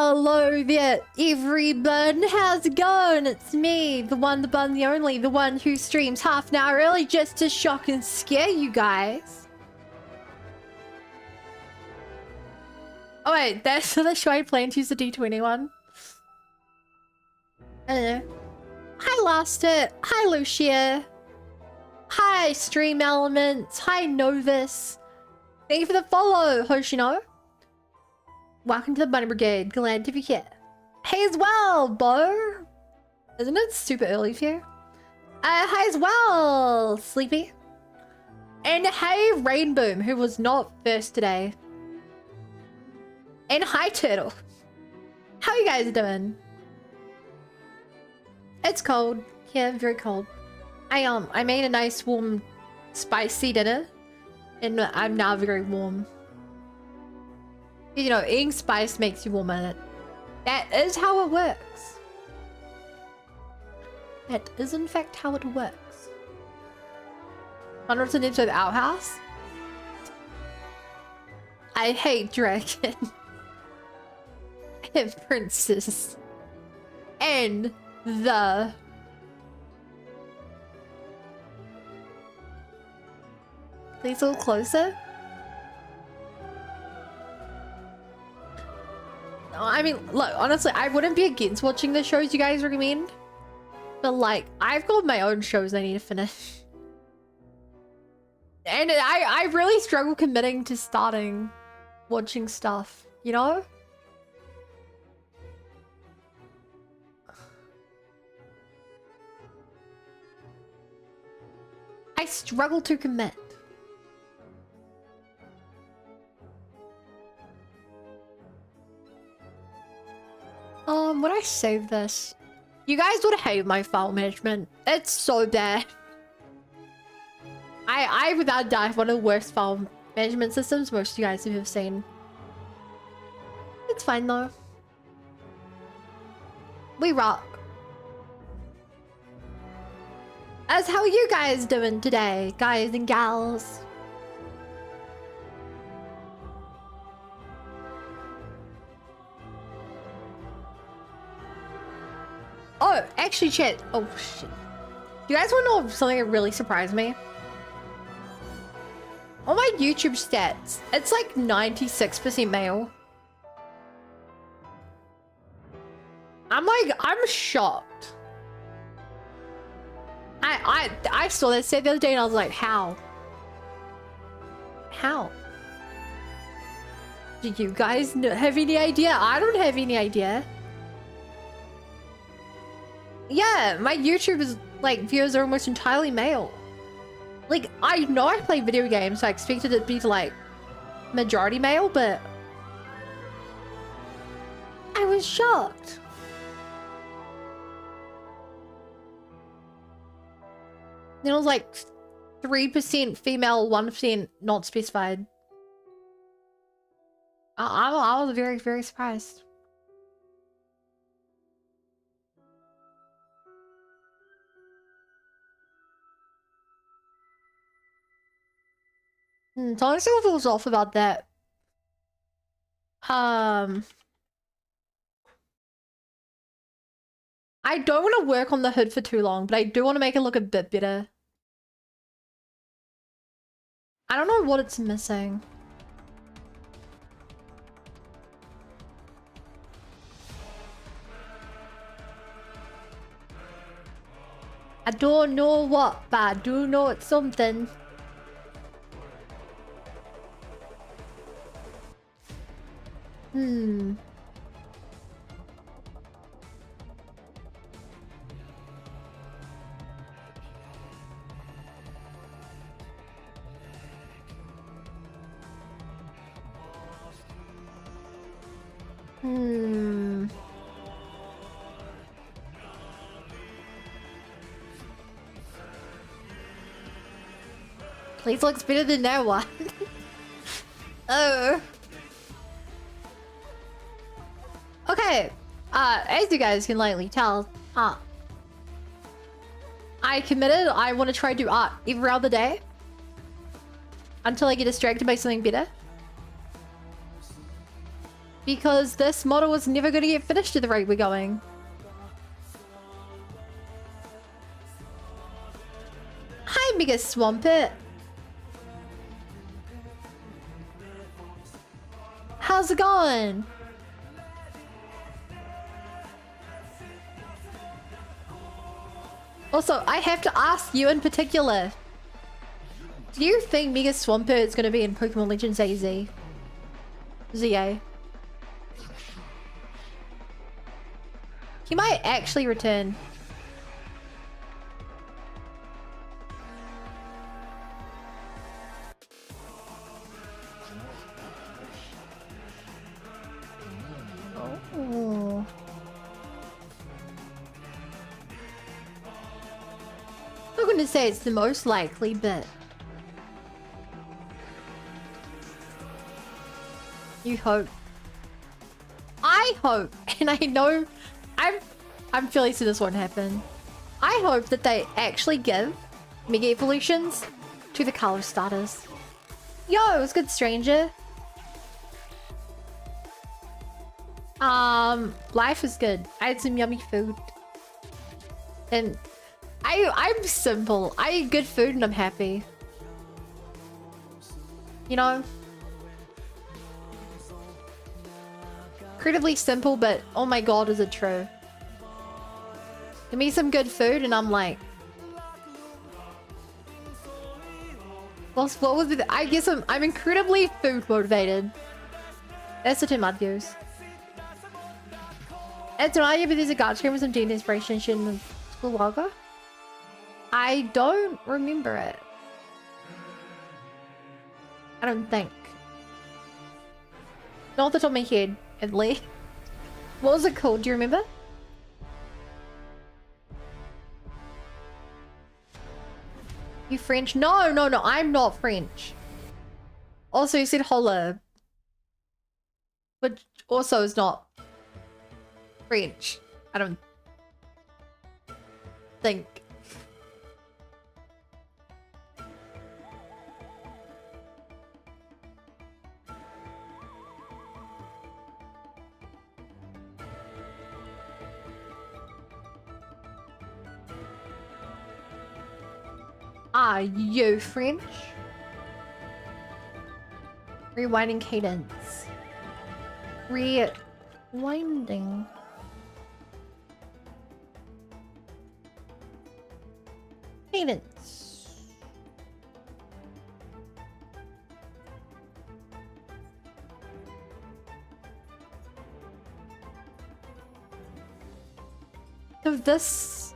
Hello there, everyone. How's it going? It's me, the one, the bun, the only, the one who streams half an hour early just to shock and scare you guys. Oh wait, that's the show I plan to use the D21. Hello. Hi Lastit. Hi Lucia. Hi Stream Elements. Hi Novus. Thank you for the follow, Hoshino. Welcome to the Bunny Brigade. Glad to be here. Hey as well, Bo. Isn't it super early for you? Hi as well, Sleepy. And hey, Rainboom, who was not first today. And hi, Turtle. How you guys doing? It's cold. Yeah, very cold. I made a nice warm spicy dinner. And I'm now very warm. You know, eating spice makes you warm in it. That is how it works. That is in fact how it works. 100% episode of Outhouse. I hate dragon. And princess. And the... Please a little closer. I mean, look, honestly, I wouldn't be against watching the shows you guys recommend. But like, I've got my own shows I need to finish. And I really struggle committing to starting watching stuff, you know? I struggle to commit. When I save this, you guys would hate my file management. It's so bad. I without doubt have one of the worst file management systems most of you guys have seen. It's fine though. We rock. As how are you guys doing today, guys and gals? Oh, actually, chat. Oh, shit. Do you guys want to know something that really surprised me? On my YouTube stats, it's like 96% male. I'm shocked. I saw that set the other day and I was like, how? How? Do you guys have any idea? I don't have any idea. Yeah, my YouTube is like viewers are almost entirely male. Like, I know I play video games, so I expected it to be like majority male, but I was shocked. Then it was like 3% female, 1% not specified. I was very, very surprised. Something still feels off about that. I don't want to work on the hood for too long, but I do want to make it look a bit better. I don't know what it's missing. I don't know what, but I do know it's something. Please looks better than that one. Oh. Okay. As you guys can likely tell, I committed. I want to try to do art every other day until I get distracted by something better. Because this model is never going to get finished at the rate we're going. Hi, Mega Swampit. How's it going? Also, I have to ask you in particular. Do you think Mega Swampert is going to be in Pokemon Legends AZ? ZA? He might actually return. Oh. I'm going to say it's the most likely, but you hope. I hope, and I know I'm fairly sure this won't happen. I hope that they actually give Mega Evolutions to the color starters. Yo, it was good, stranger. Life is good. I had some yummy food. And I'm simple. I eat good food and I'm happy. You know? Incredibly simple, but oh my god, is it true? give me some good food and I'm like, what was it? I guess I'm incredibly food motivated. That's the term I'd use. And tonight, but there's a gacha game with some D&D inspiration shit in the school while ago. I don't remember it. I don't think. Not off the top of my head, at least. What was it called? Do you remember? You French? No, no, no. I'm not French. Also, you said holla. Which also is not French. I don't think. Are you French? Rewinding cadence. Rewinding. Cadence. So this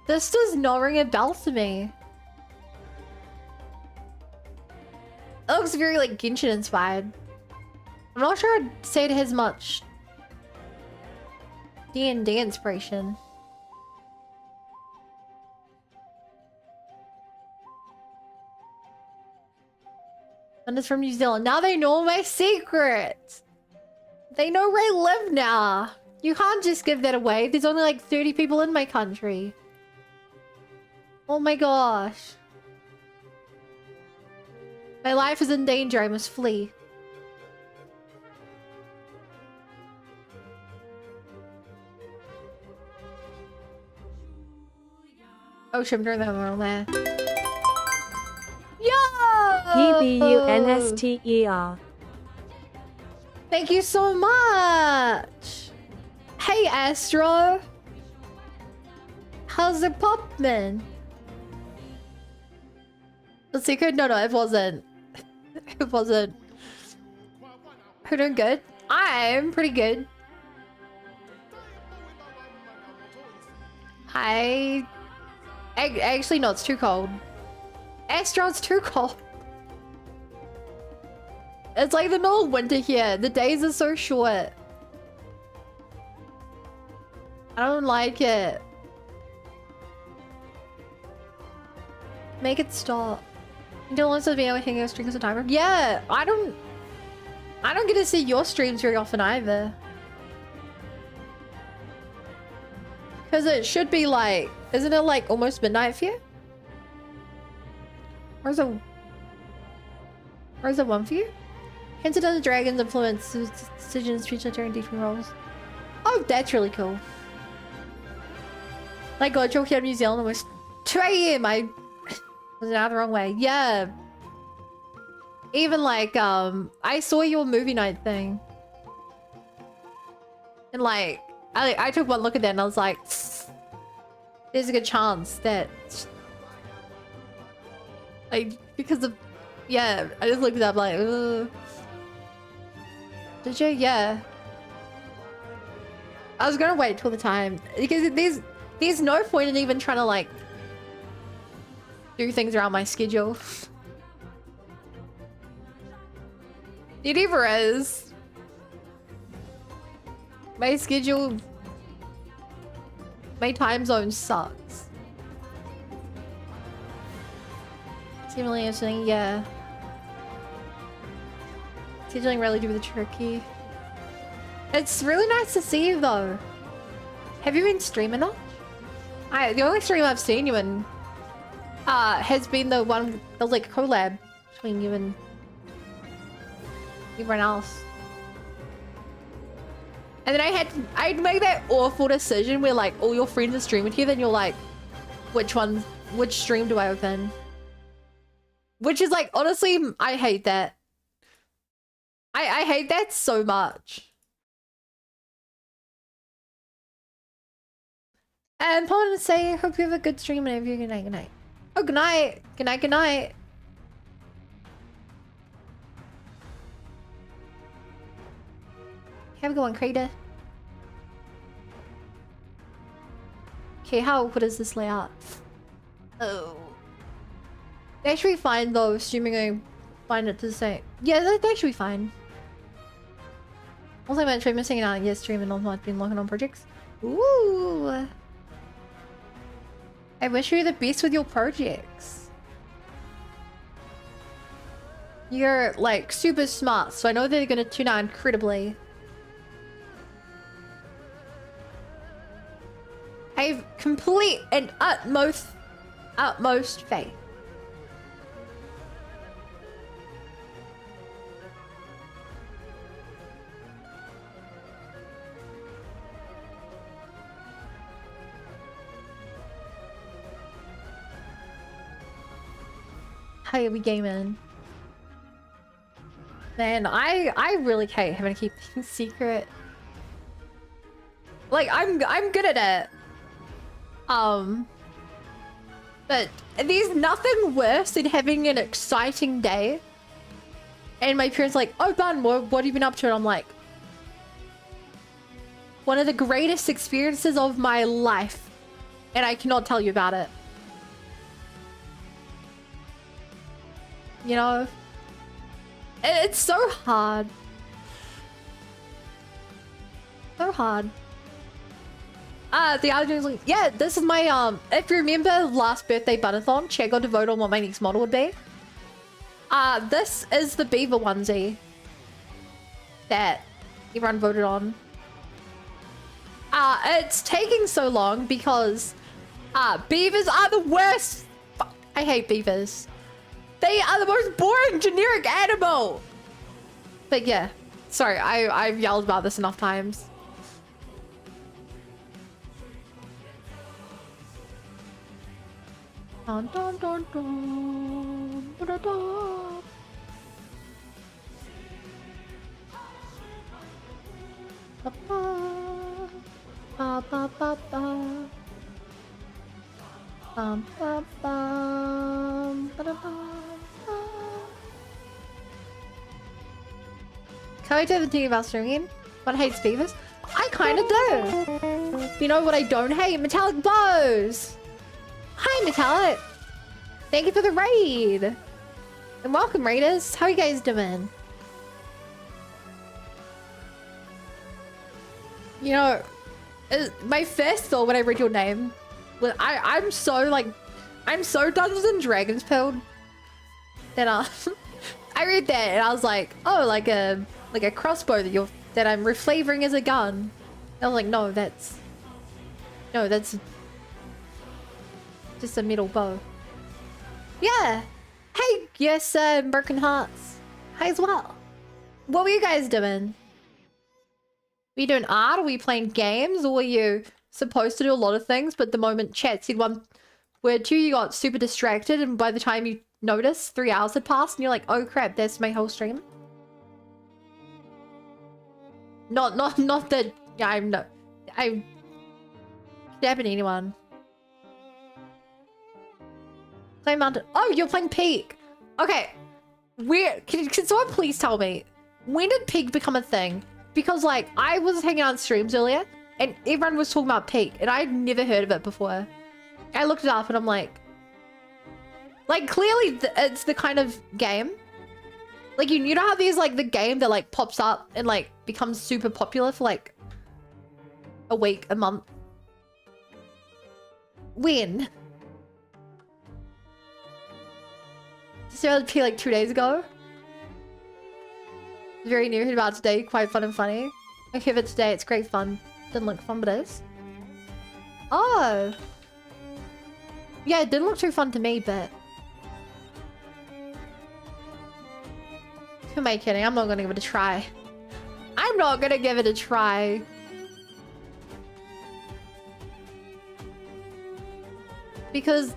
does not ring a bell to me. It looks very like Genshin inspired. I'm not sure I'd say it has much D&D inspiration. And it's from New Zealand. Now they know my secret. They know where I live now. You can't just give that away. There's only like 30 people in my country. Oh my gosh. My life is in danger. I must flee. Oh shit, I'm doing that wrong there. Yo! PBUNSTER. Thank you so much. Hey, Astro. How's it poppin'? The secret? No, it wasn't. It wasn't. Who doing good? I'm pretty good. Actually, no, it's too cold. Astro, it's too cold. It's like the middle of winter here. The days are so short. I don't like it. Make it stop. You don't want to be able to hang out streams as a timer? Yeah, I don't get to see your streams very often either. Because it should be like, isn't it like almost midnight for you? Where's the one for you? Hinted on the dragons influence decisions future turn different roles. Oh, that's really cool. Like Gojo here in New Zealand almost 2 AM. I was out the wrong way. Yeah. Even like I saw your movie night thing. And like I took one look at that and I was like, there's a good chance that like because of yeah, I just looked it up like ugh. Did you? Yeah. I was gonna wait till the time because there's no point in even trying to like do things around my schedule. It never is. My schedule, my time zone sucks. Seemingly interesting, yeah. Scheduling really do the tricky. It's really nice to see you though. Have you been streaming much? The only stream I've seen you in has been the one that was like a collab between you and everyone else. And then I'd make that awful decision where like all your friends are streaming together and you're like, which stream do I open? Which is like, honestly, I hate that. I hate that so much. And Paul to say, hope you have a good stream and every good night, good night. Oh, good night. Good night, good night. Have a good one, Crater. Okay, what is this layout? Oh. They should be fine though, assuming I find it to say. Yeah, they should be fine. Also, I'm actually missing out on yes stream and not been working on projects. Ooh. I wish you the best with your projects. You're like super smart, so I know they're gonna turn out incredibly. I have complete and utmost faith. How are we gaming? Man, I really hate having to keep things secret. Like I'm good at it. But there's nothing worse than having an exciting day and my parents like, oh Bun, what have you been up to? And I'm like, one of the greatest experiences of my life, and I cannot tell you about it. You know, it's so hard. So hard. The other is like, yeah, this is my, if you remember last birthday bunathon, Chad got to vote on what my next model would be. This is the beaver onesie that everyone voted on. It's taking so long because, beavers are the worst. Fuck, I hate beavers. They are the most boring generic animal. But yeah, sorry, I've yelled about this enough times. Dun, dun, dun, dun, dun, dun, dun. Ba, ba, ba, ba, ba, ba. Bum, bum, bum, ba, da, ba, ba. Can I do the thing about streaming? What hates beavers? I kind of do. You know what I don't hate? Metallic bows. Hi, Metallic. Thank you for the raid. And welcome, raiders. How are you guys doing? You know, my first thought when I read your name was I'm so Dungeons and Dragons pilled that I read that and I was like, oh, like a crossbow that I'm reflavoring as a gun. I was like, no, that's just a metal bow. Yeah. Hey, yes, Broken Hearts. Hi as well. What were you guys doing? Were you doing art? Were you playing games? Or were you supposed to do a lot of things, but the moment chat said one word to you, you got super distracted, and by the time you noticed, 3 hours had passed, and you're like, oh crap, that's my whole stream? Not that I'm stabbing anyone. Play Mountain. Oh, you're playing Peak. Okay. Can someone please tell me, when did Peak become a thing? Because like, I was hanging out on streams earlier and everyone was talking about Peak and I'd never heard of it before. I looked it up and I'm like clearly it's the kind of game. Like, you know how there's like the game that like pops up and like becomes super popular for like a week, a month. When? Started P like 2 days ago. Very new, heard about today, quite fun and funny. Okay, but today it's great fun. Didn't look fun, but it is. Oh. Yeah, it didn't look too fun to me, but... Who am I kidding? I'm not gonna give it a try. I'm not gonna give it a try. Because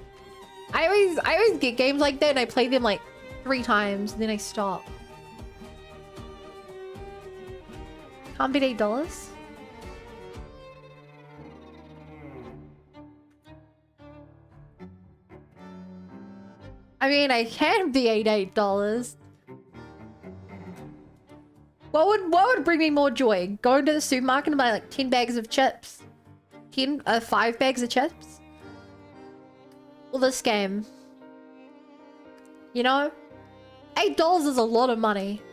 I always get games like that and I play them like 3 times and then I stop. Can't beat $8. I mean, I can be $88. What would bring me more joy? Going to the supermarket and buy like 10 bags of chips? 5 bags of chips? Or this game? You know? $8 is a lot of money.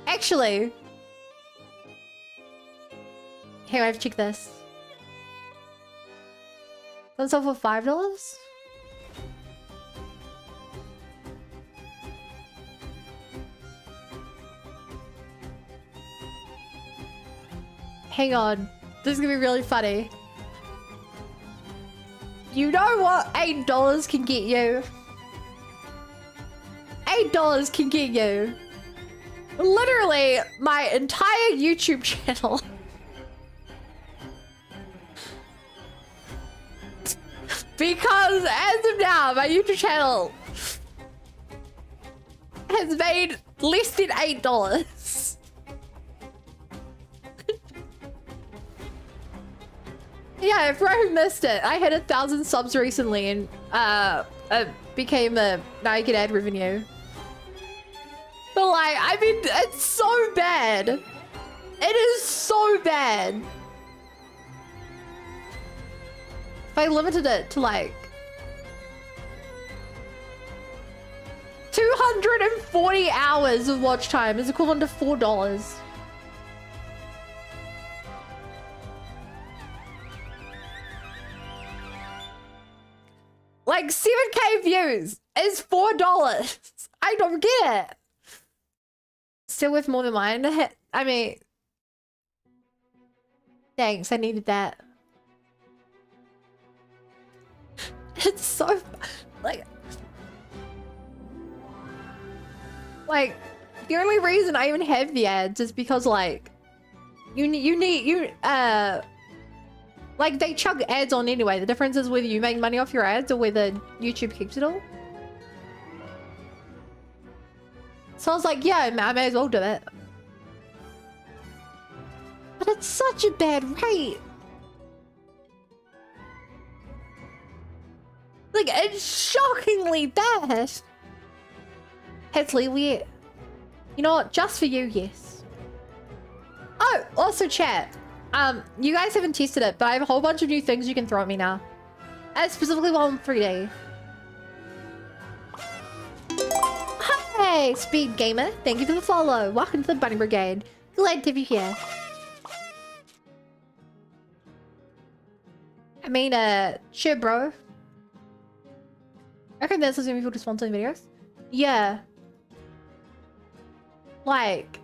Actually. Here, I have to check this. Does it sell for $5? Hang on. This is gonna be really funny. You know what $8 can get you? $8 can get you literally my entire YouTube channel. Because as of now, my YouTube channel has made less than $8. Yeah, for who missed it, I hit 1,000 subs recently and became now I get ad revenue. But like, I mean, it's so bad. It is so bad. If I limited it to like 240 hours of watch time is equivalent to $4. Like 7K views is $4. I don't get it. Still with more than mine. I mean, thanks. I needed that. It's so like the only reason I even have the ads is because like like they chug ads on anyway. The difference is whether you make money off your ads or whether YouTube keeps it all. So I was like, yeah, I may as well do it. But it's such a bad rate. Like, it's shockingly bad. Headsley, you know what? Just for you, yes. Oh, also chat. You guys haven't tested it, but I have a whole bunch of new things you can throw at me now. Specifically while I'm 3D. Hi, Speed Gamer. Thank you for the follow. Welcome to the Bunny Brigade. Glad to be here. I mean, sure, bro. I reckon this is gonna be for sponsoring videos. Yeah. Like.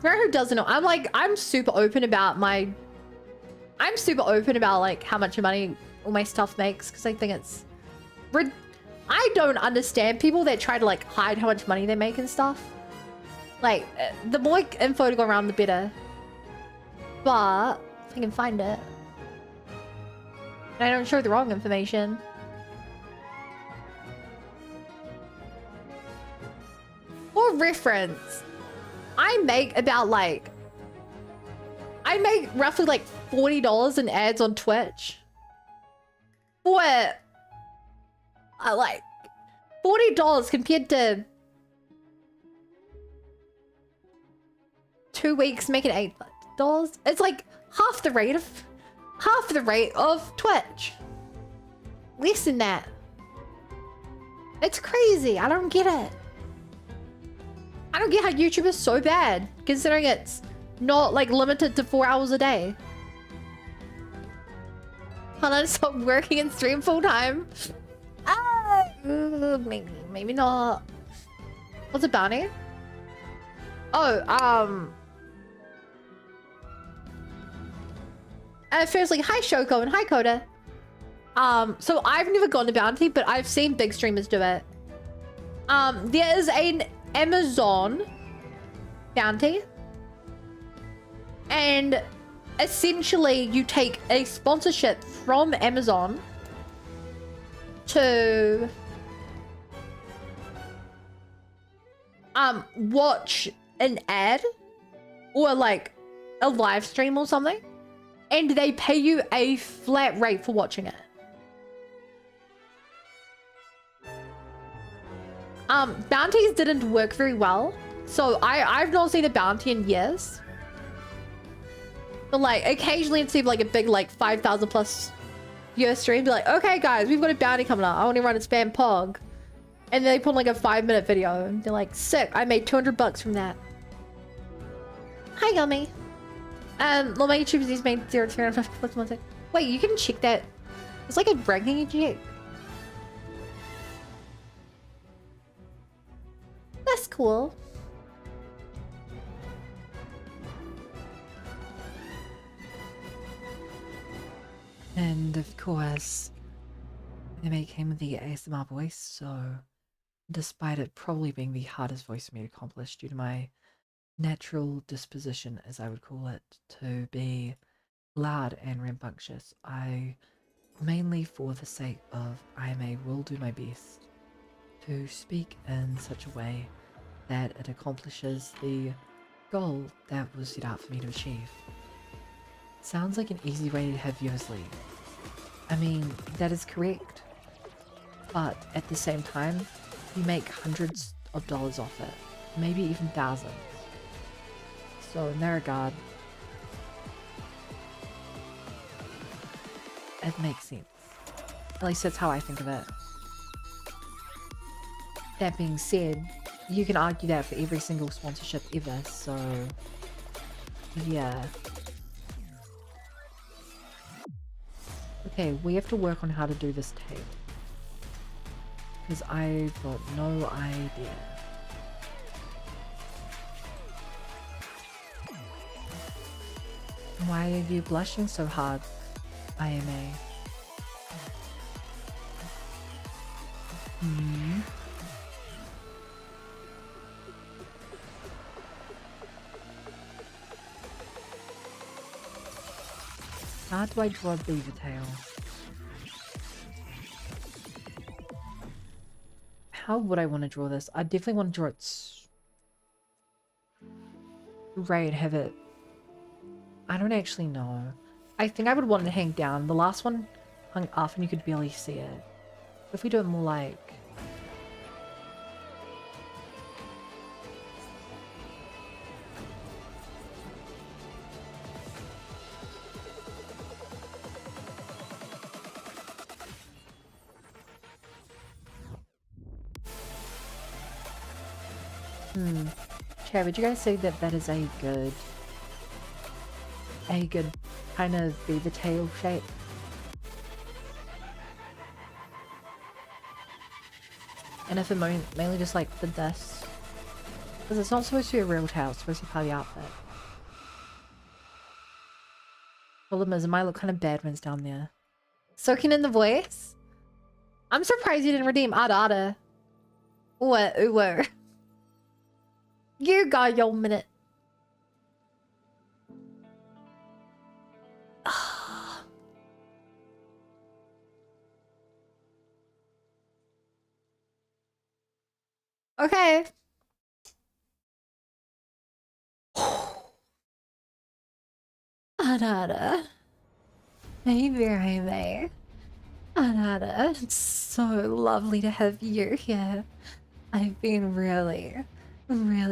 For who doesn't know, I'm super open about like how much money all my stuff makes because I think it's I don't understand people that try to like hide how much money they make and stuff. Like the more info to go around the better. But if I can find it. And I don't show the wrong information. For reference, I make about like I make roughly like $40 in ads on Twitch. For like $40 compared to 2 weeks making $8. It's like half the rate of Twitch. Less than that. It's crazy. I don't get it. I don't get how YouTube is so bad, considering it's not like limited to 4 hours a day. Can I stop working and stream full time? Maybe not. What's a bounty? Oh, firstly, hi Shoko and hi Coda. So I've never gone to bounty, but I've seen big streamers do it. There is an Amazon bounty, and essentially you take a sponsorship from Amazon to watch an ad or like a live stream or something, and they pay you a flat rate for watching it. bounties didn't work very well. So I've not seen a bounty in years. But like occasionally it's even like a big like 5,000 plus viewer stream. Be like, okay guys, we've got a bounty coming up. I want to run a spam pog. And they put like a 5-minute video. And they're like, sick, I made 200 bucks from that. Hi Gummy. Well, my YouTubers he's made 0 to 350 months. Wait, you can check that. It's like a ranking you check. That's cool. And of course, it came with the ASMR voice, so despite it probably being the hardest voice for me to accomplish due to my natural disposition, as I would call it, to be loud and rambunctious, I, mainly for the sake of IMA, will do my best to speak in such a way that it accomplishes the goal that was set out for me to achieve. Sounds like an easy way to have viewers leave. I mean, that is correct. But at the same time, you make hundreds of dollars off it. Maybe even thousands. So in that regard, it makes sense. At least that's how I think of it. That being said, you can argue that for every single sponsorship ever, so yeah. Okay, we have to work on how to do this tape. Because I've got no idea. Why are you blushing so hard, IMA? How do I draw a beaver tail? How would I want to draw this? I definitely want to draw it right and have it... I don't actually know. I think I would want it to hang down. The last one hung up and you could barely see it. If we do it more like... Okay, would you guys say that that is a good kind of beaver tail shape? And if it mainly just like did this, because it's not supposed to be a real tail, it's supposed to be part of the outfit. Problem is, it might look kind of bad when it's down there. Soaking in the voice? I'm surprised you didn't redeem Ada. What? Whoa. You got your minute. Okay. Anada. Maybe I may. Anada, it's so lovely to have you here. I've been really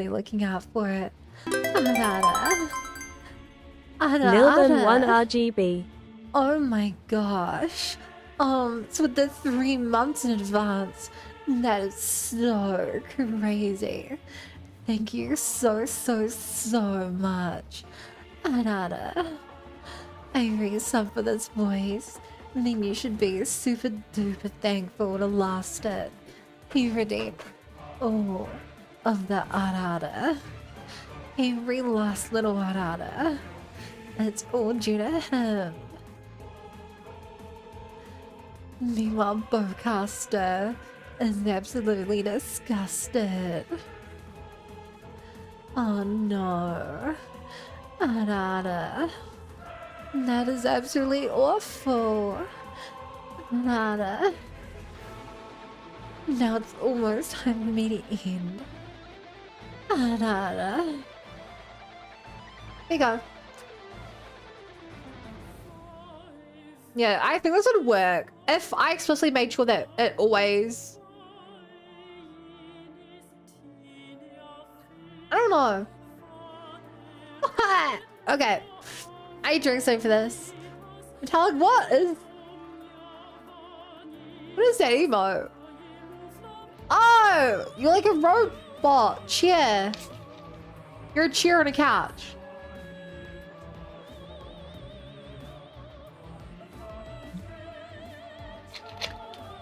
looking out for it. Anada. Lilbin 1 RGB. Oh my gosh. So with the 3 months in advance, that is so crazy. Thank you so much. Anada. I raised up for this voice. Then you should be super duper thankful to last it. He redeemed all of the Arada. Every last little Arada. It's all due to him. Meanwhile, Bowcaster is absolutely disgusted. Oh no. Arada. That is absolutely awful. Arada. Now it's almost time for me to end. Arada. Here you go. Yeah, I think this would work if I explicitly made sure that it always I don't know. Okay. I drink something for this. Metallic, what is that emote? Oh, you're like a robot chair. You're a chair on a couch.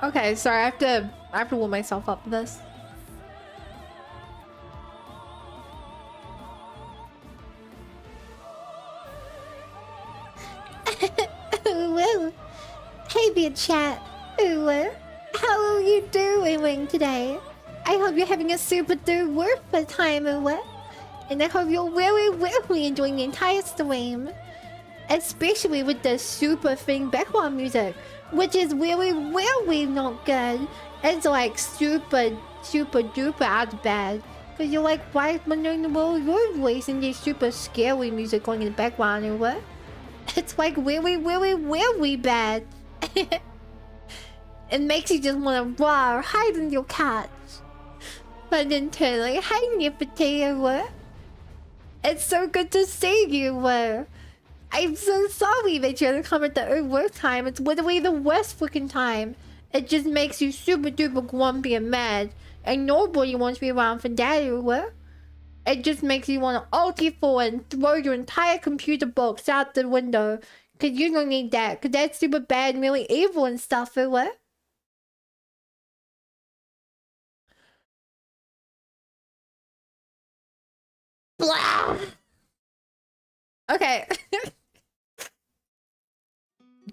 Okay, sorry, I have to warm myself up for this. Well, hey there, chat. How are you doing today? I hope you're having a super duper time, and I hope you're really enjoying the entire stream, especially with the super thing background music, which is really not good. It's like super duper out bad. Cause you're like, why is your voice and this super scary music going in the background or what? It's like really bad. It makes you just want to hide in your couch. But then totally hide in your potato. It's so good to see you. I'm so sorry that you're coming at the worst time. It's literally the worst freaking time. It just makes you super duper grumpy and mad. And nobody wants to be around for that. It just makes you want to alt-F4 and throw your entire computer box out the window. Cause you don't need that. Cause that's super bad and really evil and stuff, what? Blah! Okay.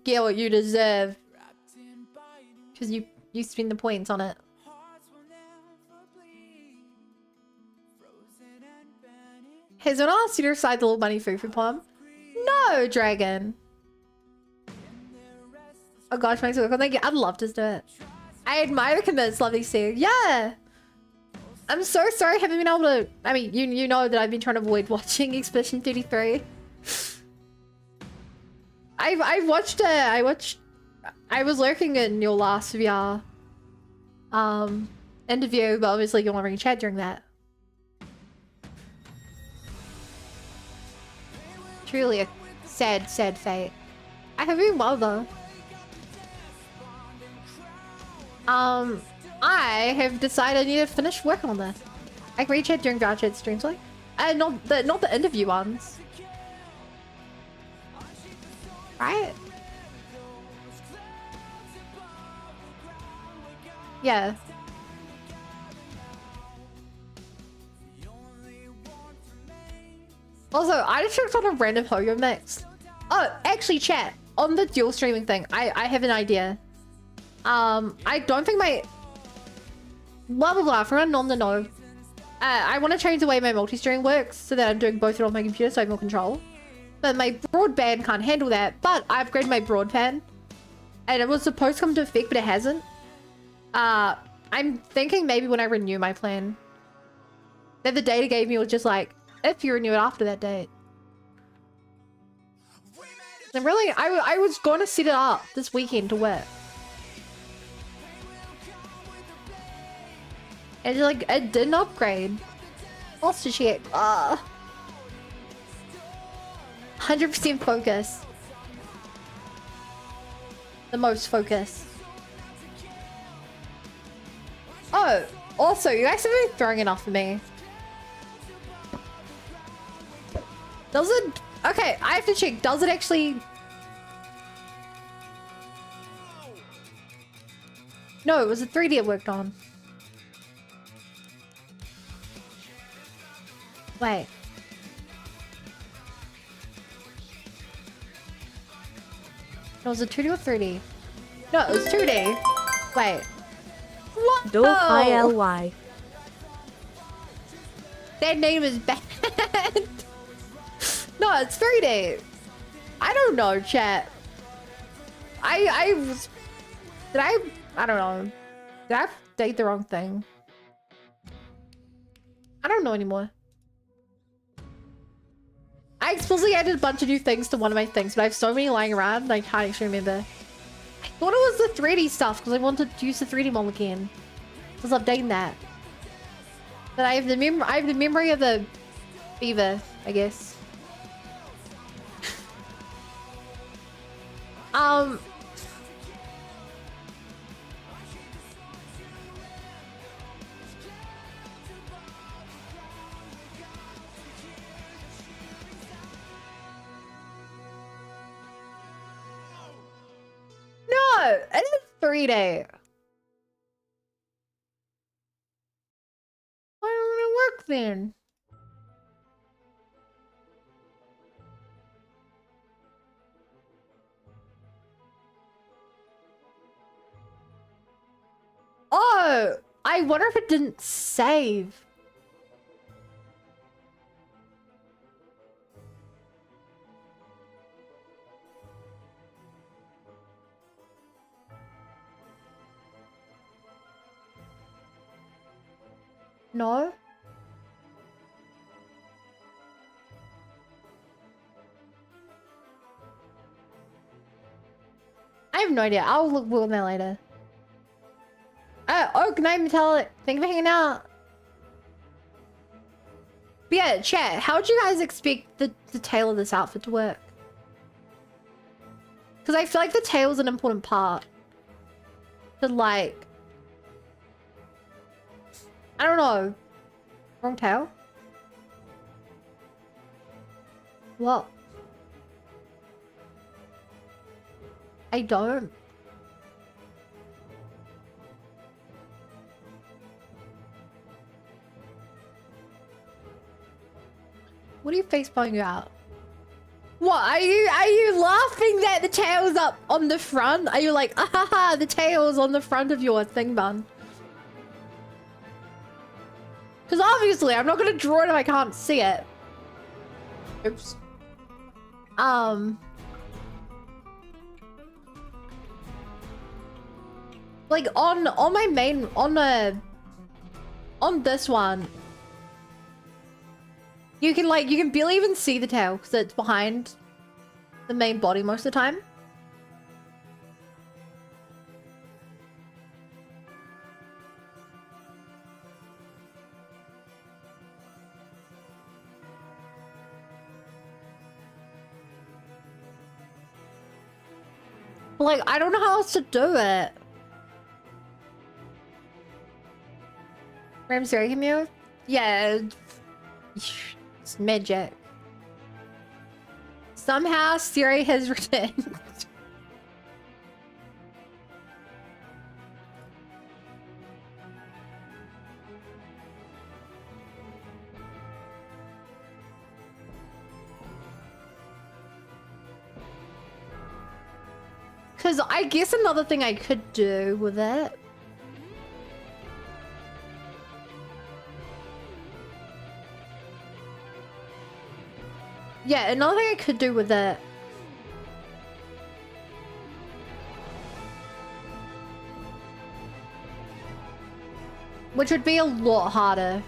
Get what you deserve. Cause you spend the points on it. Has anyone asked you to recite the Little Bunny Fufu poem? No, Dragon. Oh gosh, thanks for thank you. I'd love to do it. I admire the commitment, lovely Sue. Yeah. I'm so sorry I haven't been able to. I mean, you know that I've been trying to avoid watching Expedition 33. I was lurking in your last VR interview, but obviously you weren't in chat during that. Truly a sad fate. I have been well though. I have decided I need to finish working on this. I can reach out during VR chat streams, like, not the interview ones, right? Yeah. Also, I just checked on a random Hoyo mix. Oh, actually, chat on the dual streaming thing. I have an idea. I don't think my blah blah blah. For anyone on the know, I want to change the way my multi-stream works so that I'm doing both on my computer so I have more control. But my broadband can't handle that. But I upgraded my broadband, and it was supposed to come into effect, but it hasn't. I'm thinking maybe when I renew my plan, that the data gave me was just like, if you renew it after that date. And really, I was going to set it up this weekend to work. And like, it didn't upgrade. Lost to check. 100% focus. The most focus. Oh, also, you guys have been throwing enough for me. Does it? Okay, I have to check. Does it actually? No, it was a 3D it worked on. Wait. No, was it 2D or 3D? No, it was 2D. Wait. What? Do ILY. That name is bad. No, it's 3D. I don't know, chat. I don't know. Did I date the wrong thing? I don't know anymore. I explicitly added a bunch of new things to one of my things, but I have so many lying around, I can't actually remember. I thought it was the 3D stuff, because I wanted to use the 3D model again. I was updating that. But I have the memory of the beaver, I guess. No, it is 3-day. Why don't it work then? Oh, I wonder if it didn't save. No? I have no idea. I'll look at that later. Oh, good night, Metallic. Thank you for hanging out. But yeah, chat, how would you guys expect the tail of this outfit to work? Because I feel like the tail is an important part. To like... I don't know. Wrong tail? What? I don't. What are you facepalming about? What are you laughing that the tail's up on the front? Are you like, ah ha ha, the tail's on the front of your thing bun? Because obviously I'm not gonna draw it if I can't see it. Oops. Like on my main on this one, you can barely even see the tail because it's behind the main body most of the time. Like, I don't know how else to do it. Ram Siri, can you? Yeah. It's magic. Somehow Siri has returned. Because I guess another thing I could do with it. Yeah, another thing I could do with it. Which would be a lot harder.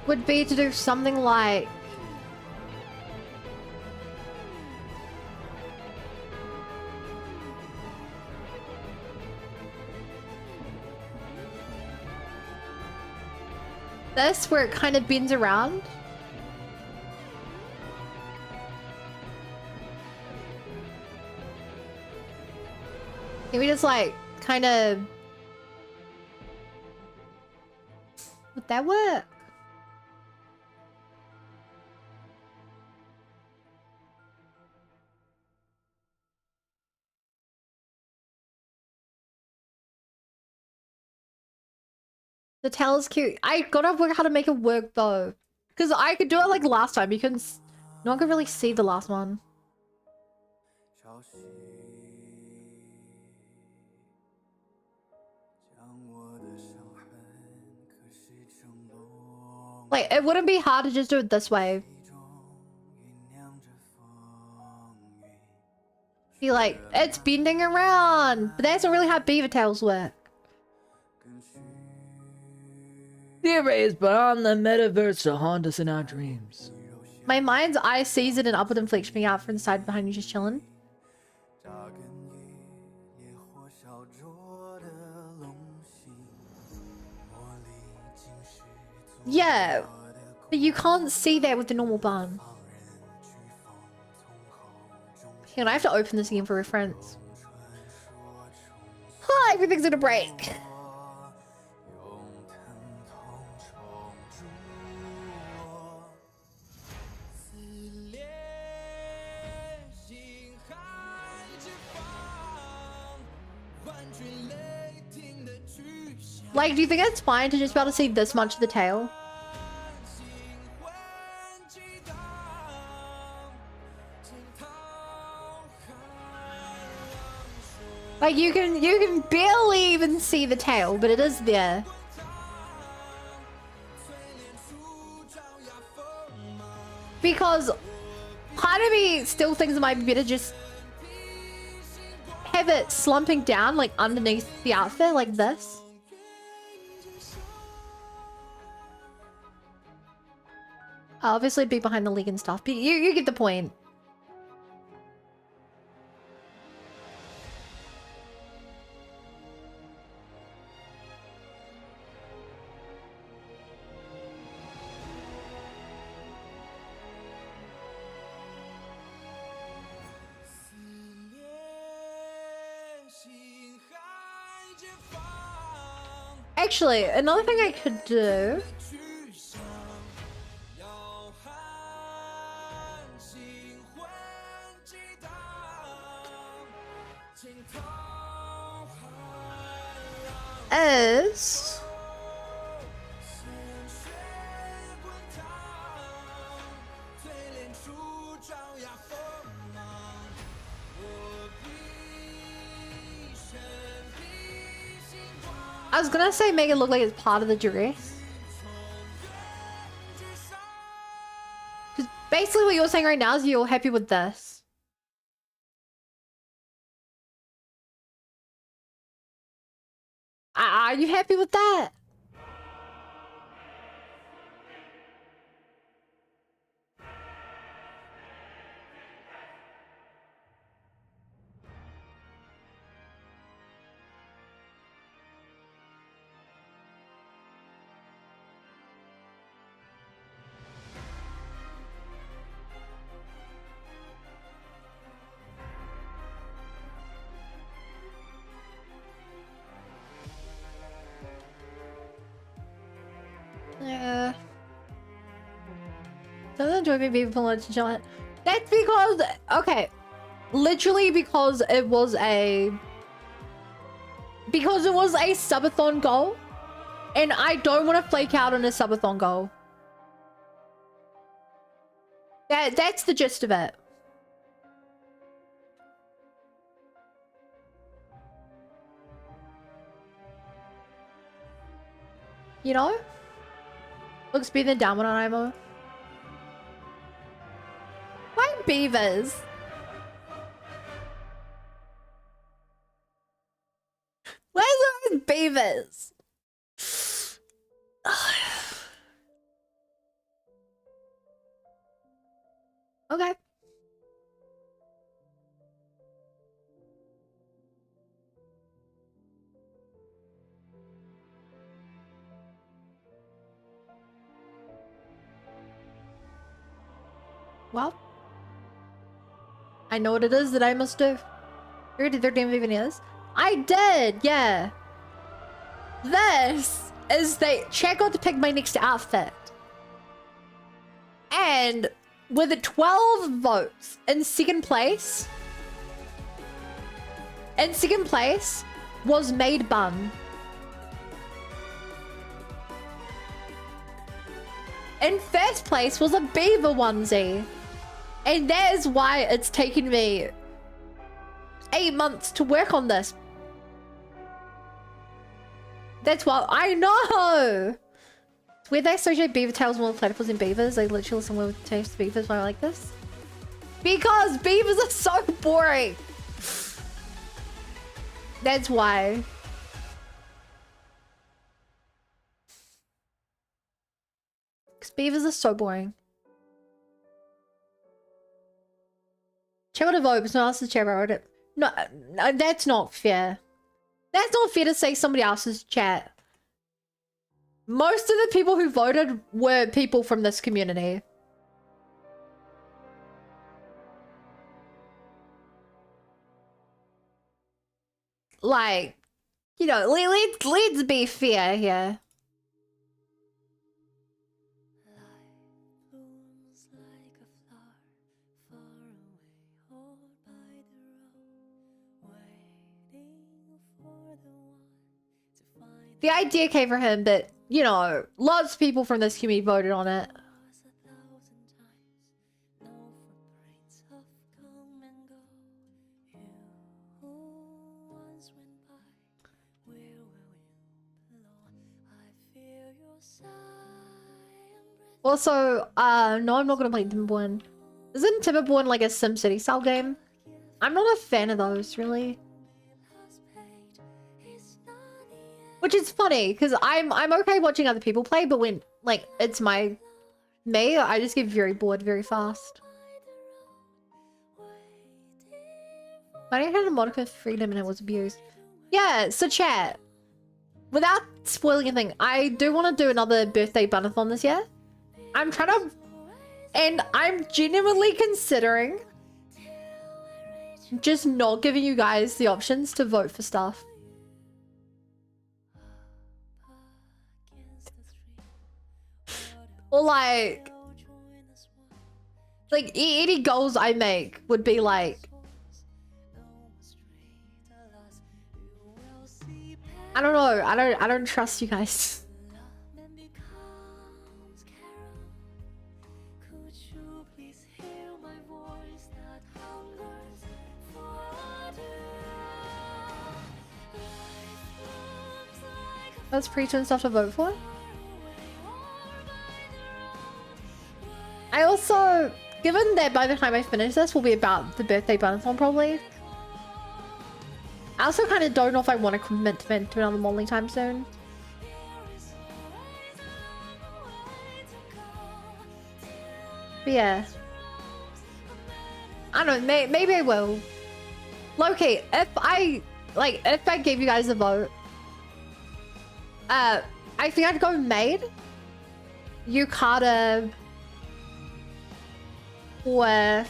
Would be to do something like... this, where it kind of bends around. Can we just like kind of... Would that work? The tail is cute. I gotta work out how to make it work though. Because I could do it like last time. You can... No one could really see the last one. Like, it wouldn't be hard to just do it this way. Be like, it's bending around. But that's not really how beaver tails work. Theories, but on the metaverse to haunt us in our dreams. My mind's eye sees it and upward and flicks me out from the side behind you just chilling. Yeah, but you can't see that with the normal bun. Hang on, I have to open this again for reference. Oh, everything's gonna break. Like, do you think it's fine to just be able to see this much of the tail? Like, you can barely even see the tail, but it is there. Because part of me still thinks it might be better just have it slumping down, like, underneath the outfit, like this. Obviously be behind the leg and stuff, but you get the point. Actually, another thing I could do. Is I was gonna say make it look like it's part of the dress. Because basically what you're saying right now is you're happy with this. Are you happy with that? Yeah. Doesn't enjoy me being pulled to John. That's because, okay, literally because it was a subathon goal, and I don't want to flake out on a subathon goal. That's the gist of it. You know? Looks better than down one on IMO. Why beavers? Where's those beavers? Okay. Well, I know what it is that I must do. You already 13 even is. I did, yeah. This is the check out to pick my next outfit. And with 12 votes in second place was Made Bun. In first place was a beaver onesie. And that is why it's taken me 8 months to work on this. That's why I know. Where they associate beaver tails more with platypus and beavers, they literally somewhere with taste of beavers why I like this. Because beavers are so boring. That's why. Beavers are so boring. Chair would have voted, but someone else's chair wrote it. No, no, that's not fair. That's not fair to say somebody else's chat. Most of the people who voted were people from this community. Like, you know, let's be fair here. The idea came from him, but, you know, lots of people from this community voted on it. Also, no, I'm not gonna play Timberborn. Isn't Timberborn like a SimCity style game? I'm not a fan of those, really. Which is funny, because I'm okay watching other people play, but when, like, it's me, I just get very bored very fast. I had a moniker for freedom and it was abused. Yeah, so chat. Without spoiling anything, I do want to do another birthday bunathon this year. I'm trying to... And I'm genuinely considering just not giving you guys the options to vote for stuff. Or like any goals I make would be like, I don't know, I don't trust you guys. That's preach and stuff to vote for. I also, given that by the time I finish this will be about the birthday bunathon probably, I also kind of don't know if I want to commit to another modeling time soon. But yeah. I don't know, maybe I will. Loki, if I gave you guys a vote, I think I'd go maid, Yukata, or I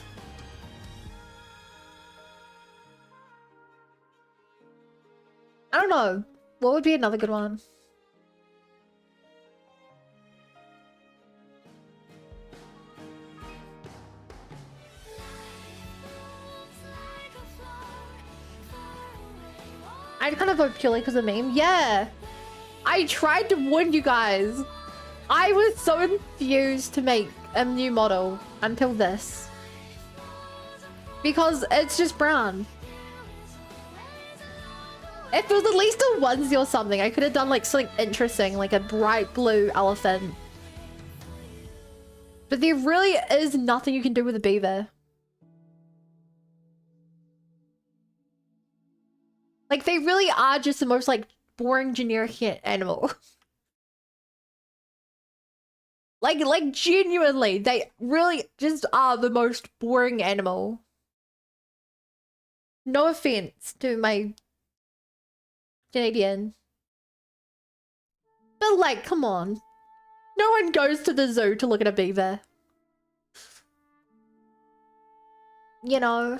don't know. What would be another good one? I'd kind of vote purely because of meme. Yeah. I tried to warn you guys. I was so enthused to make a new model until this. Because it's just brown. If it was at least a onesie or something, I could have done like something interesting, like a bright blue elephant. But there really is nothing you can do with a beaver. Like, they really are just the most like boring generic animal. Like genuinely, they really just are the most boring animal. No offense to my Canadian. But like, come on. No one goes to the zoo to look at a beaver. You know.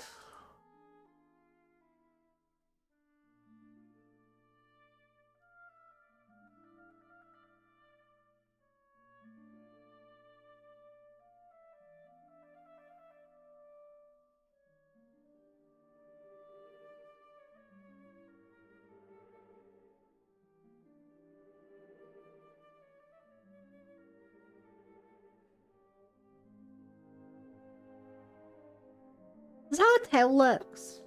This is how a tail looks.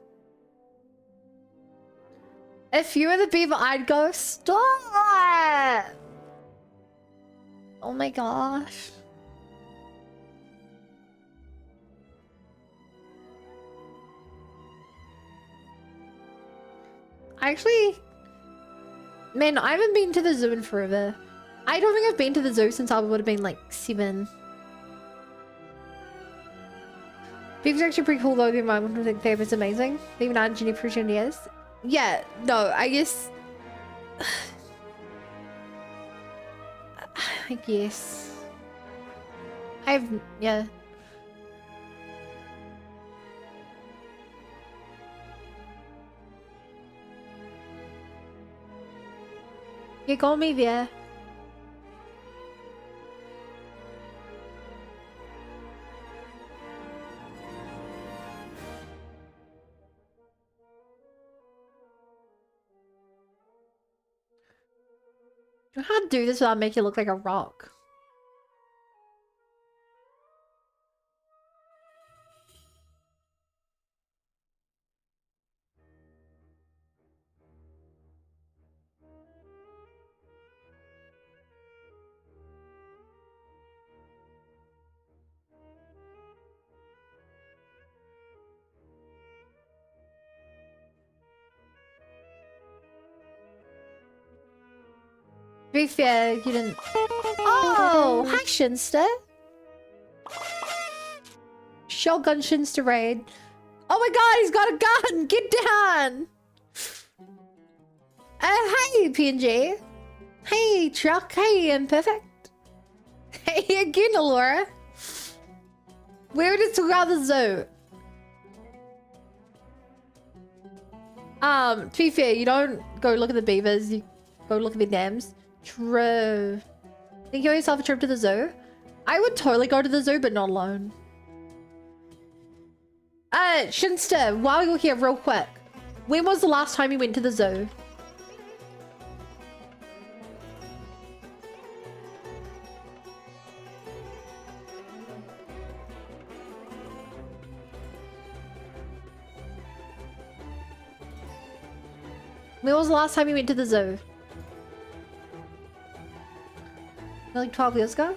If you were the beaver, I'd go, stop! Oh my gosh. Actually, man, I haven't been to the zoo in forever. I don't think I've been to the zoo since I would have been like 7. Beef's actually pretty cool though. The environmental thing is amazing. Even Argentina opportunity is. Yeah, no, I guess. I guess. Yeah. You call me there. I can't do this without making it look like a rock. To be fair, you didn't. Oh, hi Shinster. Shotgun Shinster raid. Oh my god, he's got a gun! Get down! Hey PNG. Hey Truck. Hey Imperfect. Hey again, Alora. We're just talking about the zoo. To be fair, you don't go look at the beavers, you go look at the dams. True. Think you owe yourself a trip to the zoo? I would totally go to the zoo, but not alone. Shinster, while you're here, real quick. When was the last time you went to the zoo? When was the last time you went to the zoo? Like 12 years ago?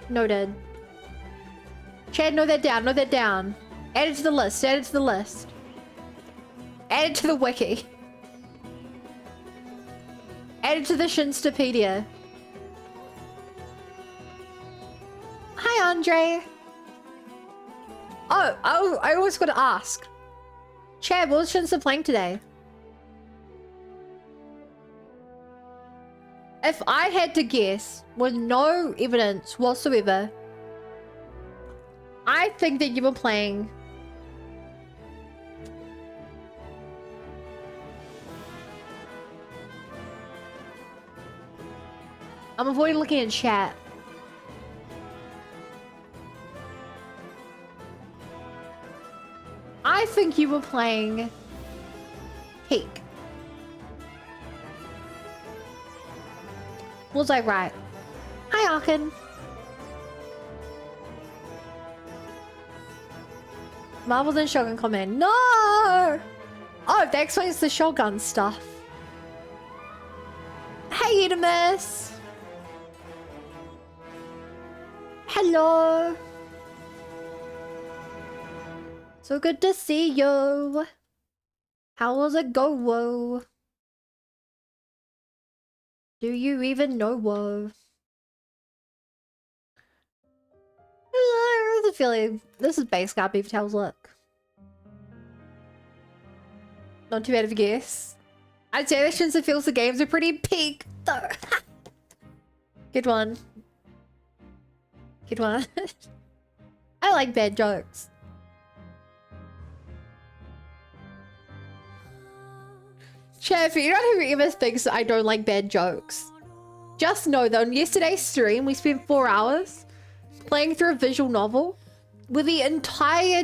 Noted. Chad, note that down, note that down. Add it to the list, add it to the list. Add it to the wiki. Add it to the Shinstapedia. Hi, Andre. Oh, I always gotta ask. Chad, what was Shinsta playing today? If I had to guess, with no evidence whatsoever, I think that you were playing... I'm avoiding looking at chat. I think you were playing... Peak. Was I right? Hi, Arkin. Marvel's in Shogun comment. No! Oh, that explains the Shogun stuff. Hey, Edemus. Hello. So good to see you. How was it go, whoa? Do you even know whoa? There's a feeling this is base guard beef tails look. Not too bad of a guess. I'd say that since it feels the games are pretty peak though. Good one. Good one. I like bad jokes. Chef, you don't know who ever thinks I don't like bad jokes. Just know though, on yesterday's stream, we spent 4 hours playing through a visual novel where the entire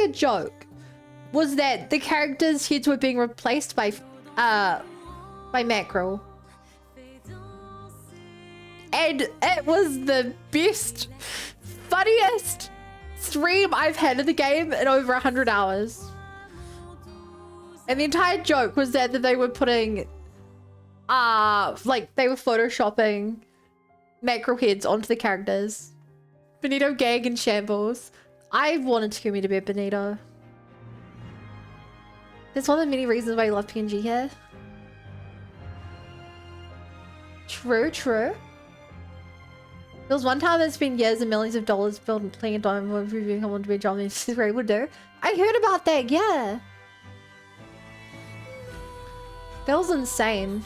joke was that the characters' heads were being replaced by mackerel. And it was the best, funniest stream I've had in the game in over 100 hours. And the entire joke was that they were putting, like, they were photoshopping mackerel heads onto the characters. Benito gag and shambles. I wanted Takumi to be a Benito. That's one of the many reasons why I love PNG here. True, true. There was one time I spent years and millions of dollars building playing a diamond reviewing someone to be a job this is very would do. I heard about that, yeah. That was insane.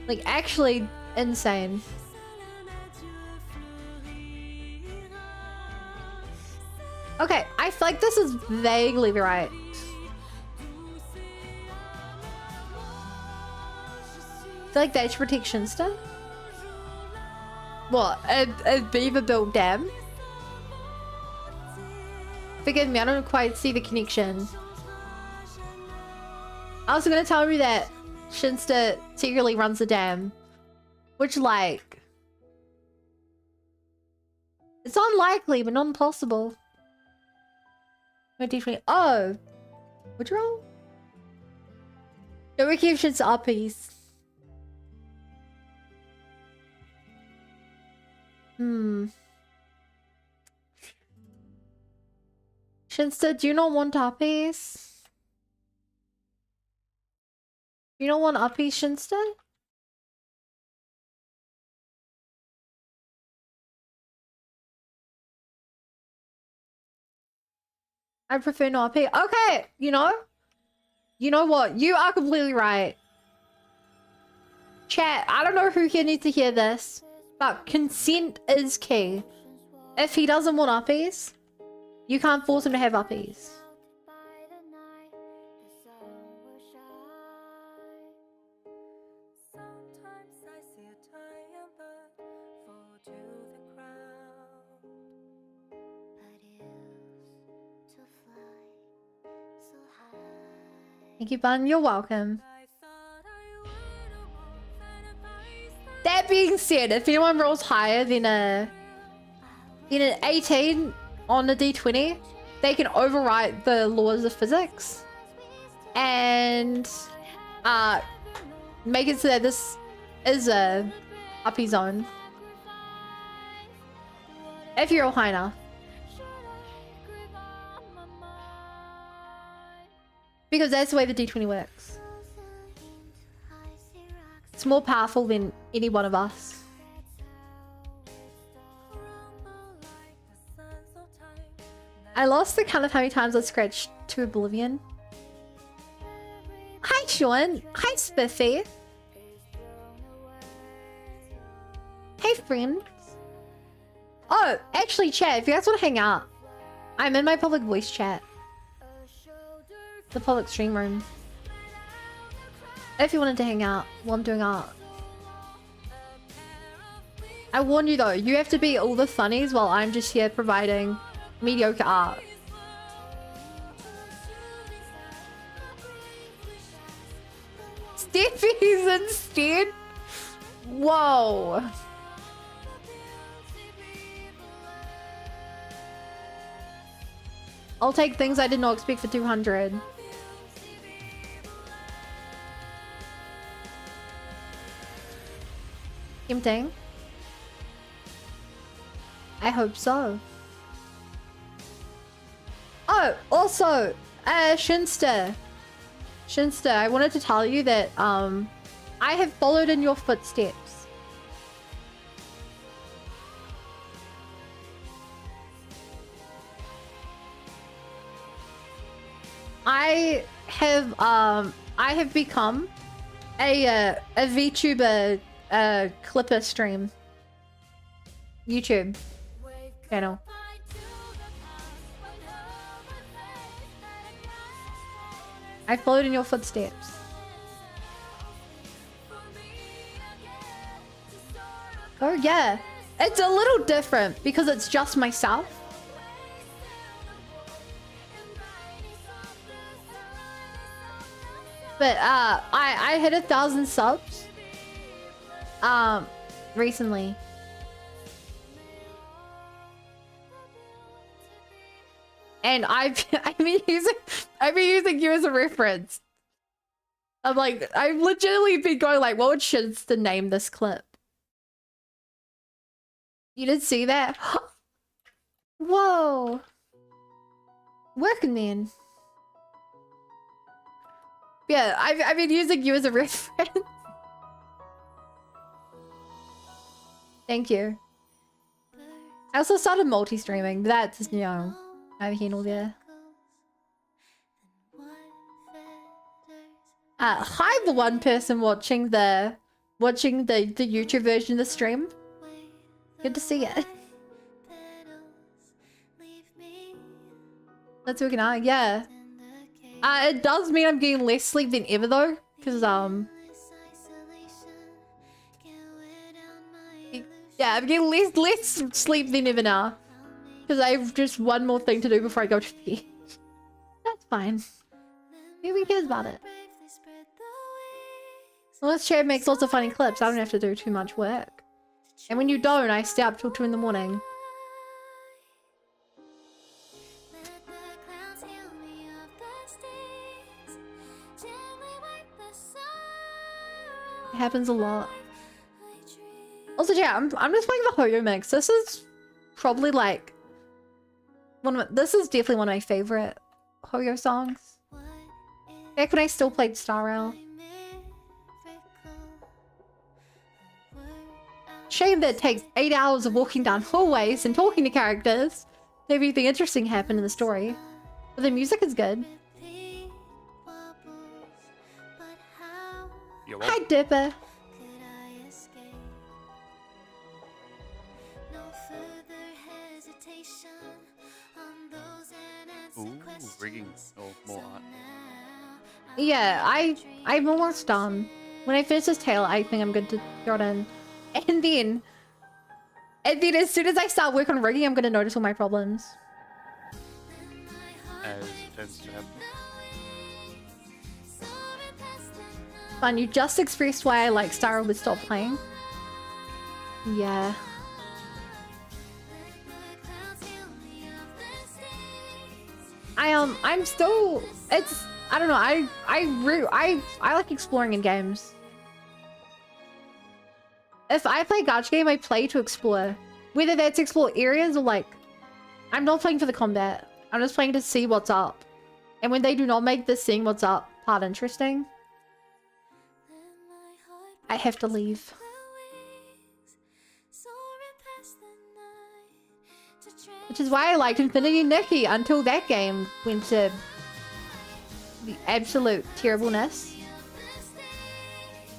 Like, actually insane. Okay, I feel like this is vaguely right. I feel like data protection stuff. What? A beaver built dam? Forgive me, I don't quite see the connection. I was gonna tell you that Shinsta secretly runs a dam. Which, like... It's unlikely, but not impossible. No, definitely. Oh! What's wrong? No, we keep Shinsta uppies. Shinsta, do you not want uppies? You don't want uppies, Shinsta? I prefer no uppy. Okay, you know? You know what? You are completely right. Chat, I don't know who here needs to hear this, but consent is key. If he doesn't want uppies, you can't force him to have uppies. Thank you, Bun. You're welcome. That being said, if anyone rolls higher than an 18 on the D20, they can overwrite the laws of physics and make it so that this is a uppy zone. If you're all high enough. Because that's the way the D20 works. It's more powerful than any one of us. I lost the count of how many times I scratched to oblivion. Hi, Sean. Hi, Spiffy. Hey, friend. Oh, actually, chat, if you guys want to hang out, I'm in my public voice chat. The public stream room. If you wanted to hang out while I'm doing art. I warn you though, you have to be all the funnies while I'm just here providing mediocre art. Steffi's instead? Whoa. I'll take things I did not expect for 200. Tempting. I hope so. Oh, also, Shinsta. Shinsta, I wanted to tell you that I have followed in your footsteps. I have become a VTuber clipper stream YouTube channel. I followed in your footsteps. Oh yeah, it's a little different because it's just myself. But I hit 1,000 subs recently. And I've been using you as a reference. I'm like, I've legitimately been going like, what would Shinsta name this clip? You didn't see that? Whoa. Working man. Yeah, I've been using you as a reference. Thank you. I also started multi-streaming. That's, you know, over here and all there. Hi, the one person watching the YouTube version of the stream. Good to see it. That's working out, yeah. It does mean I'm getting less sleep than ever though, because yeah, I'm getting less sleep than ever now, because I have just one more thing to do before I go to bed. That's fine. Who cares about it? Unless Chad makes lots of funny clips, I don't have to do too much work. And when you don't, I stay up till 2 in the morning. It happens a lot. Also, yeah, I'm just playing the Hoyo mix. This is probably like this is definitely one of my favorite Hoyo songs. Back when I still played Star Rail. Shame that it takes 8 hours of walking down hallways and talking to characters to have anything interesting happen in the story. But the music is good. Hi, Dipper. Ooh, rigging or more art. Yeah, I'm almost done. When I finish this tale, I think I'm good to throw it in. And then as soon as I start work on rigging, I'm gonna notice all my problems. As tends to happen. Fun, you just expressed why I like Star Rail but stop playing. Yeah. I'm still, it's, I don't know, I like exploring in games. If I play a gacha game, I play to explore. Whether that's explore areas or like, I'm not playing for the combat. I'm just playing to see what's up. And when they do not make the seeing what's up part interesting, I have to leave. Which is why I liked Infinity Nikki until that game went to the absolute terribleness.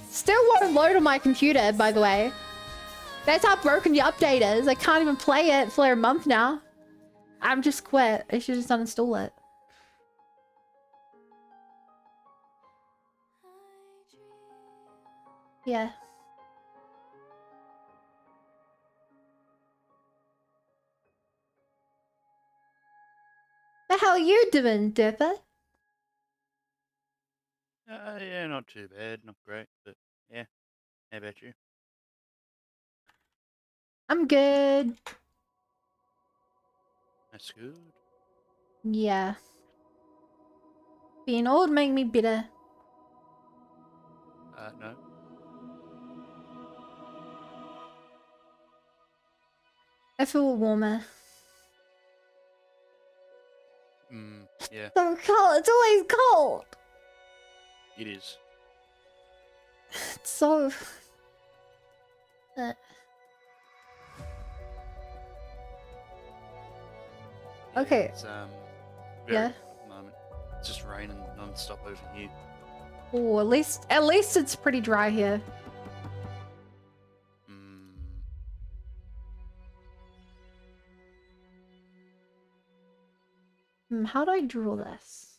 Still won't load on my computer, by the way. That's how broken the update is. I can't even play it for a month now. I'm just quit. I should just uninstall it. Yeah. But how are you doing, Dipper? Yeah, not too bad, not great, but yeah. How about you? I'm good. That's good. Yeah. Being old made me bitter. No. I feel warmer. Yeah, So cold. It's always cold. it is. It's so... Okay. It's very Yeah. cold at the moment. It's just raining non-stop over here. Oh, at least it's pretty dry here. How do I draw this?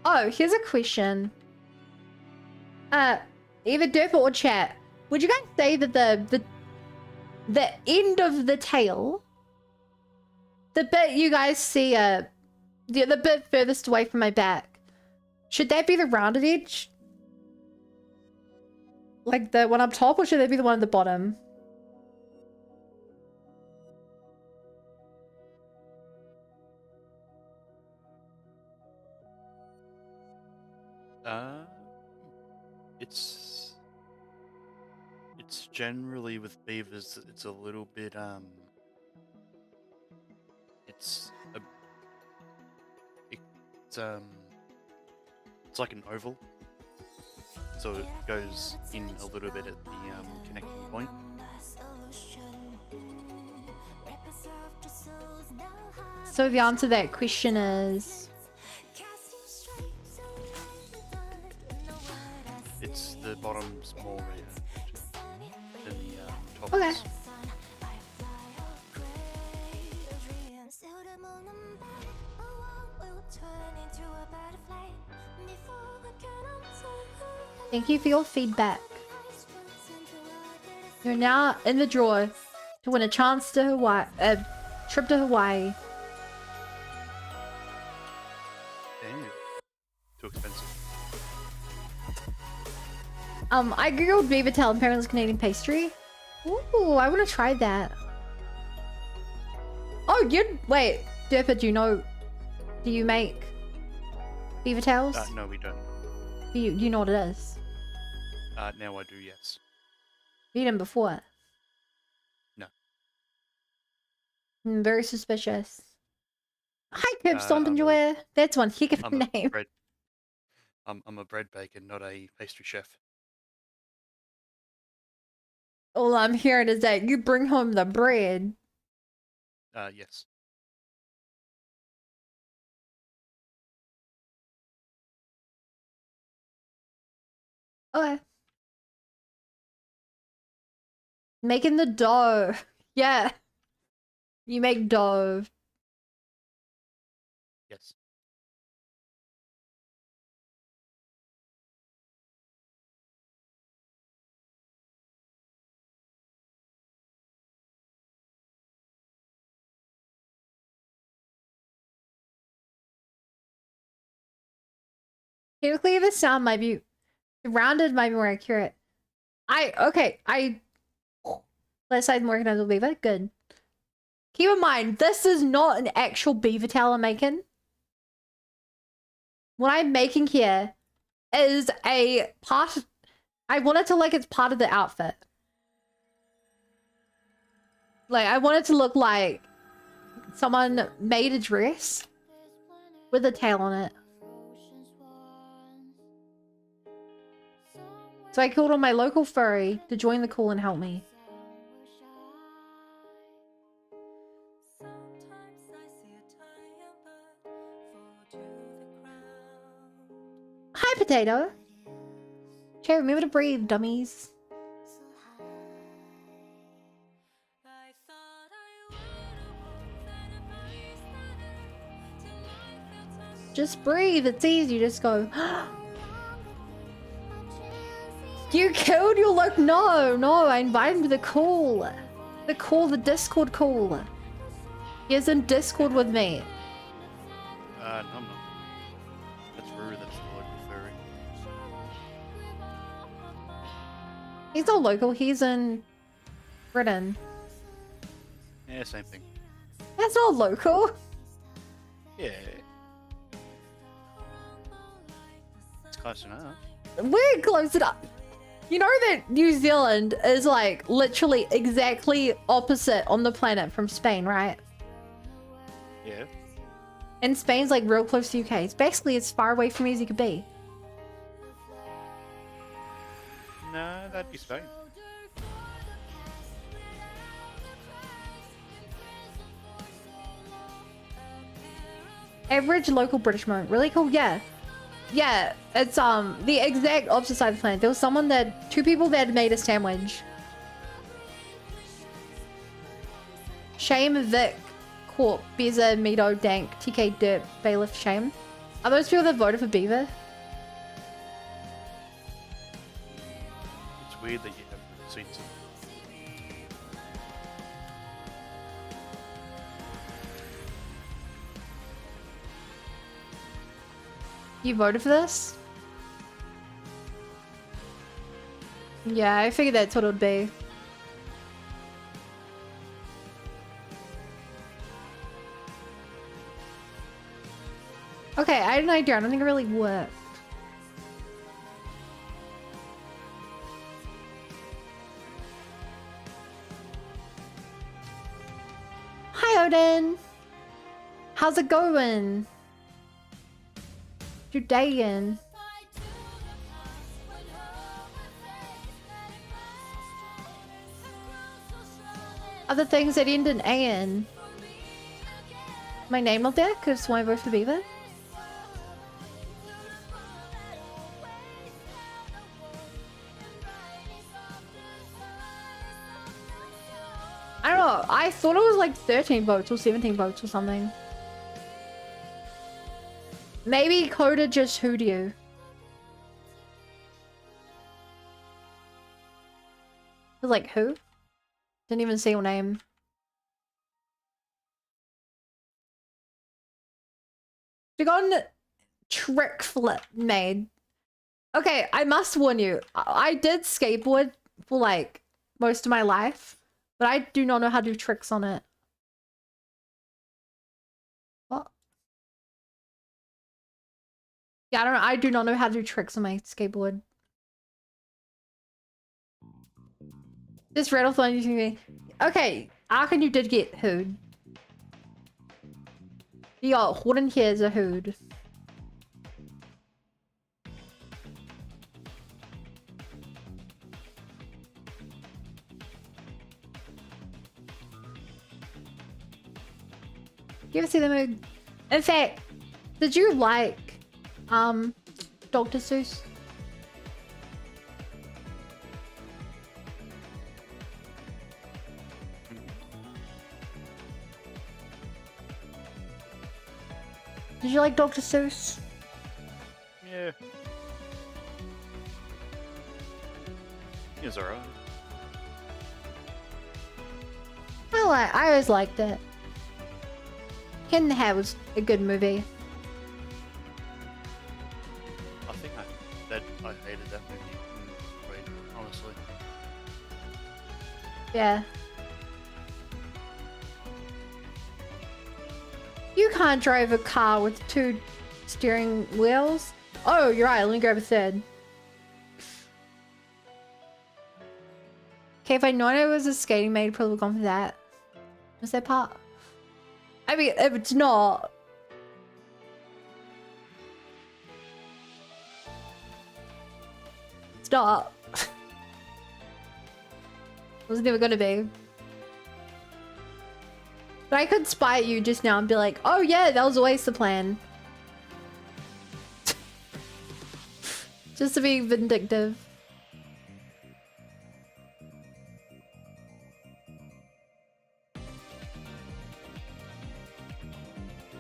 Oh, here's a question. Either Durf or chat. Would you guys say that the end of the tail, the bit you guys see, the bit furthest away from my back, should that be the rounded edge? Like the one up top, or should that be the one at the bottom? It's generally with beavers, it's a little bit, it's like an oval. so it goes in a little bit at the connecting point. So the answer to that question is... It's the bottom's more rare than the top. Okay. is. Thank you for your feedback. You're now in the draw to win a chance to Hawaii, a trip to Hawaii. Damn. Too expensive. I googled beaver tail and apparently it's Canadian pastry. Ooh, I want to try that. Oh, wait, Derpa, do you make beaver tails? No, we don't. Do you know what it is? Now I do, yes. You eaten before? No. Very suspicious. Hi, Curb Stomp I'm a- Enjoyer. That's one heck of a I'm a name. bread. I'm a bread baker, not a pastry chef. All I'm hearing is that you bring home the bread. Yes. Okay. Making the dough. Yeah. You make dough. Yes. Technically, the sound might be rounded, might be more accurate. Let's say more recognizable beaver. Good. Keep in mind, this is not an actual beaver tail I'm making. What I'm making here is a part. I want it to look it's part of the outfit. Like, I want it to look like someone made a dress with a tail on it. So I called on my local furry to join the call and help me. Hi, Potato. Okay, remember to breathe, dummies. Just breathe, it's easy, just go. You killed your No, I invited him to the call. The Discord call. He is in Discord with me. No, I'm not. That's rude, that's the local furry. He's not local, he's in Britain. Yeah, same thing. That's not local. Yeah. It's close enough. We're close enough. You know that New Zealand is like literally exactly opposite on the planet from Spain, right? Yeah. And Spain's like real close to UK. It's basically as far away from me as you could be. No, that'd be Spain. Average local British moment. Really cool, yeah. Yeah, it's the exact opposite side of the planet. There was two people that had made a sandwich. Shame, Vic, Corp, Beza, Mido, Dank, TK, Dirt, Bailiff, Shame. Are those people that voted for Beaver? It's weird that you have receipts. You voted for this? Yeah, I figured that's what it would be. Okay, I had an idea. I don't think it really worked. Hi, Odin. How's it going? Your day in? other things that end in AN. My name up there because my voice would be there. I don't know. I thought it was like 13 votes or 17 votes or something. Maybe Coda just hooed you. I was like, who? Didn't even see your name. You got a trick flip made. Okay, I must warn you. I did skateboard for like most of my life, but I do not know how to do tricks on it. What? Yeah, I don't know. I do not know how to do tricks on my skateboard. This Rattlethorn using me. Okay, Arkin, you did get hooed. You got Horton here's a hood. You ever see the movie? In fact, did you like Dr. Seuss? Did you like Dr. Seuss? Yeah. He was alright. I always liked it. Ken the Hat was a good movie. I think I hated that movie. Wait, honestly. Yeah. You can't drive a car with 2 steering wheels. Oh, you're right. Let me grab a third. Okay, if I'd known it was a skating maid, I'd probably gone for that. Was that part? I mean, if it's not... Stop. It was never gonna be. But I could spy at you just now and be like, oh yeah, that was always the plan. Just to be vindictive.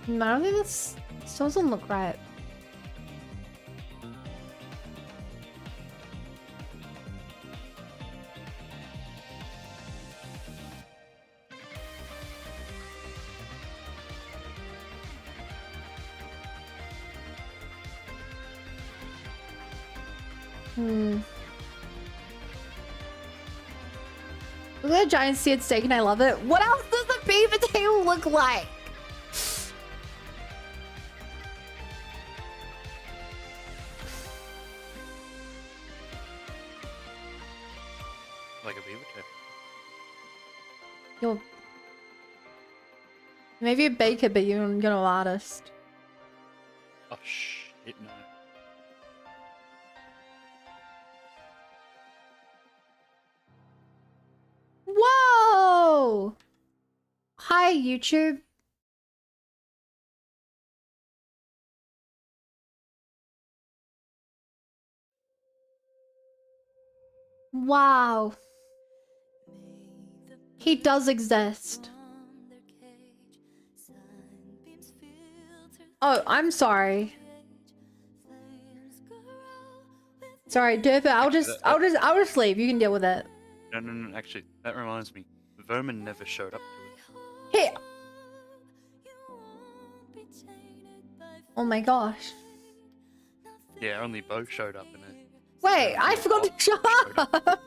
I don't think this doesn't look right. Look at that giant seared steak and I love it. What else does the beef potato look like? Like a beaver tail. You're... Maybe a baker, but you're an artist. Oh shit, no. Whoa! Hi, YouTube. Wow. He does exist. Oh, I'm sorry. Sorry, Derpa, I'll just leave. You can deal with it. No, actually, that reminds me. Vermin never showed up to it. Hey. Oh my gosh. Yeah, only Bo showed up in it. Wait, I forgot to shut up.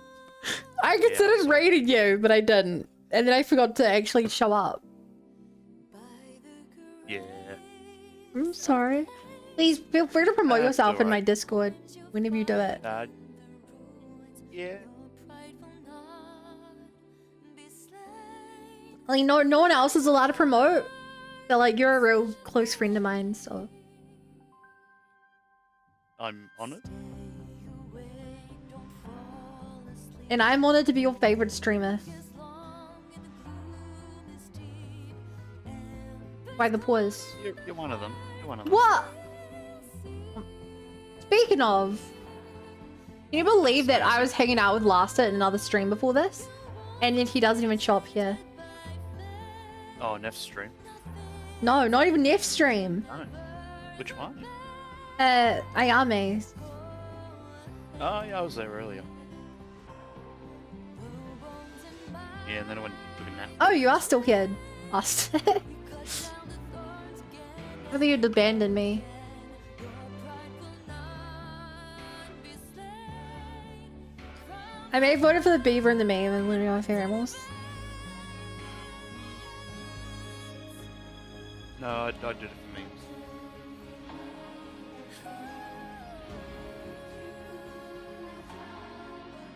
I considered sorry. raiding you, but I didn't. And then I forgot to actually show up. Yeah. I'm sorry. Please feel free to promote That's yourself in my alright. Discord whenever you do it. Yeah. Like, no one else is allowed to promote. But like, you're a real close friend of mine, so. I'm honored. And I'm honored to be your favorite streamer. Why the pause? You're one of them. You're one of them. What? Speaking of, can you believe that I was hanging out with Lasta in another stream before this? And if he doesn't even show up here. Oh, Neff's stream. No, not even Neff's stream. No. Which one? Ayame's. Oh, yeah, I was there earlier. Yeah, and then I went and took a nap. Oh, you are still here, Lasta. I think you'd abandoned me. I may have voted for the beaver and the meme and one of my favorite animals. No, I did it for memes.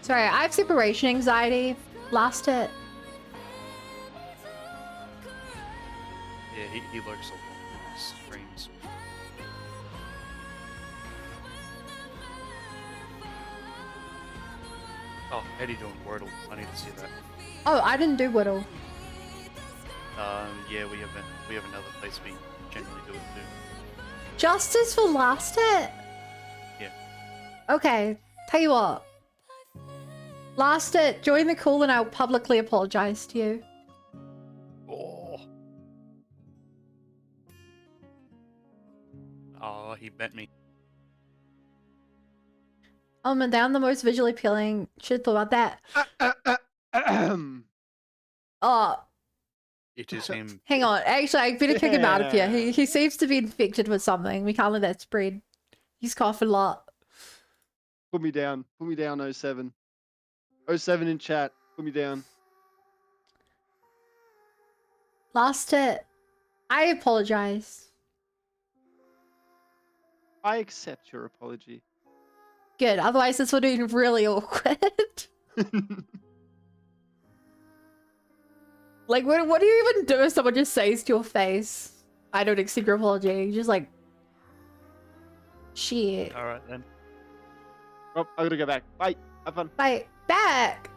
Sorry, I have separation anxiety. Lost it. Yeah, he lurks a lot in his streams. Oh, Eddie doing Wordle. I need to see that. Oh, I didn't do Whittle. Yeah, we have another place we generally do it too. Justice for Last Hit? Yeah. Okay, tell you what. Last Hit, join the call and I'll publicly apologize to you. Oh, he bent me. Oh man, down the most visually appealing. Should have thought about that. Oh, It is him. hang on. Actually, I better kick him out of here. He seems to be infected with something. We can't let that spread. He's coughing a lot. Put me down. Put me down, 07. 07 in chat. Put me down. Last Hit, I apologize. I accept your apology. Good, otherwise this would be really awkward. Like, what do you even do if someone just says to your face, I don't accept your apology? You're just like, shit. Alright then. Oh, I gotta go back. Bye. Have fun. Bye. Back!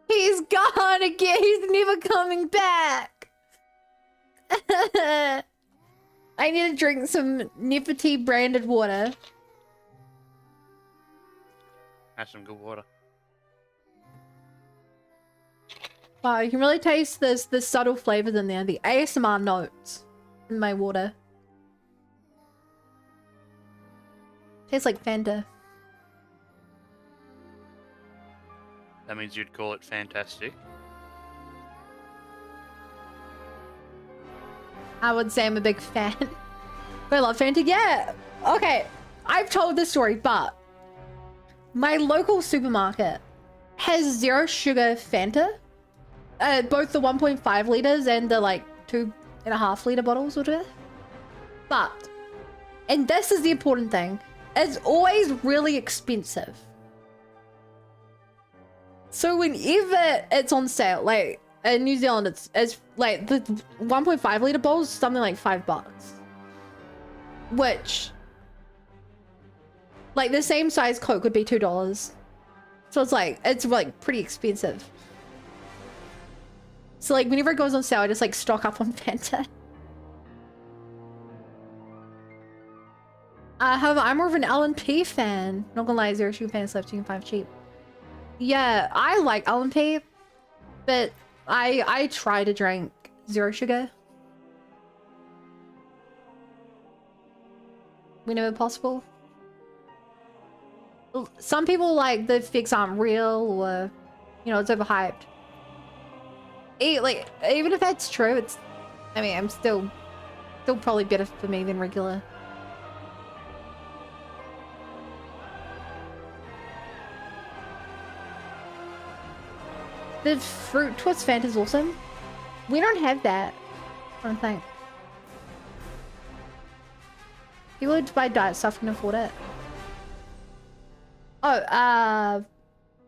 He's gone again. He's never coming back. I need to drink some Nifty branded water. Have some good water. Wow, you can really taste the subtle flavors in there. The ASMR notes in my water. Tastes like Fanta. That means you'd call it fantastic. I would say I'm a big fan. I love Fanta. Yeah. Okay. I've told this story, but my local supermarket has 0 sugar Fanta. Both the 1.5 liters and the like 2.5 liter bottles, whatever. But, and this is the important thing, it's always really expensive. So whenever it's on sale, like in New Zealand, it's like the 1.5 liter bowls, something like $5, which, like the same size Coke would be $2. So it's like pretty expensive. So like whenever it goes on sale, I just like stock up on Fanta. However, I'm more of an LNP fan. Not gonna lie, 0 sugar Fanta left, you can find cheap. Yeah, I like LNP, but I try to drink 0 sugar whenever possible. Some people like the effects aren't real, or you know, it's overhyped. Like even if that's true, it's, I mean, I'm still probably better for me than regular. The fruit twist Fanta is awesome. We don't have that, I don't think. People who buy diet stuff can afford it. Oh,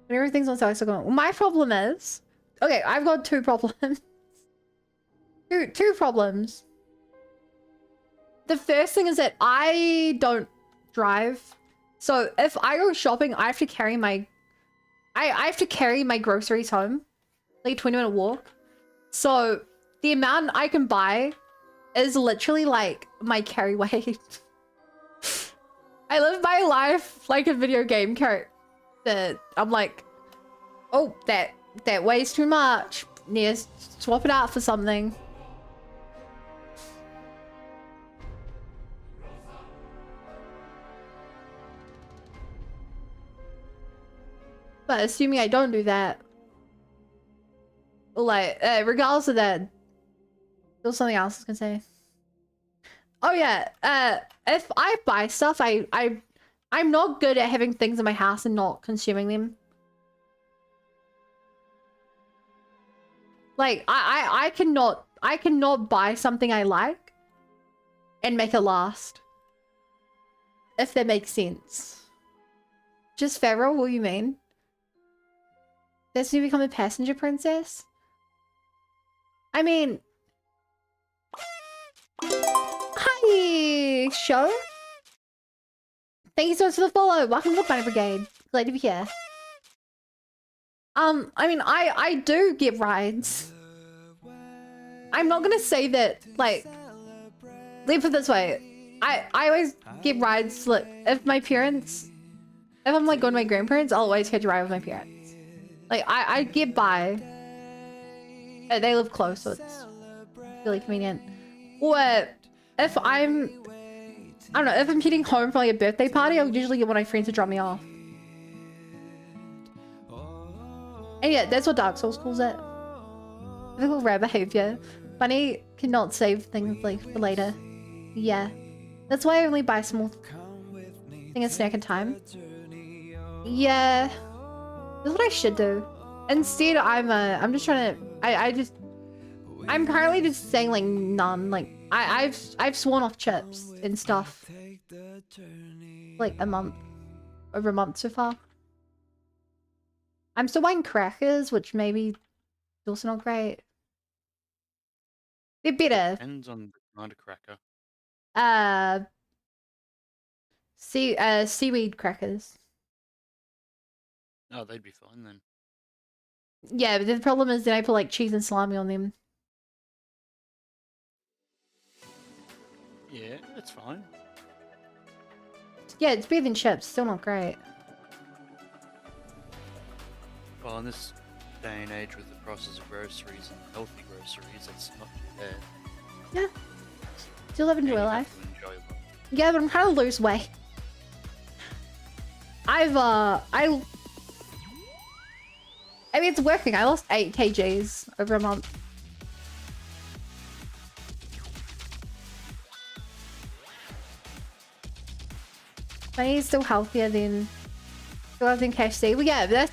when everything's on sale, I still go. My problem is, okay, I've got 2 problems. two problems. The first thing is that I don't drive. So if I go shopping, I have to carry my I have to carry my groceries home, like a 20-minute walk. So the amount I can buy is literally like my carry weight. I live my life like a video game character. I'm like, oh, that weighs too much. Need to swap it out for something. But assuming I don't do that, like, regardless of that, there was something else I was gonna say. Oh yeah, if I buy stuff, I'm not good at having things in my house and not consuming them. Like, I cannot buy something I like and make it last. If that makes sense. Just Pharaoh, what do you mean? That's to become a passenger princess? I mean... Hi, show. Thank you so much for the follow. Welcome to the Bunny Brigade. Glad to be here. I mean, I do get rides. I'm not gonna say that, like... Let me put it this way. I always get rides, like, if my parents... If I'm, like, going to my grandparents, I'll always catch a ride with my parents. Like, I get by. They live close, so it's really convenient. Or if I'm... I don't know, if I'm heading home from, like, a birthday party, I'll usually get one of my friends to drop me off. And yeah, that's what Dark Souls calls it. Typical rare behavior. Bunny cannot save things, like, for later. Yeah. That's why I only buy small thing and snack in time. Yeah. That's what I should do. Instead, I'm just trying to... I'm currently just saying, like, none. Like, I've sworn off chips and stuff. Like, over a month so far. I'm still buying crackers, which maybe is also not great. They're better. Depends on the kind of cracker. Seaweed crackers. Oh, they'd be fine then. Yeah, but the problem is then I put like cheese and salami on them. Yeah, that's fine. Yeah, it's better than chips. Still not great. Well, in this day and age with the prices of groceries and healthy groceries, it's not too bad. Yeah. Still live And enjoy you life. have to enjoy life. Yeah, but I'm trying to lose weight. I mean, it's working. I lost 8 kgs over a month. Bunny's still healthier than KFC. Well, yeah, that's...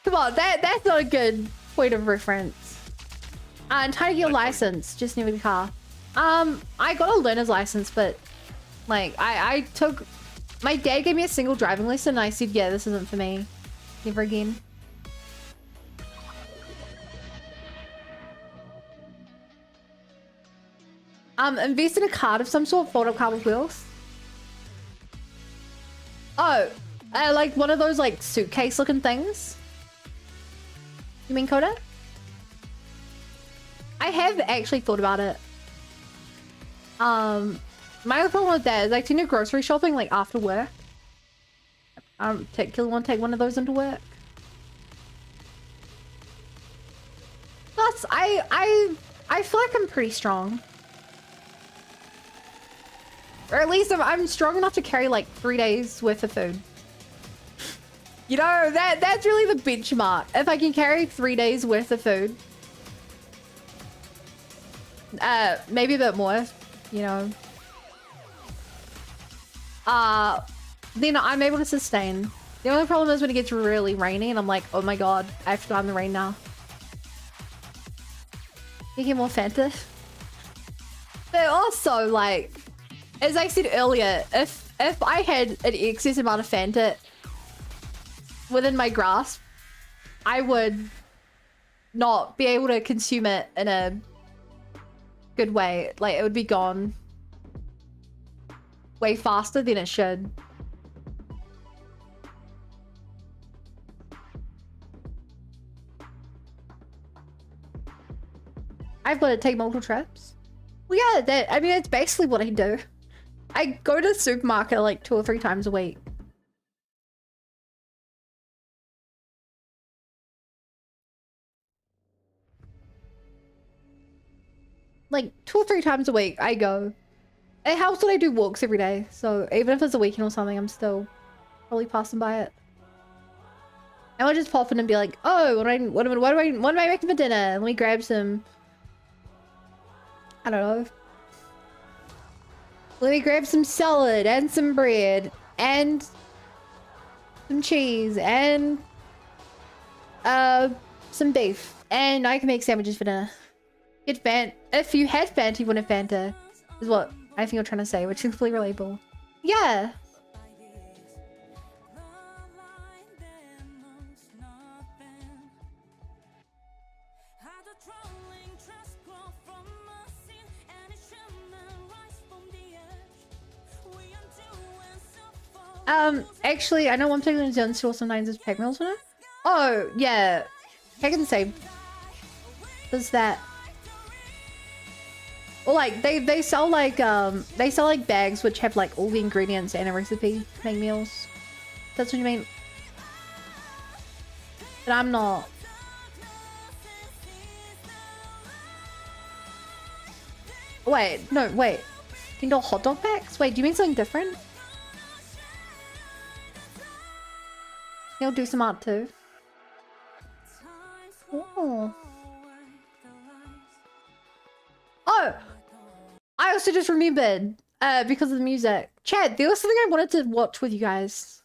Come on, that's not a good point of reference. And trying to get a license, just never the car. I got a learner's license, but... Like, I took... My dad gave me a single driving lesson, and I said, yeah, this isn't for me. Never again. Invest in a card of some sort, fold-up card with wheels. Oh, like one of those like suitcase-looking things. You mean Coda? I have actually thought about it. My other problem with that is I tend to grocery shopping like after work. I don't particularly want to take one of those into work. Plus, I feel like I'm pretty strong. Or at least I'm strong enough to carry like 3 days worth of food. You know, that's really the benchmark. If I can carry 3 days worth of food. Maybe a bit more, you know. Then I'm able to sustain. The only problem is when it gets really rainy and I'm like, oh my god, I have to go in the rain now. You get more Fanta. But also, like, as I said earlier, if I had an excess amount of Fanta within my grasp, I would not be able to consume it in a good way. Like, it would be gone way faster than it should. I've got to take multiple trips. Well, yeah, I mean, that's basically what I do. I go to the supermarket like 2 or 3 times a week. Like 2 or 3 times a week, I go. It helps that I do walks every day, so even if it's a weekend or something, I'm still probably passing by it. And I'll just pop in and be like, oh, what am I making for dinner? Let me grab some, I don't know. Let me grab some salad and some bread and some cheese and some beef, and I can make sandwiches for dinner. If you had Fanta, you wouldn't have Fanta, is what I think you're trying to say, which is completely relatable. Yeah. Actually, I know one thing in store sometimes is pack meals for it. Oh, yeah. Pack and save. Does that. Or like they sell like bags which have like all the ingredients and a recipe to make meals. That's what you mean. But I'm not. Wait, no, wait. Can you do hot dog bags? Wait, do you mean something different? You'll do some art too. Oh. Oh! I also just remembered, because of the music. Chad, there was something I wanted to watch with you guys.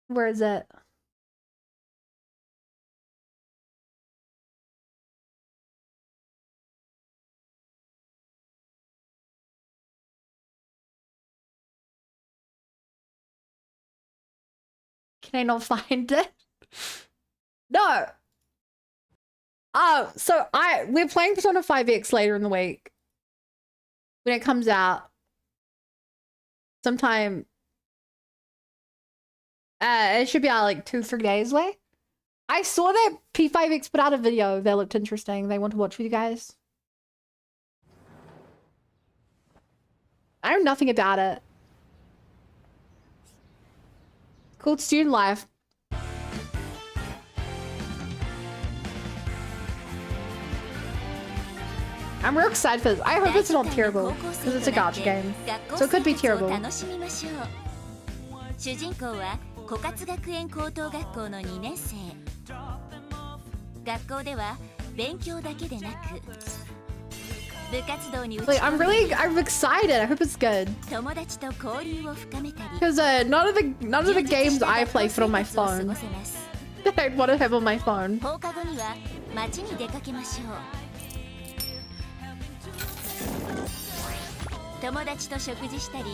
Where is it? Can I not find it? No. Oh, so we're playing Persona 5X later in the week. When it comes out. Sometime. It should be out like 2-3 days away. I saw that P5X put out a video that looked interesting. They want to watch with you guys. I know nothing about it. Called Student Life. I'm real excited for this. I hope it's not terrible, because it's a gacha game. So it could be terrible. 主人公は枯渇学園高等学校の2年生。学校では勉強だけでなく部活動に打ち込んで I'm excited. I hope it's good. 友達と交流を深めたり Because none of the games I play fit on my phone. That I'd want to have on my phone. 放課後には街に出かけましょう。友達と食事したり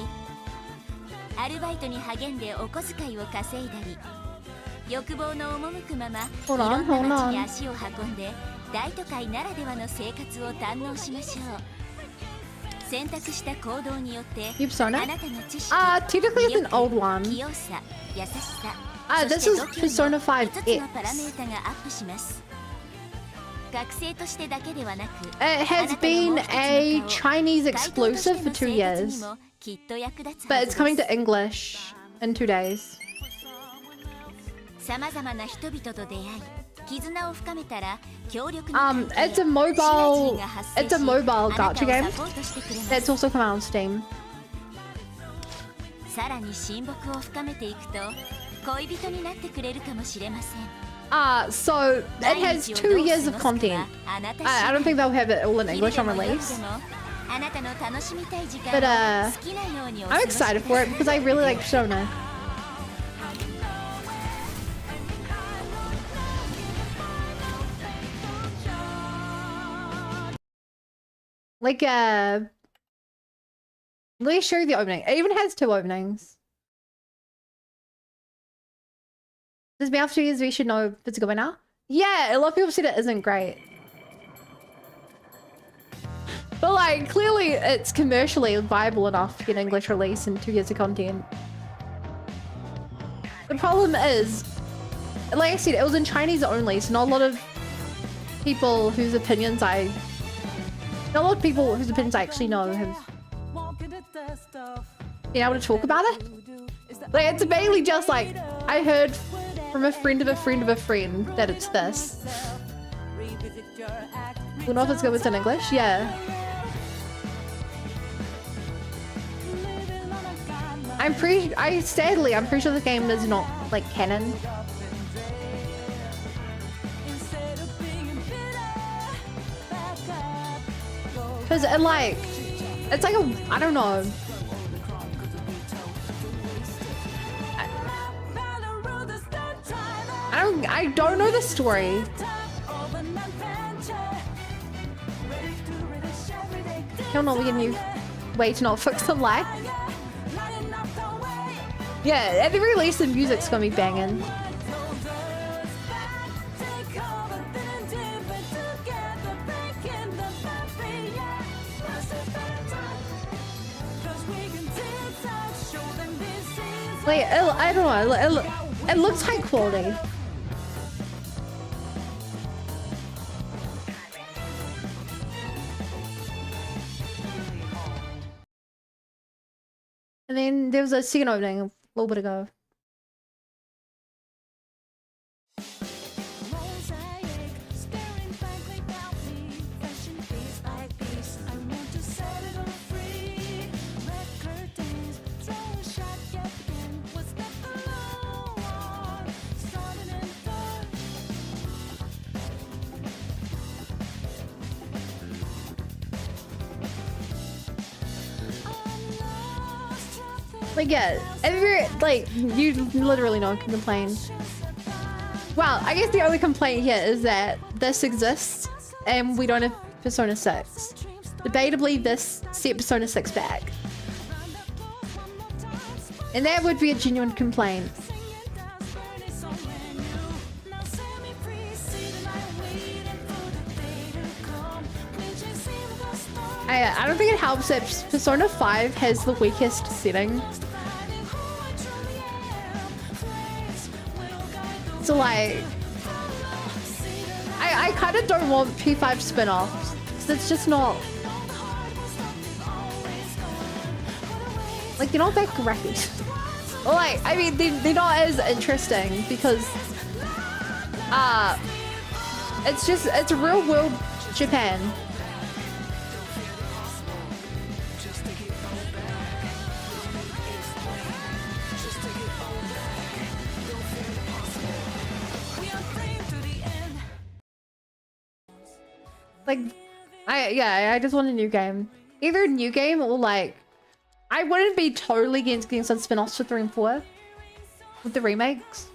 アルバイトに励んでお小遣いを稼いだり欲望の赴くままいろんな街に足を運んで大都会ならではの生活を堪能しましょう。選択した行動によってあなたの知識、 technically it's an old one. 器用さ、優しさ、 This is Persona 5X. 5つのパラメータがアップします。学生としてだけではなく It has been a Chinese exclusive for 2 years. But it's coming to English in 2 days. 様々な人々と出会い、絆を深めたら協力に it's a mobile gacha game that's also come out on Steam. さらに親睦を深めていくと恋人になってくれるかもしれません。So it has 2 years of content. I don't think they'll have it all in English on release. But I'm excited for it because I really like Persona. Like let me show you the opening. It even has 2 openings. Does me after 2 years we should know if it's a good one now? Yeah, a lot of people said it isn't great. But like, clearly it's commercially viable enough to get an English release and 2 years of content. The problem is, like I said, it was in Chinese only, so not a lot of people whose opinions I actually know have been able to talk about it. Like, it's mainly just like, I heard from a friend of a friend of a friend that it's this. I don't know if it's good with in English, yeah. I'm pretty sure the game is not like canon. Cause it like, it's like a, I don't know. I don't know the story. Hell no, we're getting you way to not fix some life. Yeah, at the very least the music's gonna be banging. Like, I don't know, it looks high quality. And then there was a second opening a little bit ago. Like, yeah, you literally no one can complain. Well, I guess the only complaint here is that this exists and we don't have Persona 6. Debatably, this set Persona 6 back. And that would be a genuine complaint. I don't think it helps that Persona 5 has the weakest setting. So like, I kind of don't want P5 spin-offs. It's just not, like, they're not that great. Like, I mean, they're not as interesting because it's real world Japan. Like, I just want a new game. Either a new game or like, I wouldn't be totally against getting some spin-offs for 3 and 4 with the remakes.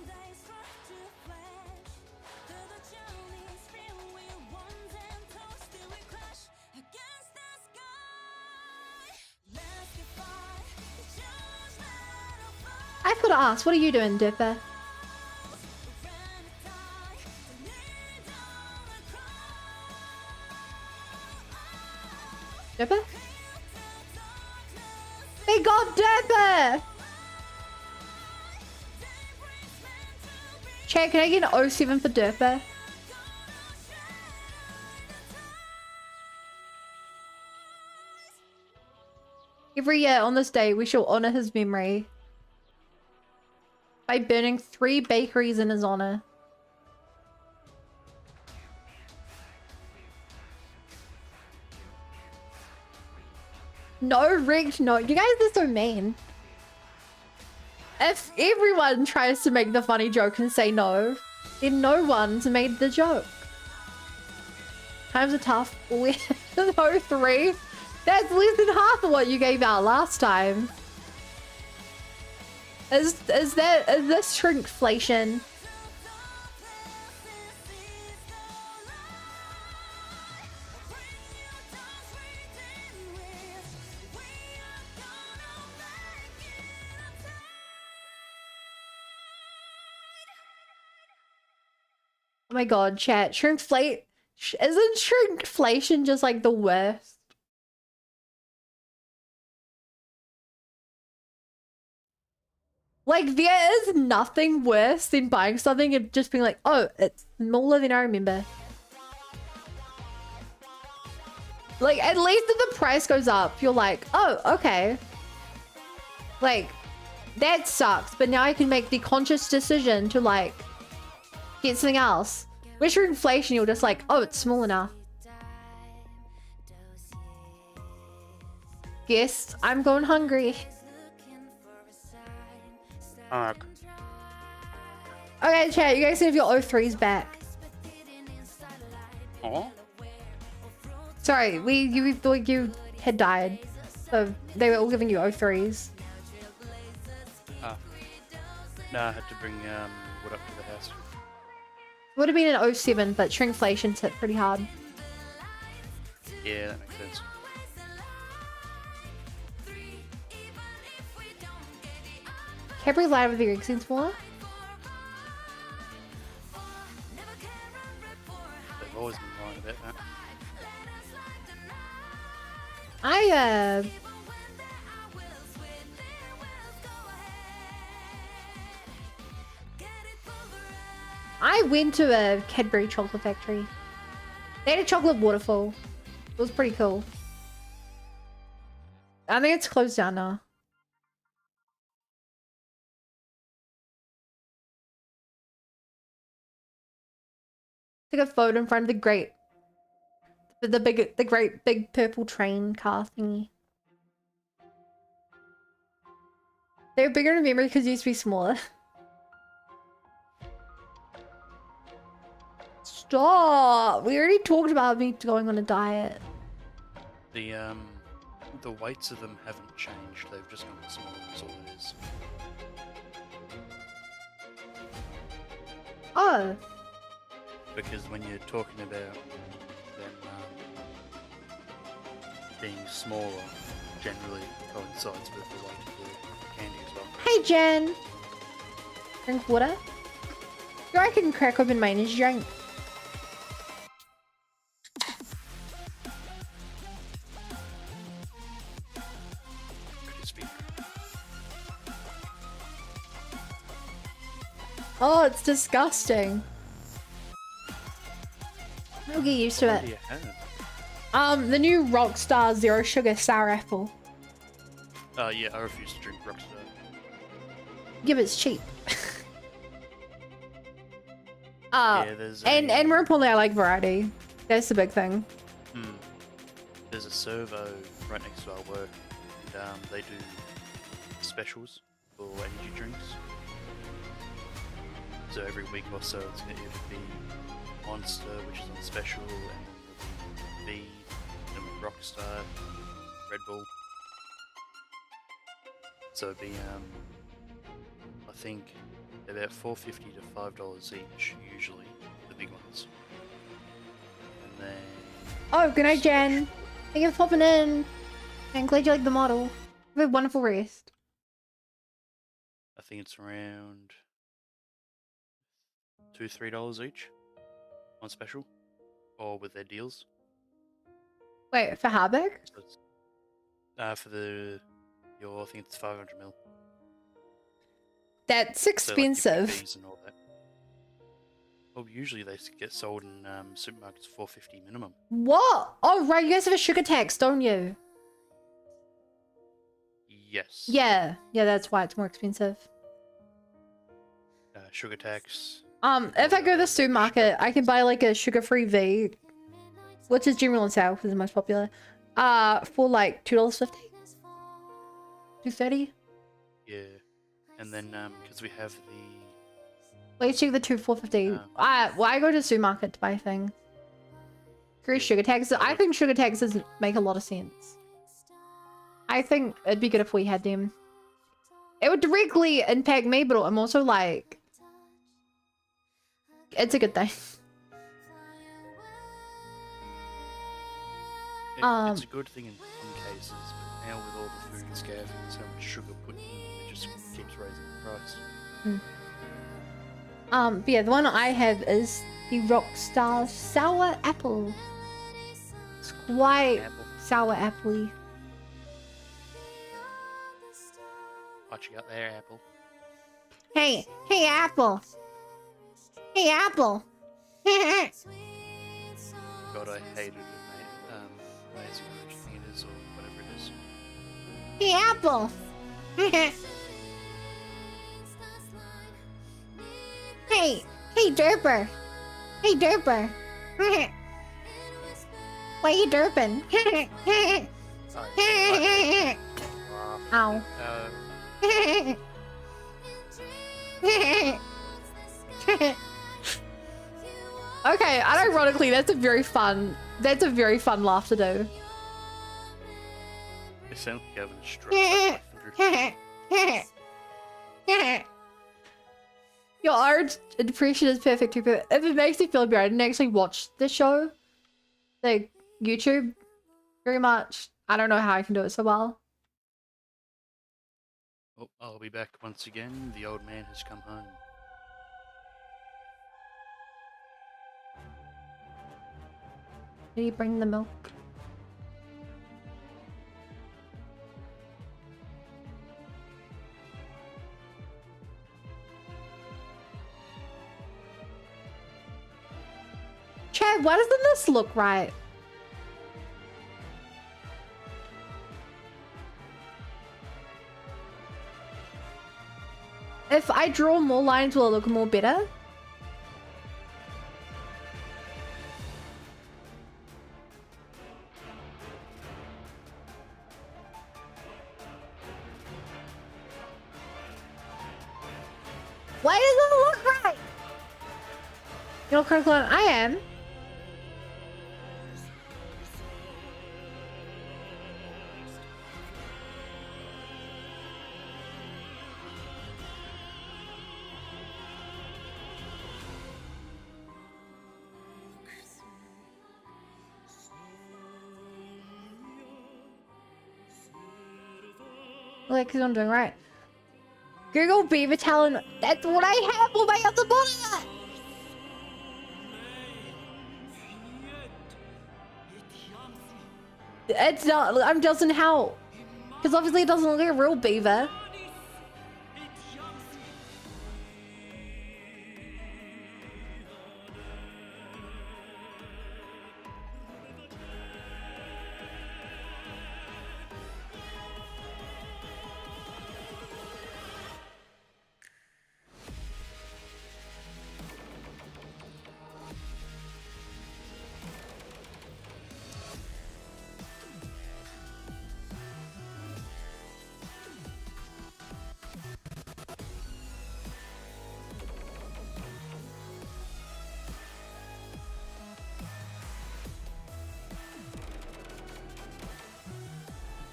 I could ask, what are you doing, Dipper? Dipper? They got Dipper! Chat, can I get an 07 for Dipper? Every year on this day, we shall honor his memory by burning 3 bakeries in his honor. No rigged, no. You guys are so mean. If everyone tries to make the funny joke and say no, then no one's made the joke. Times are tough. No 3. That's less than half of what you gave out last time. Is this shrinkflation? Oh my god, chat. Isn't shrinkflation just like the worst? Like, there is nothing worse than buying something and just being like, oh, it's smaller than I remember. Like, at least if the price goes up, you're like, oh, okay. Like, that sucks, but now I can make the conscious decision to, like, get something else. Whereas your inflation, you're just like, oh, it's small enough. Guess I'm going hungry. Alright. Okay, chat, you guys see if your O3's back. Oh? Sorry, you thought you had died. So they were all giving you O3s. Ah. No, I had to bring wood up to the house. Would have been an 07, but shrinkflation's hit pretty hard. Yeah, that makes sense. Cadbury Light with the seen smaller? They've always been lying about that. I went to a Cadbury chocolate factory. They had a chocolate waterfall. It was pretty cool. I think it's closed down now. Took a photo in front of the great big purple train car thingy. They were bigger in memory because they used to be smaller. Stop! We already talked about me going on a diet. The weights of them haven't changed. They've just gone smaller. That's all it is. Oh. Because when you're talking about them being smaller, generally coincides with the weight of the candy as well. Hey Jen! Drink water? Sure, I can crack open my energy drink. Oh, it's disgusting. I'll get used to it. The new Rockstar Zero Sugar Sour Apple. Yeah, I refuse to drink Rockstar. Yeah, but it's cheap. Yeah, there's and more importantly, I like variety. That's the big thing. There's a servo right next to our work, and they do specials for energy drinks. So every week or so, it's going to either be Monster, which is on special, and then there'll be Veed, and then Rockstar, Red Bull. So it'd be, I think, about $4.50 to $5 each, usually, the big ones. And then... Oh, good night, Jen. Thank you for popping in. I'm glad you like the model. Have a wonderful rest. I think it's around $2-3 each on special, or with their deals. Wait, for how big? So it's, for I think it's 500 ml. That's So, expensive. like, fees and all that. Well, usually they get sold in supermarkets $4.50 minimum. What? Oh, right, you guys have a sugar tax, don't you? Yes. Yeah, that's why it's more expensive. Sugar tax. If I go to the supermarket, I can buy like a sugar-free V, which is general on sale because it's the most popular, for like $2.50, $2.30. Yeah, and then because we have the. Let's check the $4.50. Well, I go to the supermarket to buy things. Screw sugar taxes. I think sugar taxes make a lot of sense. I think it'd be good if we had them. It would directly impact me, but I'm also like, it's a good thing. It's a good thing in some cases, but now with all the food scarce and so much sugar put in, it just keeps raising the price. But yeah, the one I have is the Rockstar Sour Apple. It's quite sour appley. What you got there, Apple? Hey, hey, Apple. Hey, Apple. God, I hated it, amazing Rich thing it is, or whatever it is. Hey, Apple. Hey, hey, Derper. Hey, Derper. Why you derping? Ow. Okay, unironically, that's a very fun laugh to do. It sounds like having a stroke. Your art depression is perfect too, but if it makes me feel better, I didn't actually watch the show, like YouTube, very much. I don't know how I can do it so well. Oh, I'll be back once again. The old man has come home. Did he bring the milk? Chad, why doesn't this look right? If I draw more lines, will it look more better? Why does it look right? You're critical and I am. Like I'm doing right. Google Beaver Talon. That's what I have on my other monitor. It's not. I'm just in how. Because obviously it doesn't look like a real beaver.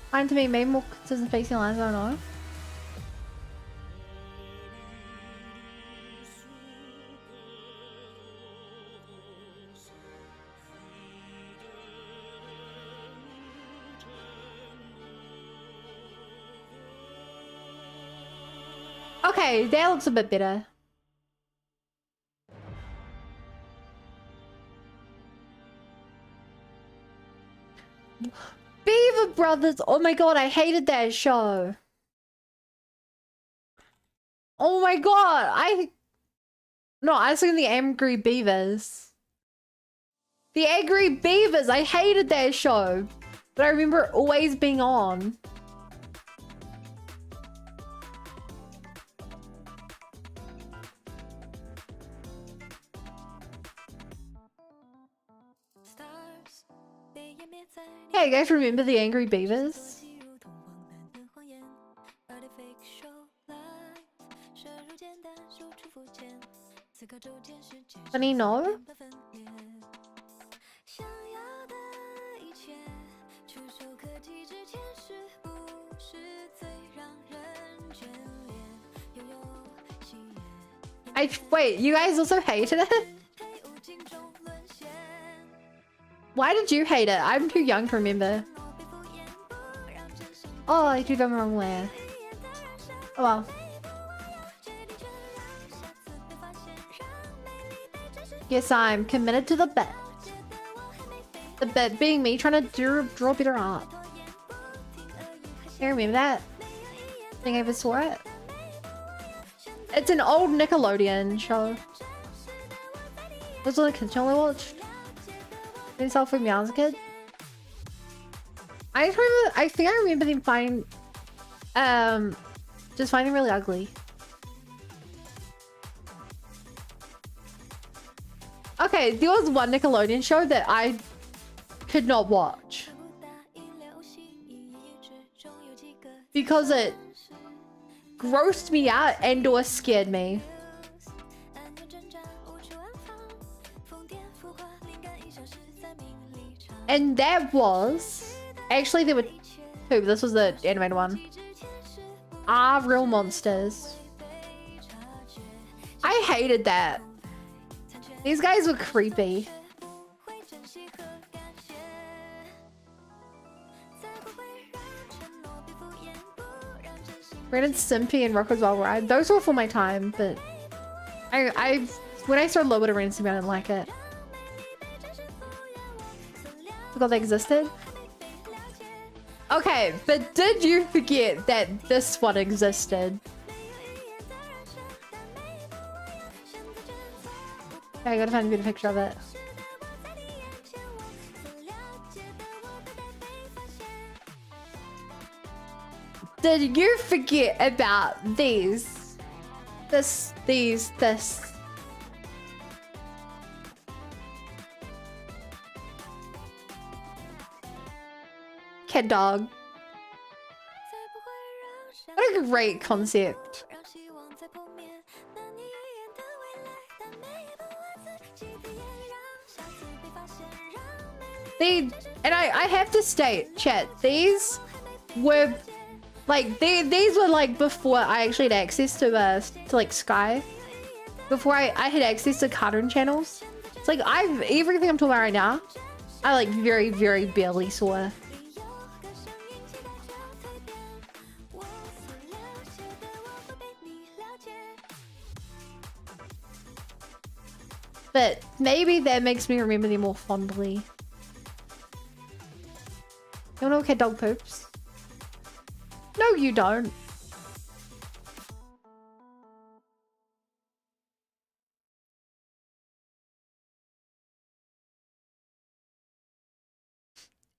Fine to me, maybe more consistent facing lines, I don't know. Okay, that looks a bit better. Beaver Brothers! Oh my god, I hated that show. Oh my god, No, I was thinking the Angry Beavers. The Angry Beavers! I hated that show. But I remember it always being on. Yeah, you guys remember the Angry Beavers? Funny, no? Wait, you guys also hated it? Why did you hate it? I'm too young to remember. Oh, I did them wrong way. Oh well. Yes, I'm committed to the bet. The bet being me trying to draw better art. I remember that. I think I ever saw it. It's an old Nickelodeon show. Was it a kid show I watched? Myself when I was a kid. I think I remember them finding, just finding really ugly. Okay, there was one Nickelodeon show that I could not watch because it grossed me out and or scared me. And that was actually there were two. This was the animated one. Are Real Monsters. I hated that. These guys were creepy. Ren and Stimpy and Rocko's Ride. Those were for my time, but when I started lower to Ren and Stimpy, I didn't like it. Forgot they existed. Okay, but did you forget that this one existed? Okay, I gotta find a good picture of it. Did you forget about these? This. Cat dog. What a great concept. I have to state, chat, these were like these were like before I actually had access to like Sky. Before I had access to cartoon channels. It's like everything I'm talking about right now, I like very, very barely saw. But maybe that makes me remember them more fondly. You know cat dog poops? No, you don't.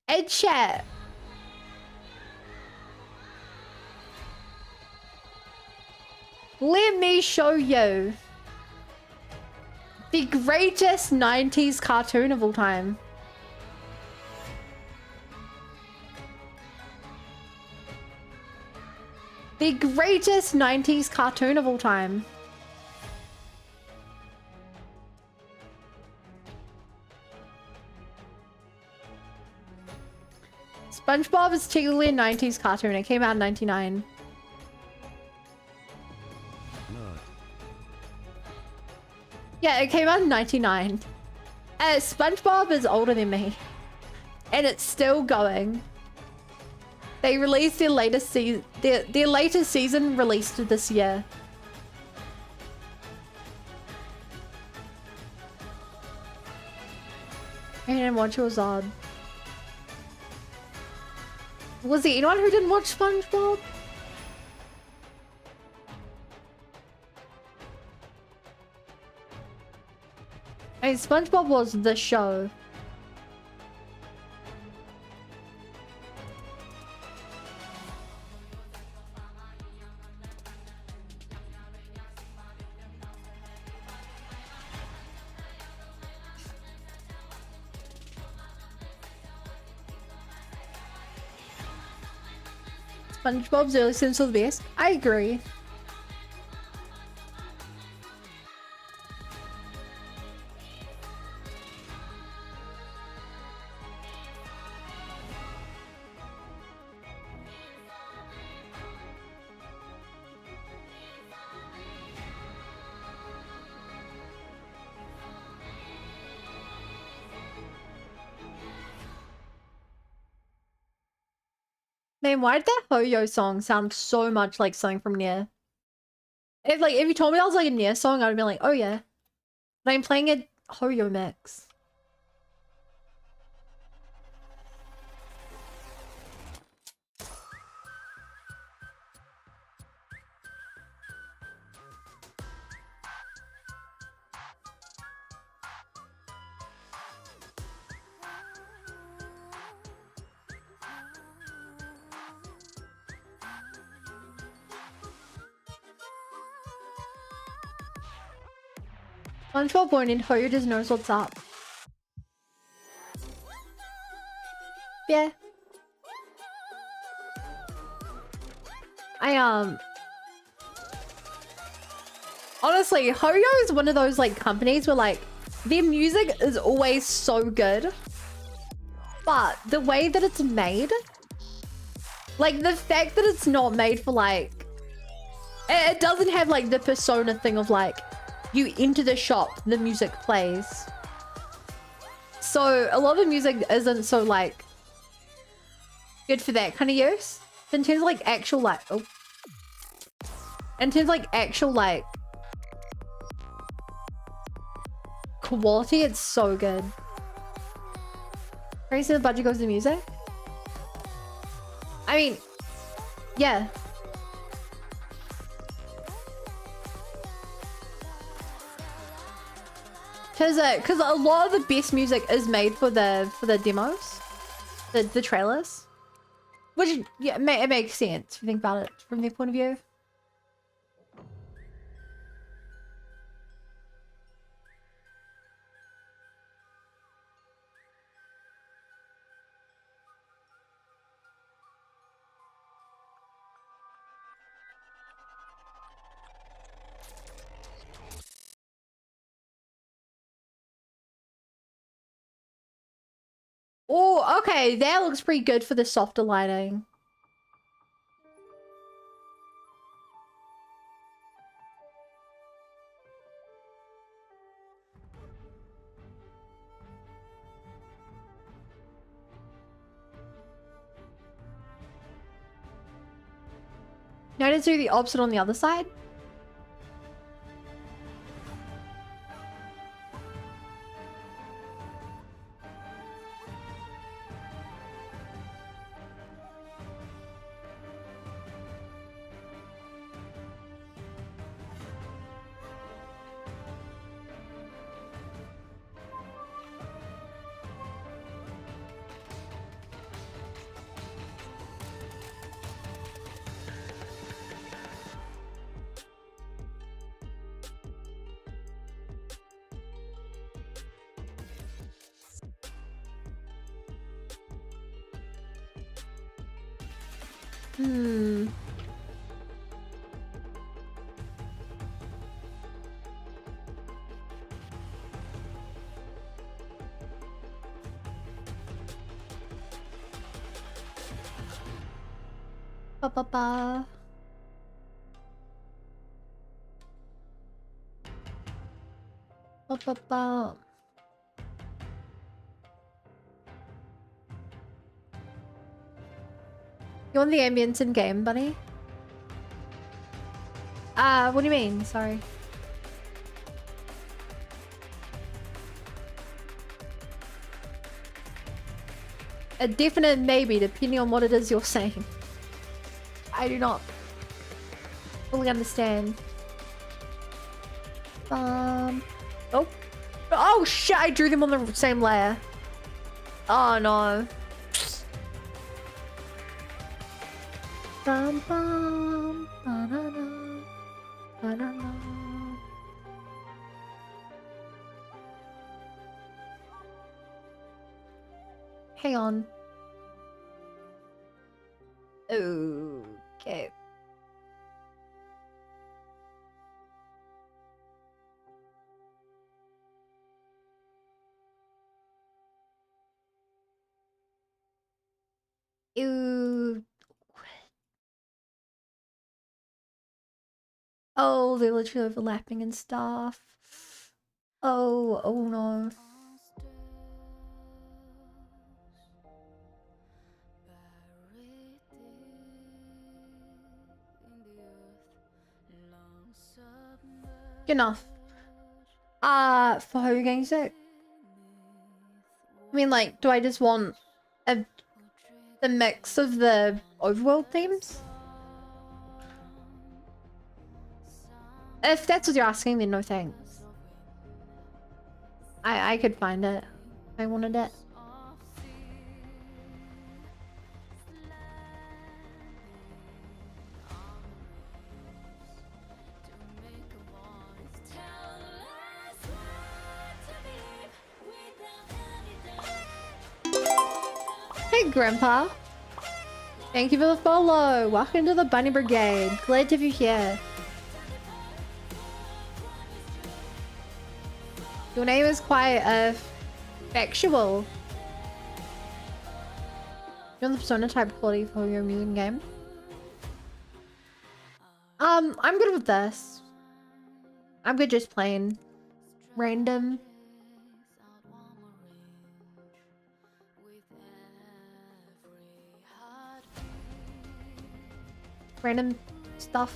Ed chat. Let me show you the greatest 90s cartoon of all time. The greatest 90s cartoon of all time. SpongeBob is technically a 90s cartoon. It came out in 99. Yeah, it came out in 99. SpongeBob is older than me. And it's still going. They released their latest season. Their latest season released this year. I didn't watch it, was odd. Was there anyone who didn't watch SpongeBob? I mean, SpongeBob was the show. SpongeBob's early seasons were the best. I agree. Man, why did that Ho-Yo song sound so much like something from Nier? If you told me that was like a Nier song, I'd be like, oh yeah. But I'm playing a Ho-Yo mix. SpongeBob pointed, who just knows what's up. Yeah. Honestly, Hoyo is one of those like companies where like their music is always so good, but the way that it's made, like the fact that it's not made for like, it doesn't have like the persona thing of like, you enter the shop, the music plays. So a lot of the music isn't so like good for that kind of use. But in terms of like actual like, oh, in terms of like actual like quality, it's so good. Crazy the budget goes to music. I mean, yeah. Cause a lot of the best music is made for the demos, the trailers, which yeah, it makes sense if you think about it from their point of view. Oh, okay, that looks pretty good for the softer lighting. Notice do the opposite on the other side. Hmm. Ba ba ba. Ba ba ba. You want the ambience in game, buddy? What do you mean? Sorry. A definite maybe, depending on what it is you're saying. I do not fully understand. Oh. Oh shit, I drew them on the same layer. Oh no. Bum, bum, ba-da-da, ba-da-da. Hang on. Okay. Ew. Oh, they're literally overlapping and stuff. Oh no. Good enough. For who gains it? I mean, like, do I just want the mix of the overworld themes? If that's what you're asking, then no thanks. I could find it if I wanted it. Hi, Grandpa. Thank you for the follow. Welcome to the Bunny Brigade. Glad to be here. Your name is quite factual. You're the persona type quality for your music game. I'm good with this. I'm good just playing random. Random stuff.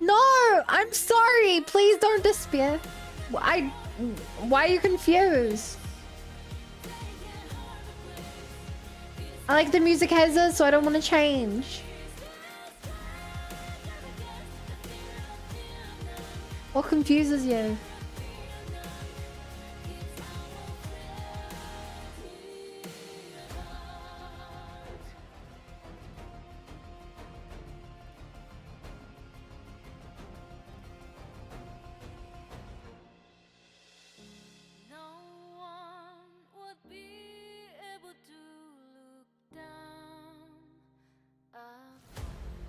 No, I'm sorry. Please don't despair. Why are you confused? I like the music as is, so I don't want to change. What confuses you?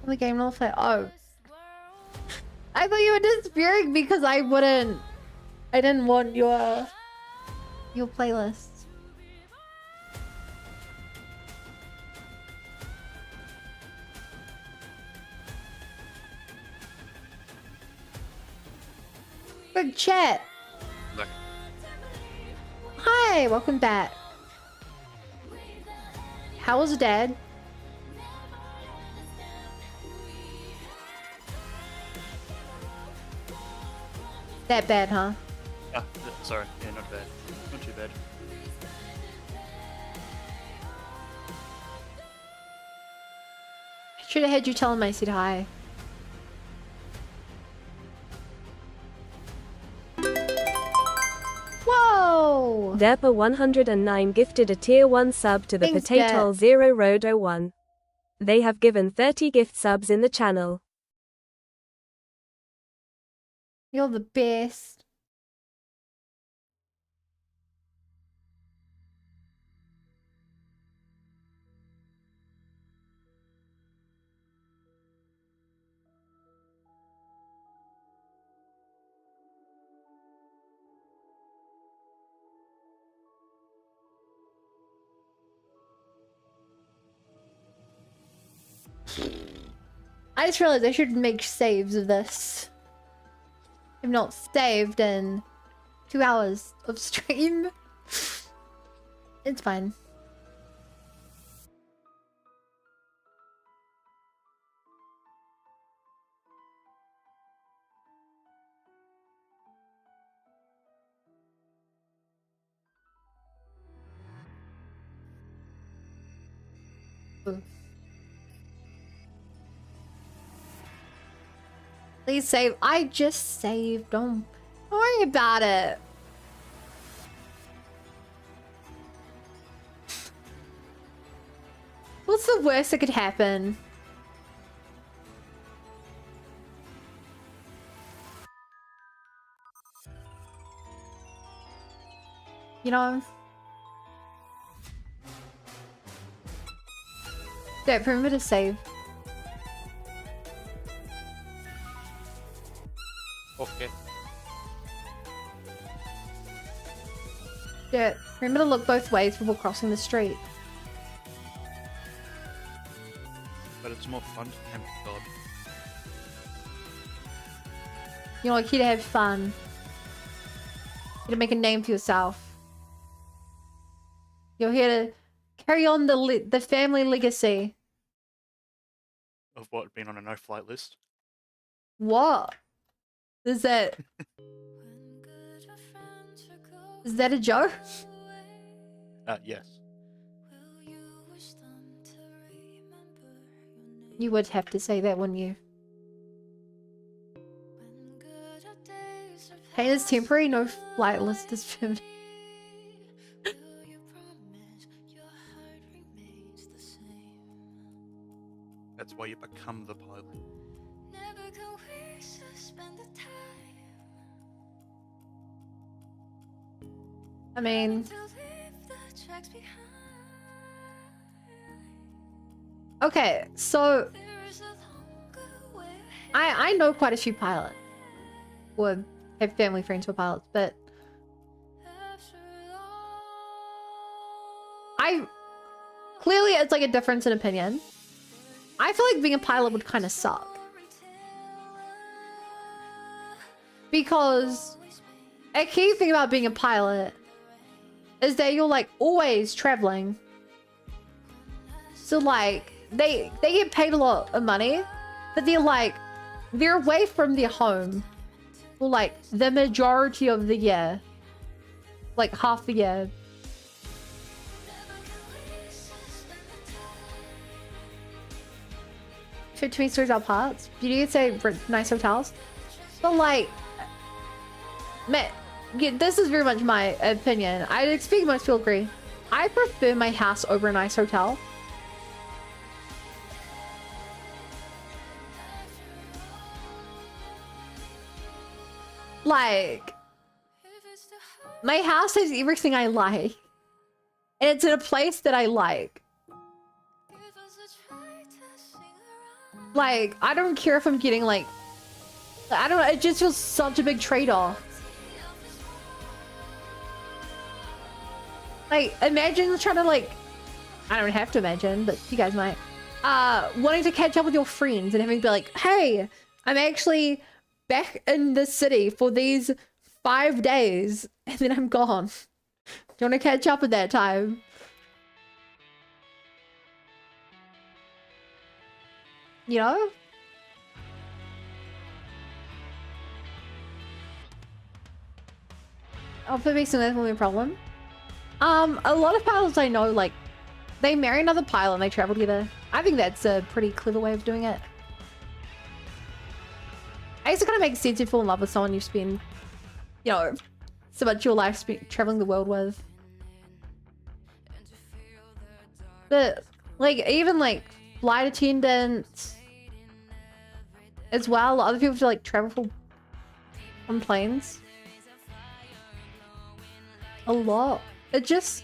The game will play. Oh, I thought you were disappearing because I didn't want your playlist. Good chat. Look. Hi, welcome back. How was Dad? That bad, huh? Ah, sorry. Yeah, not bad. Not too bad. Should have had you tell him I said hi. Whoa! Derpa109 gifted a tier 1 sub to the Thanks, Potato Jet. Zero Road 01. They have given 30 gift subs in the channel. You're the best. I just realized I should make saves of this. I've not saved in 2 hours of stream. It's fine. Ooh. Please save. I just saved. Don't worry about it. What's the worst that could happen? You know? Don't remember to save. Okay. Yeah, remember to look both ways before crossing the street. But it's more fun to tempt God. You're like here to have fun. Here to make a name for yourself. You're here to carry on the family legacy. Of what, being on a no-flight list? What? Is that... Is that a joke? Yes. You would have to say that, wouldn't you? Pain is temporary, no flight list is permanent. That's why you become the pilot. I mean, okay, so I know quite a few pilots, or have family friends who are pilots, but clearly it's like a difference in opinion. I feel like being a pilot would kind of suck. Because a key thing about being a pilot is that you're like always traveling. So like they get paid a lot of money, but they're away from their home for like the majority of the year. Like half the year. Fit to me stories about parts. You did say nice hotels. But like, man, yeah, this is very much my opinion. I expect most people agree. I prefer my house over a nice hotel. Like, my house has everything I like. And it's in a place that I like. Like, I don't care if I'm getting like, I don't know, it just feels such a big trade-off. Like, imagine trying to like, I don't have to imagine, but you guys might, wanting to catch up with your friends and having to be like, hey, I'm actually back in the city for these 5 days and then I'm gone. Do you want to catch up at that time? You know? Alpha based on that won't be a problem. A lot of pilots I know, like, they marry another pilot and they travel together. I think that's a pretty clever way of doing it. I guess it kind of makes sense if you fall in love with someone you spend, you know, so much of your life traveling the world with. But, like, even, like, flight attendants as well. Other people have to, like, travel on planes. A lot. It just...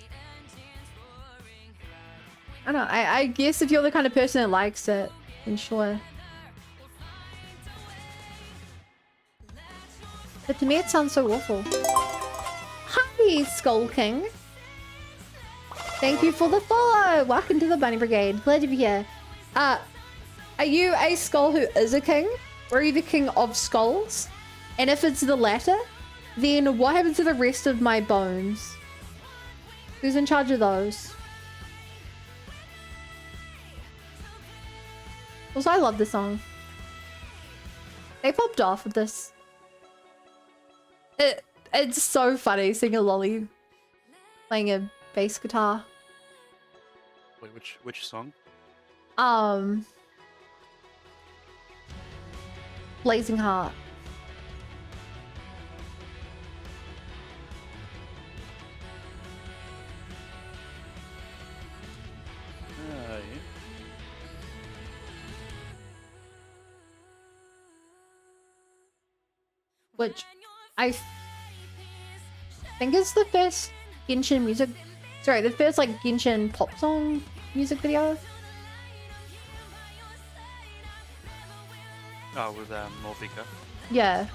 I don't know. I guess if you're the kind of person that likes it, then sure. But to me it sounds so awful. Hi, Skull King. Thank you for the follow. Welcome to the Bunny Brigade. Glad to be here. Are you a skull who is a king? Or are you the king of skulls? And if it's the latter, then what happens to the rest of my bones? Who's in charge of those? Also, I love this song. They popped off with this. It's so funny seeing a lolly playing a bass guitar. Wait, which song? Blazing Heart. Yeah. Which I think is the first Genshin music. Sorry, the first like Genshin pop song music video. Oh, with Morvika. Yeah.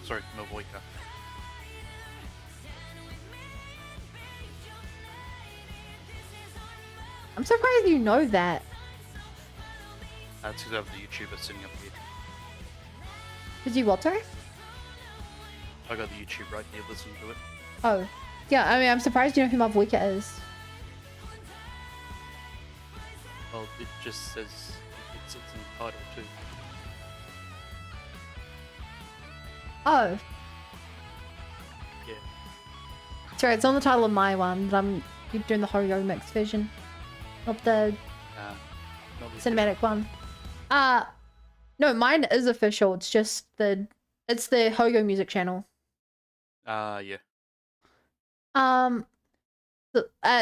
Sorry, Morvoika. I'm surprised you know that. It's because I have the YouTuber sitting up here. Did you what, sorry? I got the YouTube right here, listen to it. Oh. Yeah, I mean, I'm surprised you know who Morvoika is. Well, it just says it's in the title too. Oh. Yeah. Sorry, it's on the title of my one, but I'm keep doing the Hoyo mix version. Not the Not the cinematic one. No, mine is official. It's just it's the Hoyo music channel. Yeah.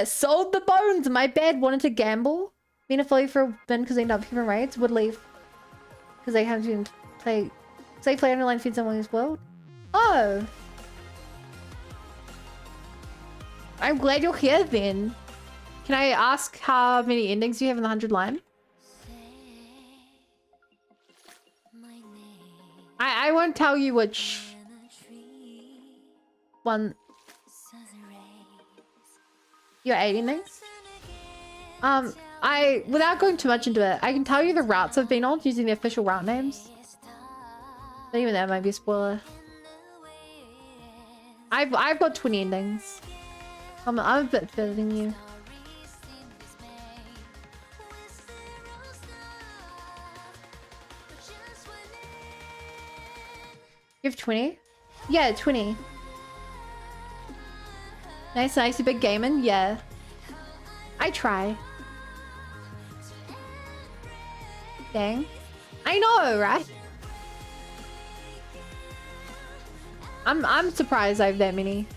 Sold the bones. My bad. Wanted to gamble. Been affiliated for a bin because they ended up human raids. Would leave. Because they have to play... So they play underline feeds on this world? Oh! I'm glad you're here then. Can I ask how many endings you have in the 100 line? I won't tell you which one. Your 8 endings? Without going too much into it, I can tell you the routes I've been on using the official route names. But even that might be a spoiler. I've got 20 endings. I'm a bit further than you. You have 20? Yeah, 20. Nice, you big gaming? Yeah. I try. Dang. I know, right? I'm surprised I have that many.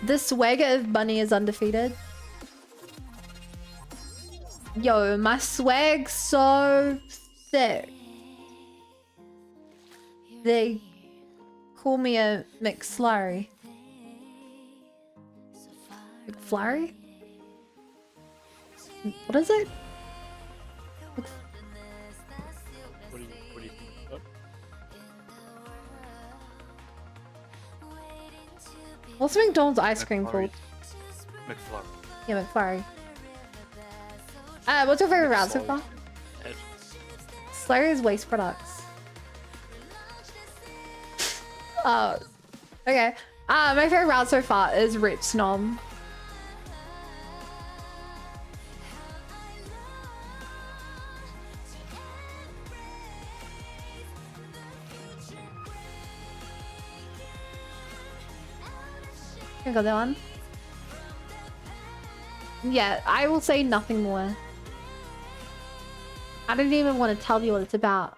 The swagger of Bunny is undefeated. Yo, my swag's so sick. They call me a McFlurry. McFlurry? What is it? What do you think? What? What's McDonald's ice cream called? McFlurry. Yeah, McFlurry. What's your favorite route so far? Slurry is waste products. Oh, okay. My favorite route so far is Rich Snom. I got that one. Yeah, I will say nothing more. I don't even want to tell you what it's about.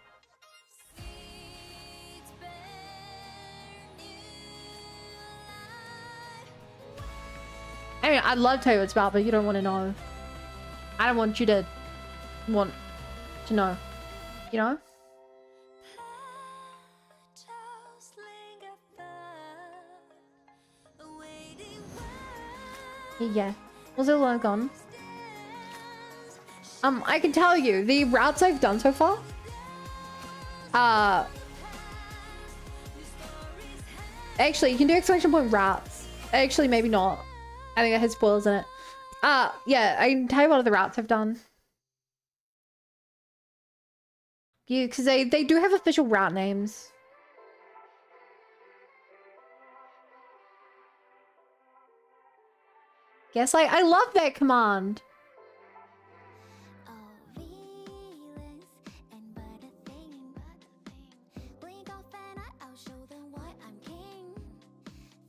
I mean, I'd love to tell you what it's about, but you don't want to know. I don't want you to want to know. You know? Yeah. Was it long gone? I can tell you, the routes I've done so far, actually, you can do exclamation point routes. Actually, maybe not. I think it has spoilers in it. Yeah, I can tell you what other routes I've done. Yeah, because they do have official route names. Yes, I love that command.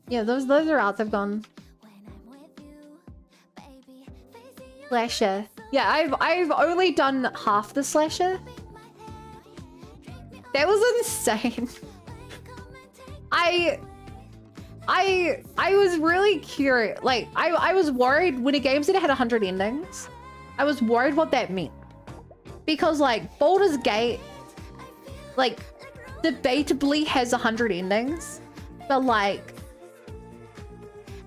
Yeah, those are routes I've gone. Slasher. Yeah, I've only done half the slasher. That was insane. I was really curious. Like, I was worried when a game said it had 100 endings. I was worried what that meant. Because, like, Baldur's Gate, like, debatably has 100 endings. But, like,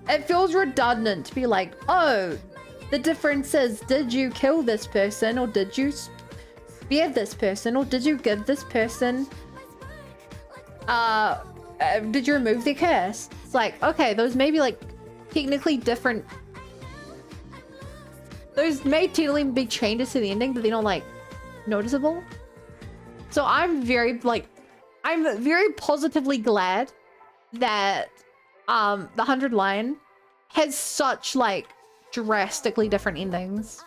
it feels redundant to be like, oh, the difference is, did you kill this person? Or did you spare this person? Or did you give this person... did you remove the curse? It's like, okay, those may be like technically different. Those may technically be changes to the ending, but they're not like noticeable. So I'm very positively glad that the 100 line has such like drastically different endings.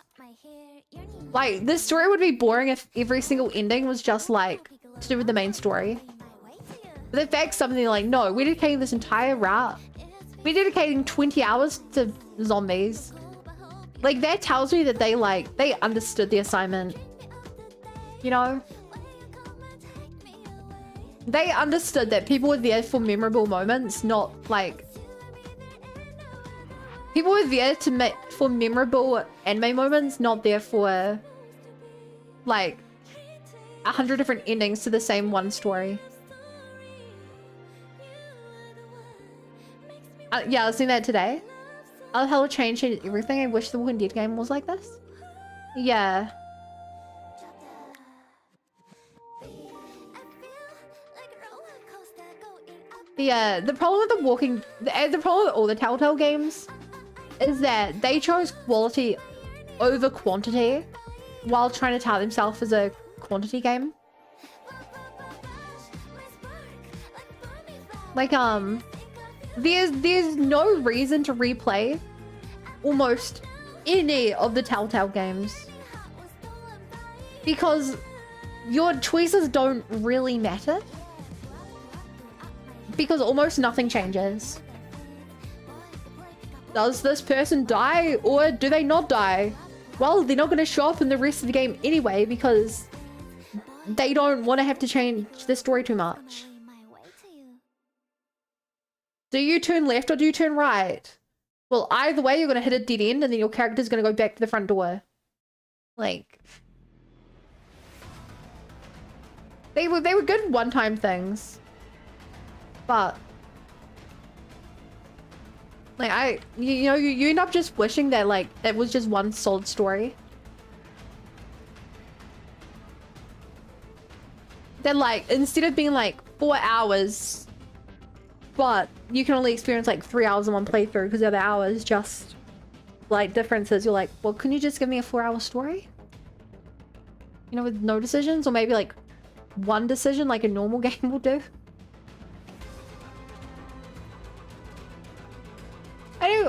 Like, this story would be boring if every single ending was just like to do with the main story. But the fact something like, no, we're dedicating this entire route. We're dedicating 20 hours to zombies. Like, that tells me that they understood the assignment. You know? They understood that people were there for memorable moments, not like... People were there to make for memorable anime moments, not there for like 100 different endings to the same one story. Yeah, I was seeing that today. Oh, how it changed everything. I wish the Walking Dead game was like this. Yeah. The problem with the problem with all the Telltale games is that they chose quality over quantity while trying to tout themselves as a quantity game. Like, there's no reason to replay almost any of the Telltale games because your choices don't really matter because almost nothing changes. Does this person die or do they not die? Well, they're not going to show up in the rest of the game anyway because they don't want to have to change the story too much. Do you turn left or do you turn right? Well, either way, you're going to hit a dead end and then your character's going to go back to the front door. Like, they were good one-time things. But like you end up just wishing that like it was just one solid story. That like instead of being like 4 hours, but you can only experience like 3 hours in one playthrough because the other hours just like differences. You're like, well, can you just give me a 4-hour story? You know, with no decisions, or maybe like one decision like a normal game will do.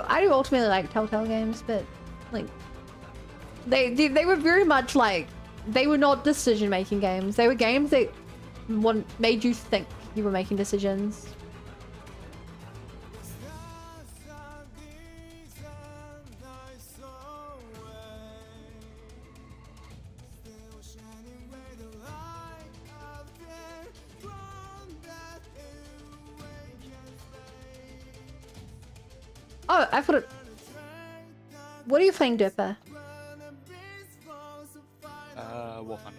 I do ultimately like Telltale games, but like they were very much like they were not decision-making games. They were games that made you think you were making decisions. Oh, I put it. What are you playing, Dipper? War Thunder.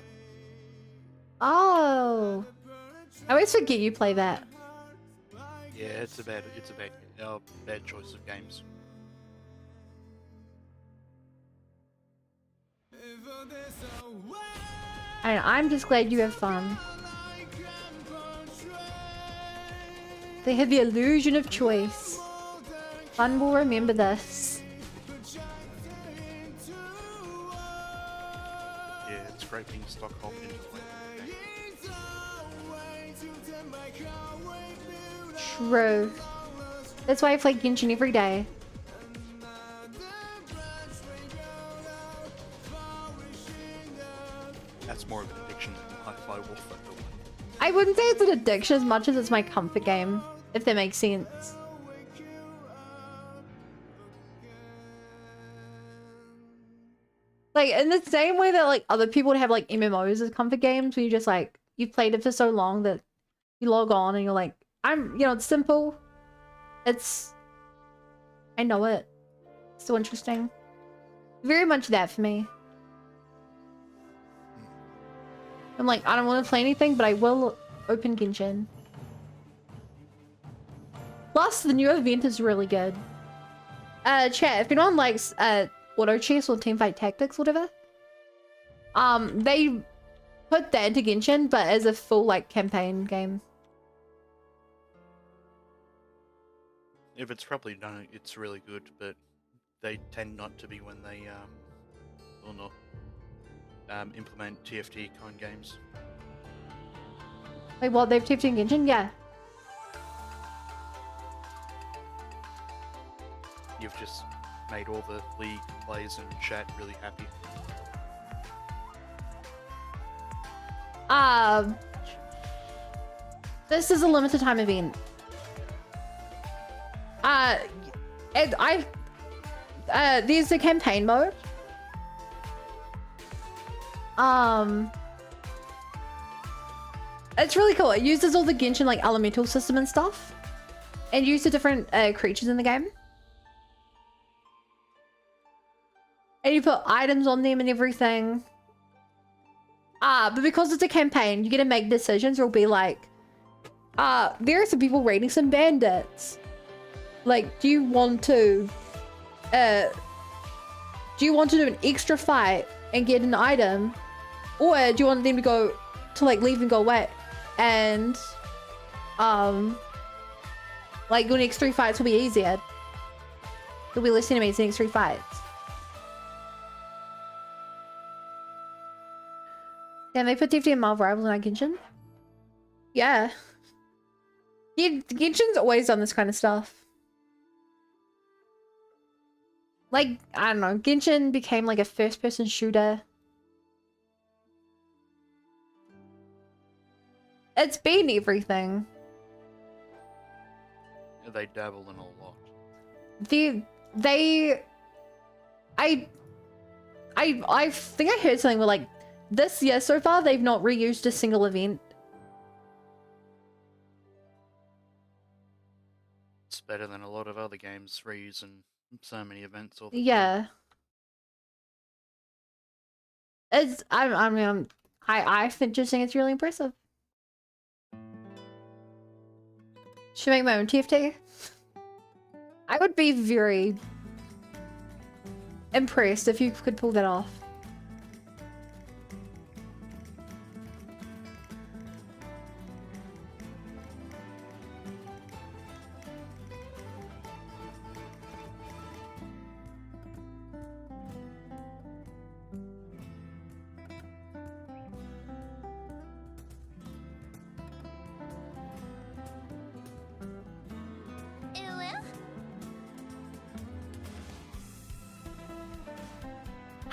Oh, I always forget you play that. Yeah, it's a bad choice of games. And I'm just glad you have fun. They have the illusion of choice. Fun will remember this. Yeah, it's great being Stockholm into the game. True. That's why I play Genshin every day. That's more of an addiction than Hi-Fi War Thunder. I wouldn't say it's an addiction as much as it's my comfort game, if that makes sense. Like, in the same way that, like, other people would have, like, MMOs as comfort games, where you just, like, you've played it for so long that you log on and you're like, it's simple. I know it. It's so interesting. Very much that for me. I'm like, I don't want to play anything, but I will open Genshin. Plus, the new event is really good. Chat, if anyone likes, auto chess or teamfight tactics, whatever. They put that into Genshin, but as a full like campaign game. If it's properly done, it's really good, but they tend not to be when they implement TFT kind games. Like what they've TFT in Genshin, yeah. You've just made all the league players and chat really happy. This is a limited time event. There's a campaign mode. It's really cool. It uses all the Genshin like elemental system and stuff, and uses different creatures in the game. And you put items on them and everything. But because it's a campaign, you get to make decisions. It'll be like, there are some people raiding some bandits. Like, do you want to do an extra fight and get an item? Or do you want them to go, to like leave and go away? And, like your next 3 fights will be easier. There'll be less enemies in the next 3 fights. Damn, they put TFT and Marvel Rivals on Genshin? Yeah. Yeah, Genshin's always done this kind of stuff. Like, I don't know, Genshin became like a first-person shooter. It's been everything. They dabble in a lot. I think I heard something where like this year so far they've not reused a single event. It's better than a lot of other games reusing so many events all the time. Yeah. It's I think just think it's really impressive. Should I make my own TFT? I would be very impressed if you could pull that off.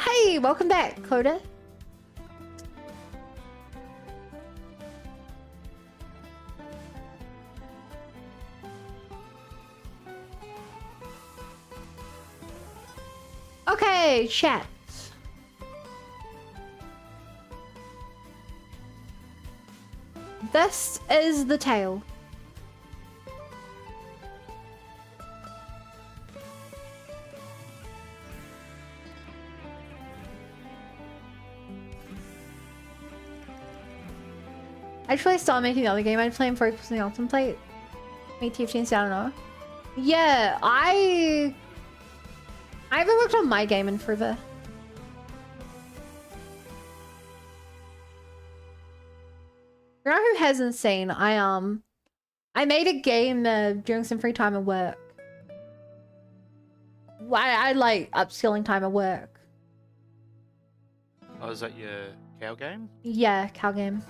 Hey, welcome back, Coda. Okay, chat. This is the tale. Actually, I started making the other game I'd play and focusing on contemplate. Make TFTs, I don't know. Yeah, I haven't worked on my game in forever. For anyone who hasn't seen, I made a game during some free time at work. I like upskilling time at work. Oh, is that your cow game? Yeah, cow game.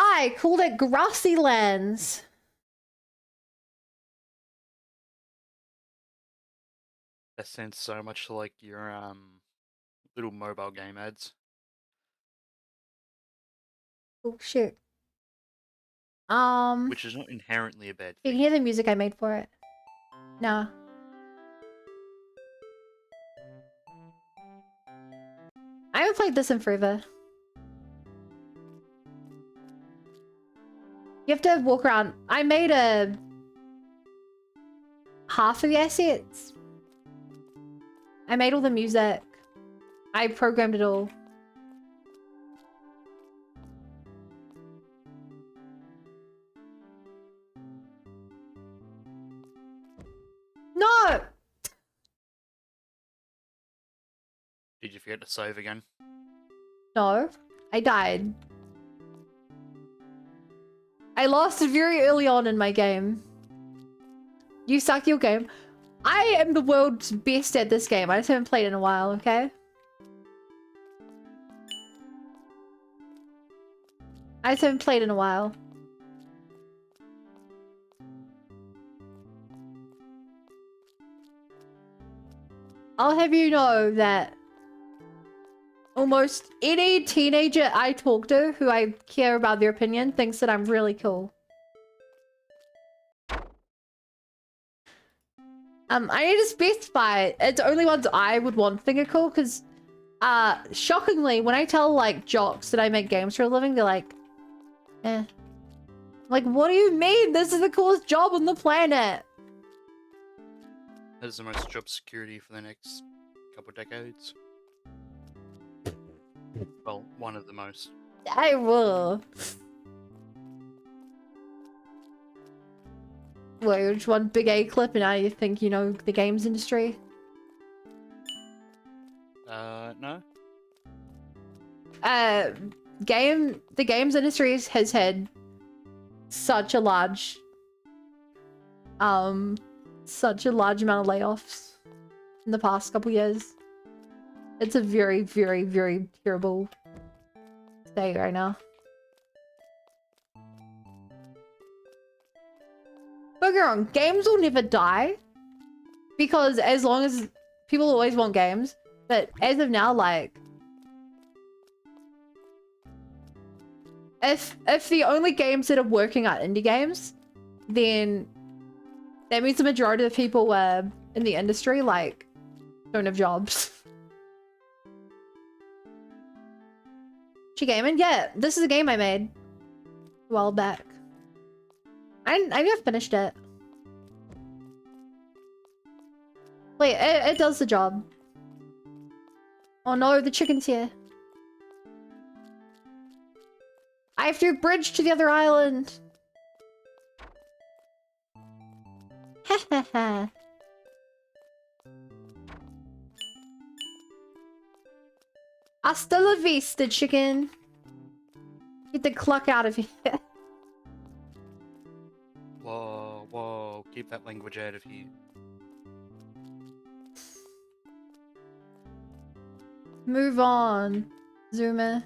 I called it Grassy Lands. That sounds so much like your little mobile game ads. Oh shit. Which is not inherently a bad You thing. can hear the music I made for it. Nah. I haven't played this in forever. You have to walk around. I made a half of the assets. I made all the music. I programmed it all. No! Did you forget to save again? No. I died. I lost very early on in my game. You suck your game. I am the world's best at this game. I just haven't played in a while, okay? I just haven't played in a while. I'll have you know that almost any teenager I talk to who I care about their opinion thinks that I'm really cool. I need to specify it's only ones I would want think are cool because Shockingly, when I tell like jocks that I make games for a living, they're like, eh. Like, what do you mean? This is the coolest job on the planet. That is the most job security for the next couple decades. Well, one of the most. I will. Wait, which one big A clip and now you think you know the games industry? No. The games industry has had such a large amount of layoffs in the past couple years. It's a very, very, very terrible state right now. Don't get me wrong, games will never die. Because as long as people always want games, but as of now, like, if the only games that are working are indie games, then that means the majority of the people in the industry, like, don't have jobs. She gaming? Yeah, this is a game I made a while back. I never finished it. Wait, it does the job. Oh no, the chicken's here. I have to bridge to the other island. Hahaha. Hasta la vista, chicken. Get the cluck out of here. Whoa, whoa, keep that language out of here. Move on, Zuma.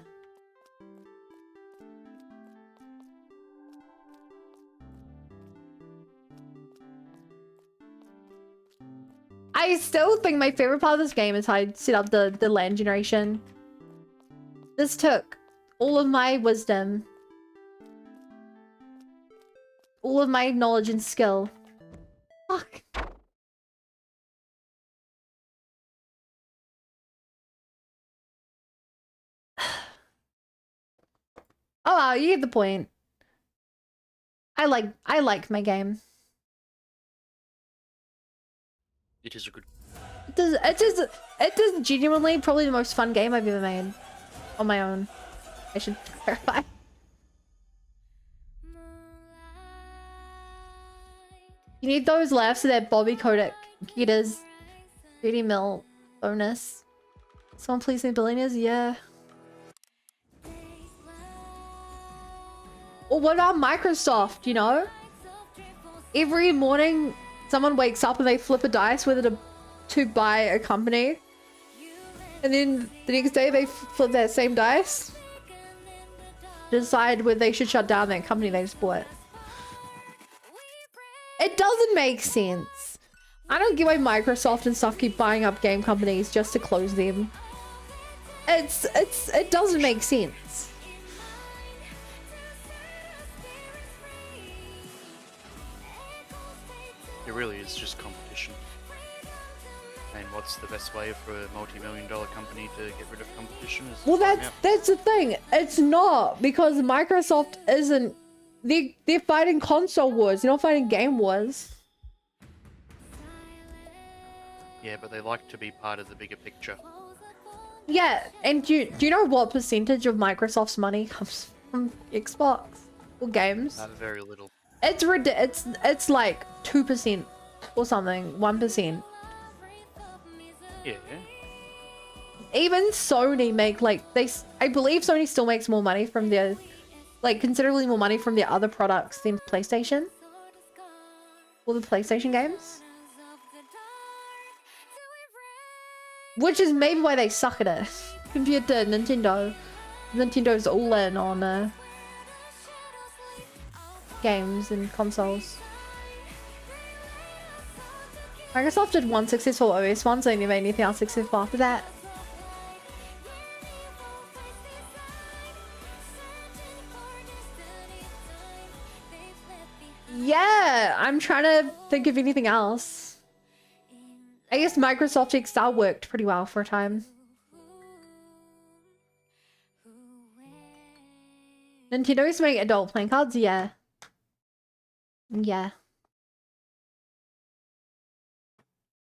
I still think my favorite part of this game is how I set up the land generation. This took all of my wisdom, all of my knowledge and skill. Fuck. Oh wow, you get the point. I like my game. It is a good. It is genuinely probably the most fun game I've ever made on my own. I should clarify. You need those laughs so that Bobby Kotick get his 30 mil bonus. Someone please say billionaires? Yeah. Or what about Microsoft, you know? Every morning someone wakes up and they flip a dice whether to buy a company. And then the next day they flip that same dice. Decide whether they should shut down that company they just bought. It doesn't make sense. I don't get why Microsoft and stuff keep buying up game companies just to close them. It doesn't make sense. It really is just competition. And what's the best way for a multi-million-dollar company to get rid of competition? Is Well, that's the thing. It's not, because Microsoft isn't. They're fighting console wars. They're not fighting game wars. Yeah, but they like to be part of the bigger picture. Yeah, and do you know what percentage of Microsoft's money comes from Xbox or games? Very little. It's like 2% or something, 1%. Yeah. Even Sony make like I believe Sony still makes more money from their, like, considerably more money from their other products than PlayStation. Or the PlayStation games. Which is maybe why they suck at it compared to Nintendo. Nintendo's all in on games and consoles. Microsoft did one successful OS once, so they never made anything else successful after that. Yeah, I'm trying to think of anything else. I guess Microsoft Excel worked pretty well for a time. Nintendo's make adult playing cards, yeah. Yeah.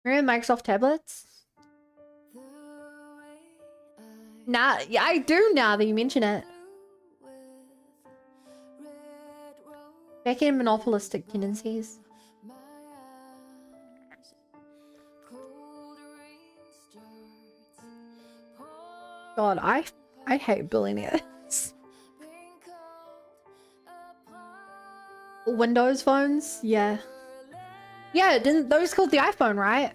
Remember Microsoft tablets? Nah, yeah, I do now that you mention it. Back in monopolistic tendencies. God, I hate billionaires. Windows phones, yeah. Yeah, didn't those called the iPhone, right?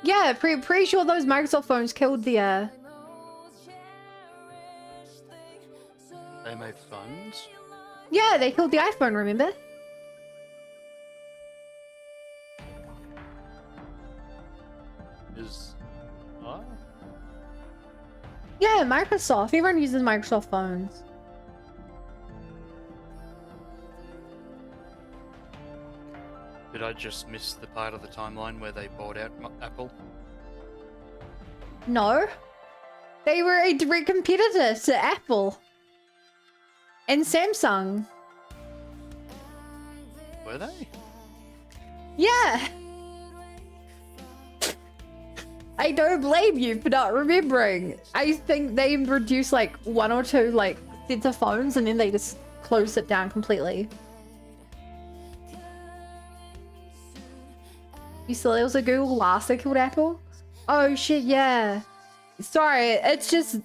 Yeah, pretty sure those Microsoft phones killed the They made phones? Yeah, they killed the iPhone, remember? Oh? Yeah, Microsoft. Everyone uses Microsoft phones. Did I just miss the part of the timeline where they bought out Apple? No. They were a direct competitor to Apple. And Samsung. Were they? Yeah. I don't blame you for not remembering. I think they produced like one or two like sets of phones and then they just closed it down completely. You saw there was a Google Glass that killed Apple? Oh shit, yeah. Sorry, it's just,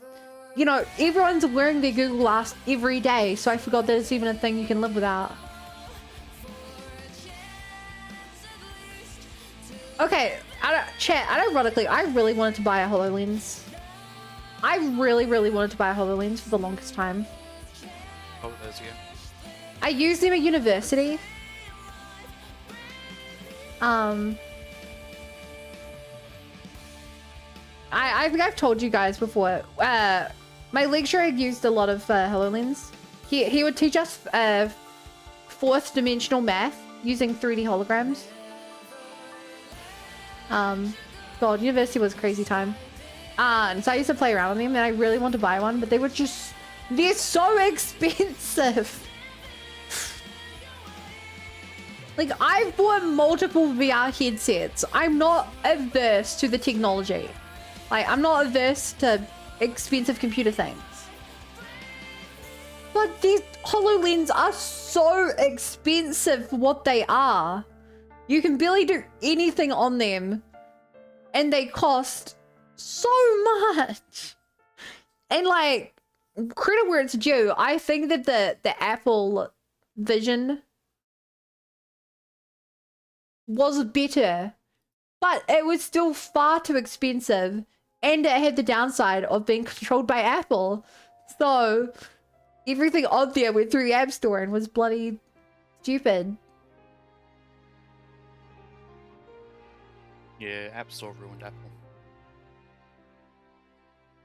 you know, everyone's wearing their Google Glass every day, so I forgot that it's even a thing you can live without. Okay, chat, ironically, I really wanted to buy a HoloLens. I really wanted to buy a HoloLens for the longest time. Oh, there's again. I used them at university. I think I've told you guys before. My lecturer had used a lot of HoloLens. He would teach us fourth dimensional math using 3D holograms. God, university was a crazy time. And so I used to play around with them, and I really wanted to buy one, but they're so expensive. Like, I've bought multiple VR headsets. I'm not averse to the technology. Like, I'm not averse to expensive computer things. But these HoloLens are so expensive for what they are. You can barely do anything on them. And they cost so much. And like, credit where it's due, I think that the Apple Vision was better. But it was still far too expensive. And it had the downside of being controlled by Apple. So, everything on there went through the App Store and was bloody stupid. Yeah, App Store ruined Apple.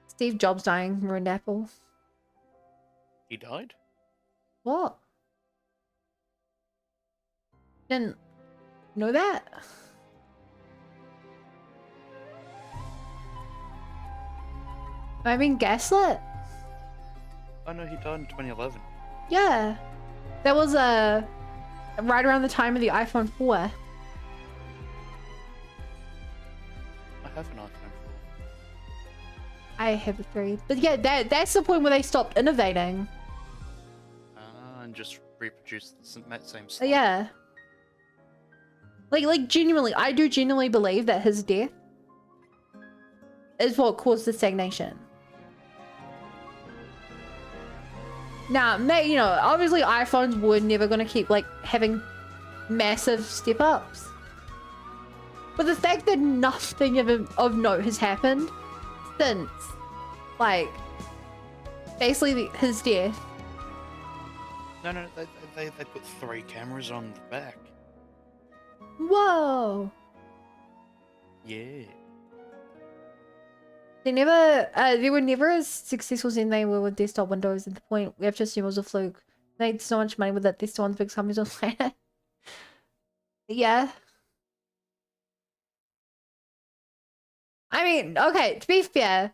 Steve Jobs dying ruined Apple. He died? What? Didn't know that? Am I being gaslit? Oh no, he died in 2011. Yeah. That was right around the time of the iPhone 4. I have an iPhone 4. I have a 3. But yeah, that's the point where they stopped innovating. And just reproduced the same stuff. Yeah. Like genuinely, I do genuinely believe that his death is what caused the stagnation. Now, you know, obviously iPhones were never going to keep, like, having massive step-ups. But the fact that nothing of note has happened since, like, basically his death. No, they put 3 cameras on the back. Whoa! Yeah. They were never as successful as they were with desktop Windows at the point we have to assume it was a fluke. They made so much money with it, they're still one of the biggest companies on the planet. Yeah. I mean, okay, to be fair,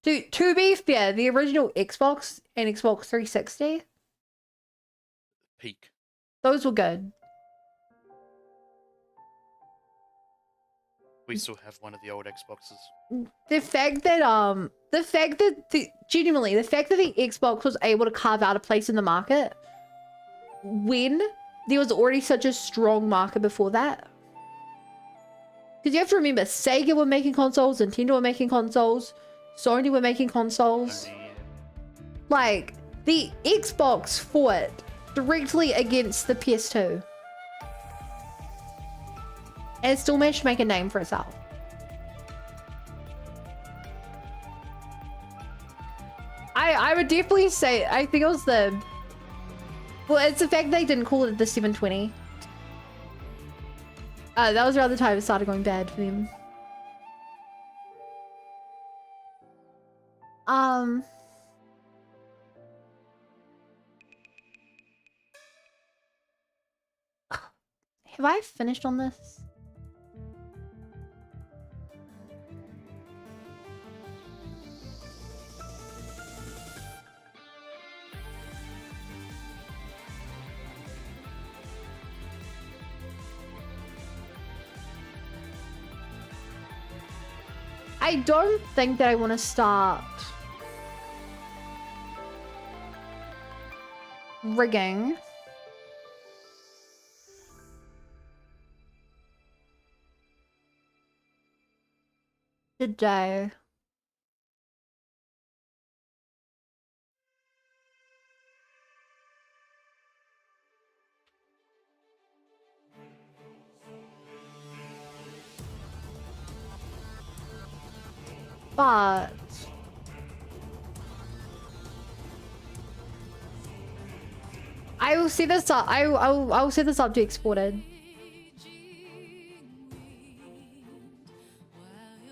the original Xbox and Xbox 360, Peak. those were good. We still have one of the old Xboxes. The fact that genuinely, the fact that the Xbox was able to carve out a place in the market when there was already such a strong market before that. Because you have to remember, Sega were making consoles, Nintendo were making consoles, Sony were making consoles. Only, Like, the Xbox fought directly against the PS2. And it still managed to make a name for itself. I would definitely say, I think it was the... Well, it's the fact they didn't call it the 720. That was around the time it started going bad for them. Have I finished on this? I don't think that I want to start rigging. Today. But I will see this up. I will set this up to exported.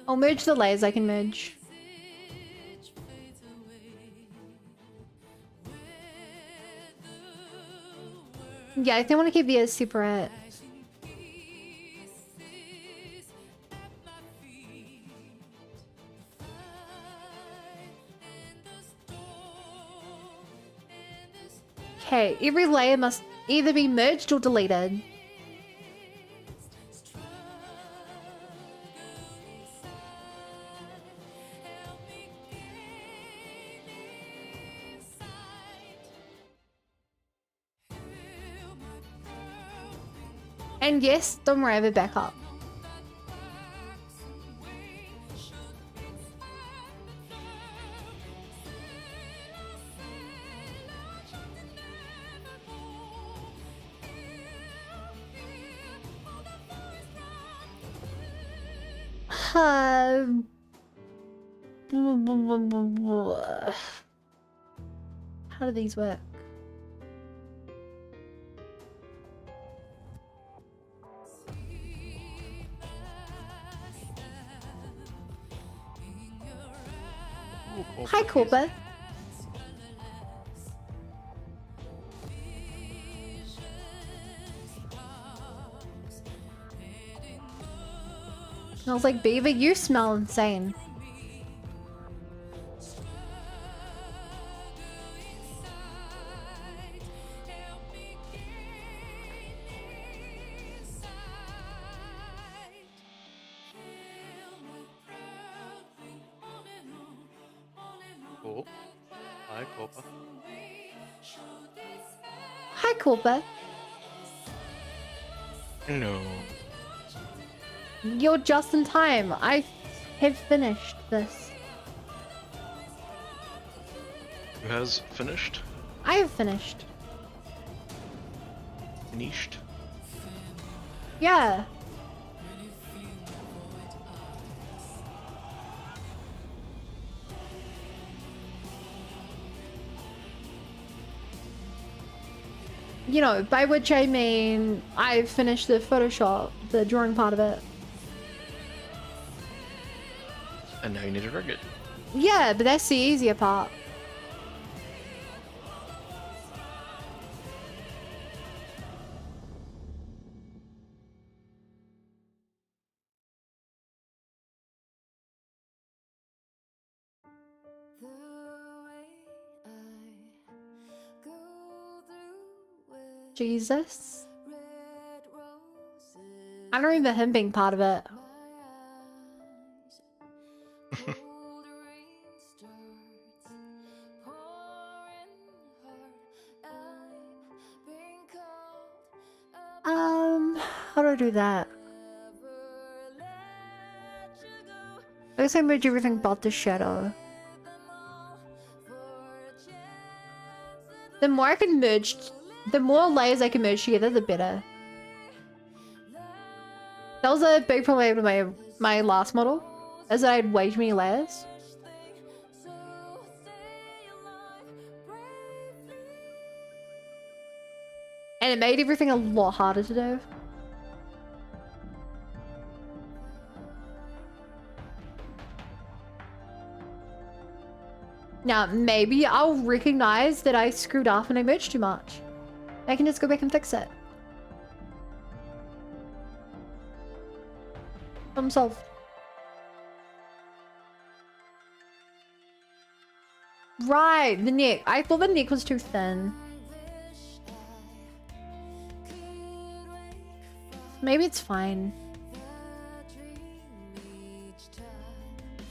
I'll merge the layers I can merge. Yeah, I think I want to keep these separate. Okay, every layer must either be merged or deleted. And yes, don't worry, I have a backup. How do these work? Hi, Corba. I was like, baby, you smell insane. Oh, hi, Corpa. Hi, Corba. No. You're just in time. I have finished this. Who has finished? I have finished. Finished? Yeah. You know, by which I mean I finished the Photoshop, the drawing part of it. And now you need to rig it. Yeah, but that's the easier part. Jesus. I don't remember him being part of it. How do I do that? I guess I merge everything but the shadow. The more I can merge, the more layers I can merge together, the better. That was a big problem with my last model, is that I had way too many layers. And it made everything a lot harder to do. Now, maybe I'll recognize that I screwed up and I merged too much. I can just go back and fix it. Problem solved. Right, the neck. I thought the neck was too thin. Maybe it's fine.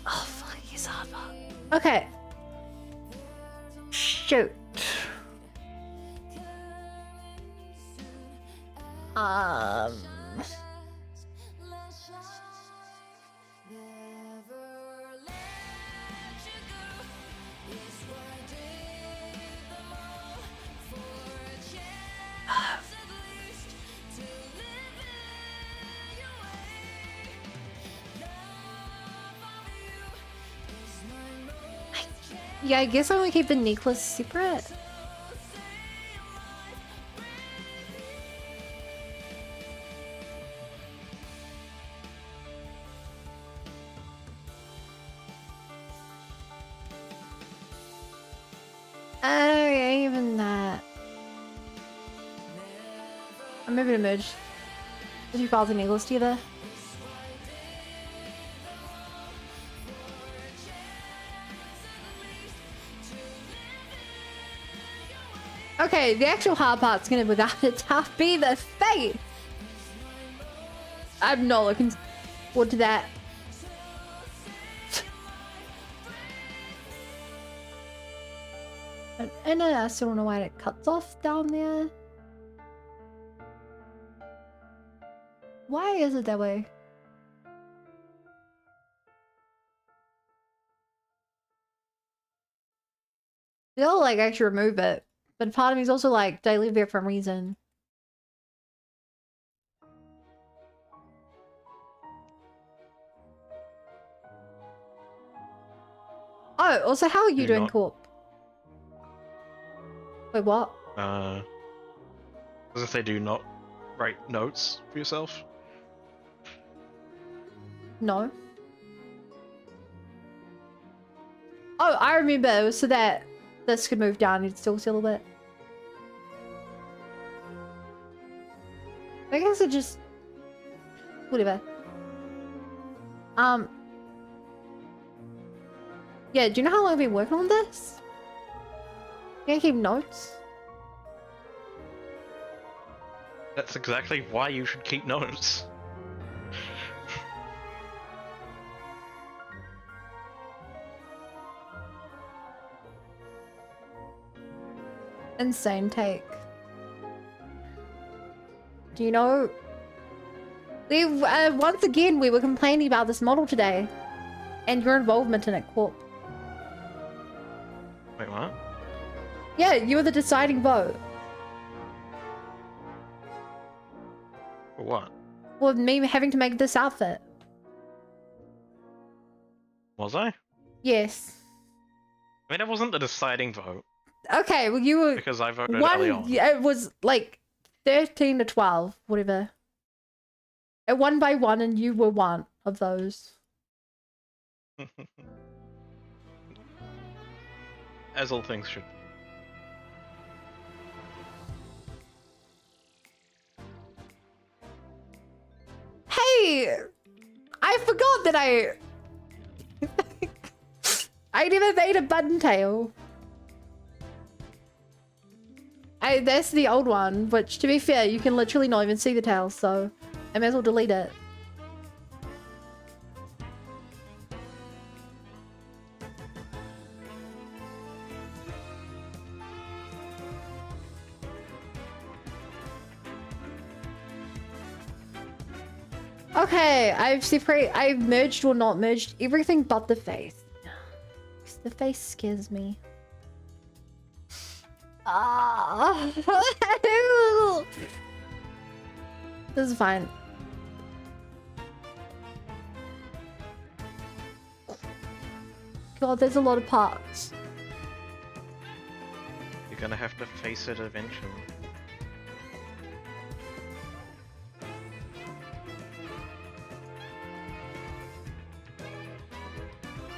Oh, fuck, he's harder. Okay. Shoot. Yeah, I guess I'm gonna keep the necklace separate. Oh, yeah, even that. I'm maybe to merge the two files and necklace together. Okay, the actual hard part's gonna, without a doubt, be the fate. I'm not looking forward to that. And I still don't know why it cuts off down there. Why is it that way? They'll like actually remove it. But part of me is also like, did I live there for a reason? Oh, also, how are you doing, Corp? Wait, what? As if they do not write notes for yourself. No. Oh, I remember. It was so that this could move down and still see a little bit. I guess it just... whatever. Yeah, do you know how long I've been working on this? Can I keep notes? That's exactly why you should keep notes. Insane take. Do you know... once again, we were complaining about this model today. And your involvement in it, Corp. Wait, what? Yeah, you were the deciding vote. For what? Well, me having to make this outfit. Was I? Yes. I mean, it wasn't the deciding vote. Okay, well you were... Because I voted early on. Yeah, it was like 13 to 12, whatever. It won by one and you were one of those. As all things should. Hey! I forgot that I never made a button tail. That's the old one, which to be fair, you can literally not even see the tail, so I may as well delete it. Okay, I've merged or not merged everything but the face. The face scares me. Ah, this is fine. God, there's a lot of parts. You're gonna have to face it eventually.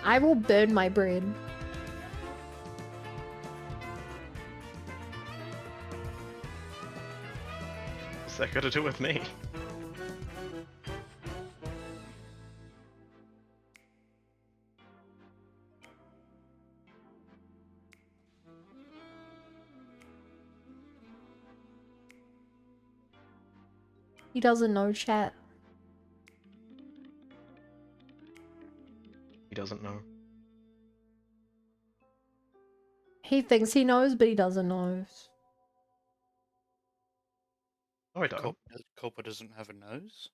I will burn my bread. What's that got to do with me? He doesn't know, chat. He doesn't know. He thinks he knows, but he doesn't know. Oh, I don't. Culpa doesn't have a nose?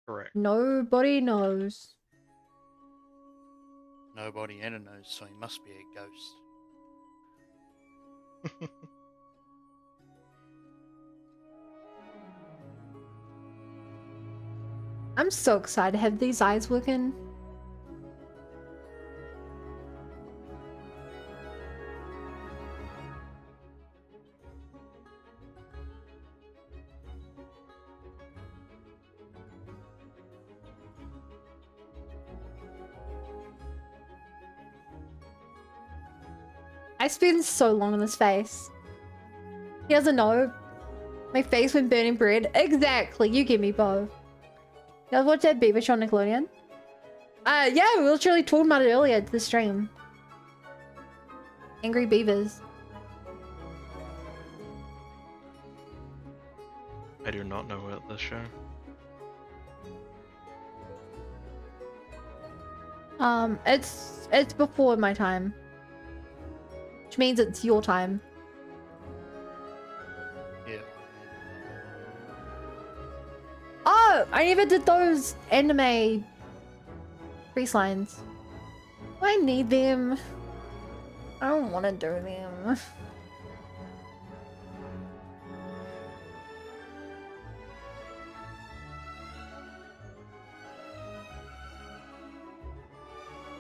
Correct. Nobody knows. Nobody and a nose, so he must be a ghost. I'm so excited to have these eyes working. I spent so long on this face. He doesn't know. My face when burning bread. Exactly, you give me both. You guys watch that Beaver show on Nickelodeon? Yeah, we literally talked about it earlier to the stream. Angry Beavers. I do not know about this show. It's before my time. Which means it's your time. Yeah. Oh, I never did those anime priest lines. I need them. I don't want to do them.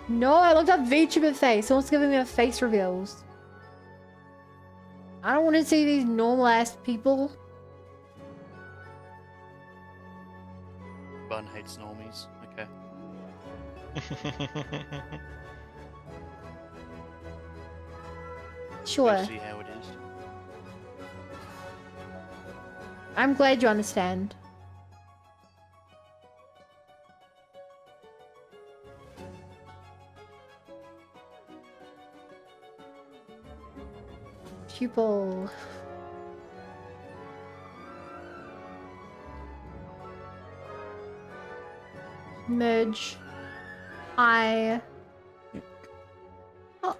No, I looked up VTuber face. Someone's giving me a face reveals. I don't want to see these normal ass people. Bun hates normies. Okay. Sure. I see how it is. I'm glad you understand. Pupil. Merge. I. Oh.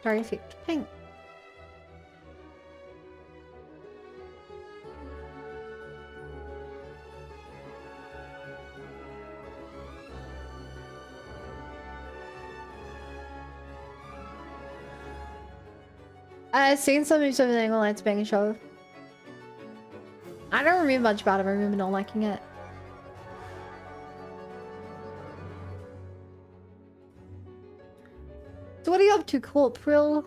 Sorry, effect. Pink. I've seen some moves over the Angle Lights Banging Show. I don't remember much about it, I remember not liking it. So what are you up to, Corporal?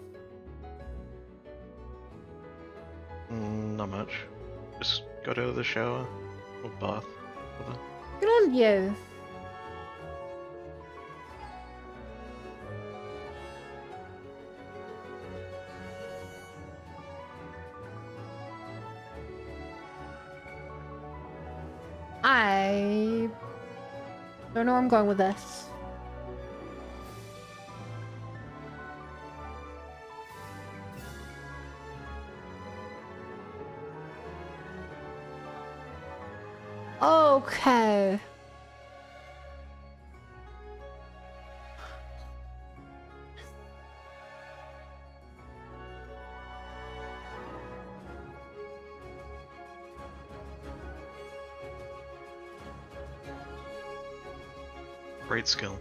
Not much. Just got out of the shower. Or bath. Whatever. Good on you. I don't know where I'm going with this. Okay. Great skill.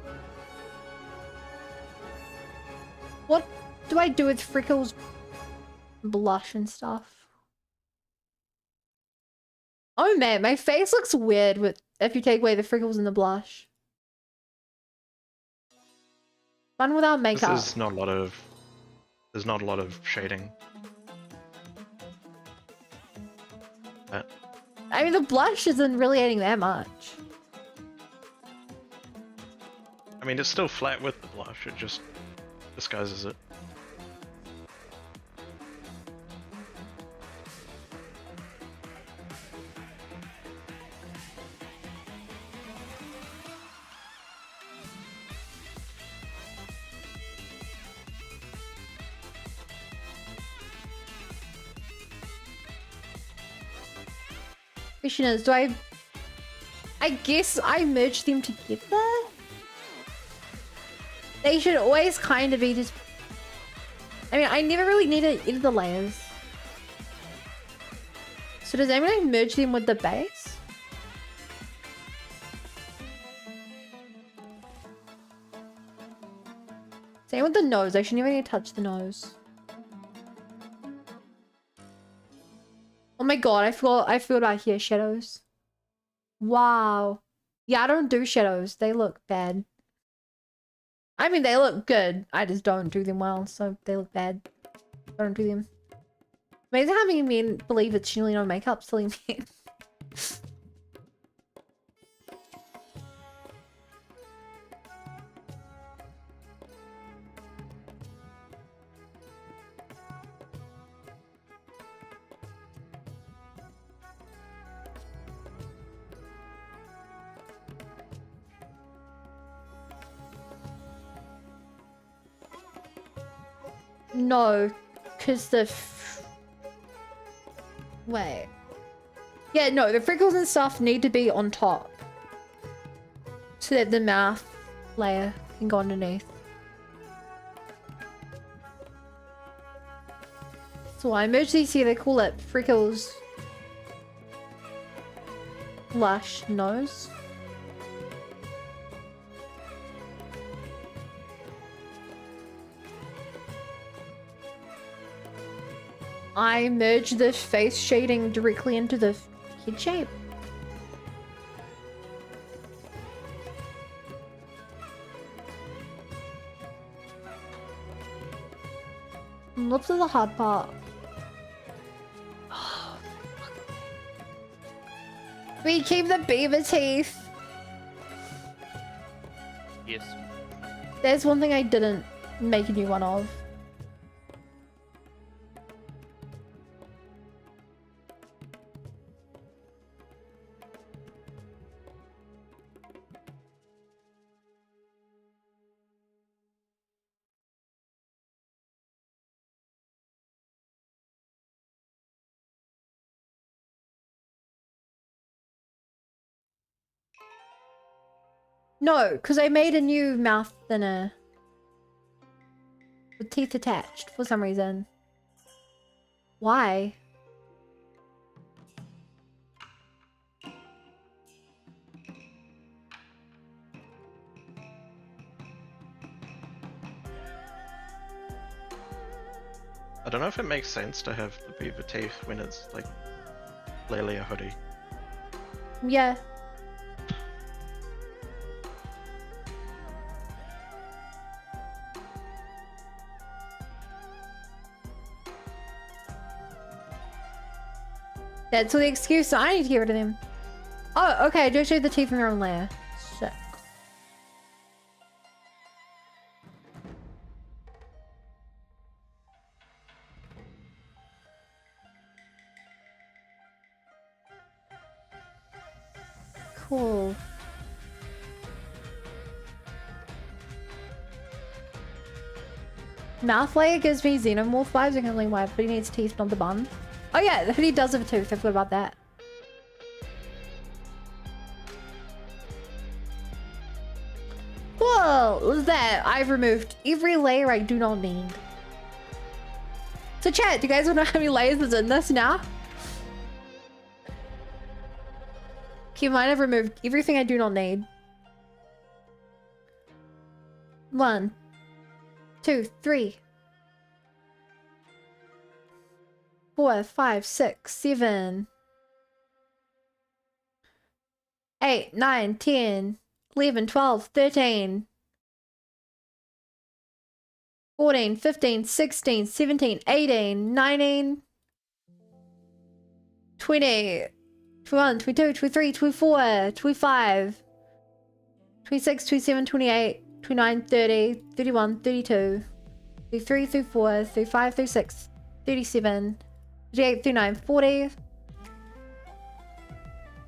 What do I do with Frickle's blush and stuff? Oh man, my face looks weird with if you take away the freckles and the blush. Fun without makeup. There's not a lot of shading. I mean, the blush isn't really adding that much. I mean, it's still flat with the blush, it just disguises it. Question is, do I guess I merge them together? They should always kind of be just... I mean, I never really needed either of the layers. So does anyone merge them with the base? Same with the nose. I shouldn't even need to touch the nose. Oh my god, I forgot about here shadows. Wow. Yeah, I don't do shadows. They look bad. I mean, they look good. I just don't do them well, so they look bad. I don't do them. Amazing how many men believe it's generally no makeup, silly men. No, because wait. Yeah, no, the freckles and stuff need to be on top. So that the mouth layer can go underneath. So I merged these here, they call it freckles blush nose. I merge the face shading directly into the head shape. Lips are the hard part. We keep the beaver teeth. Yes. There's one thing I didn't make a new one of. No, because I made a new mouth thinner. With teeth attached for some reason. Why? I don't know if it makes sense to have the beaver teeth when it's like clearly a hoodie. Yeah. That's the excuse, so I need to get rid of them. Oh, okay, do show the teeth from their own layer. Sick. Cool. Mouth layer gives me xenomorph vibes. I can't why, but he needs teeth, not the bun. Oh yeah, the hoodie does have a tooth. I forgot about that. Oh, that I've removed every layer I do not need. So chat, do you guys want to know how many layers is in this now? Keep in mind I've removed everything I do not need. 1, 2, 3, 4, 5, 6, 7, 8, 9, 10, 11, 12, 13, 14, 15, 16, 17, 18, 19, 20, 21, 22, 23, 24, 25, 26, 27, 28, 29, 30, 31, 32, 33, 34, 35, 36, 37, 38, 39, 40,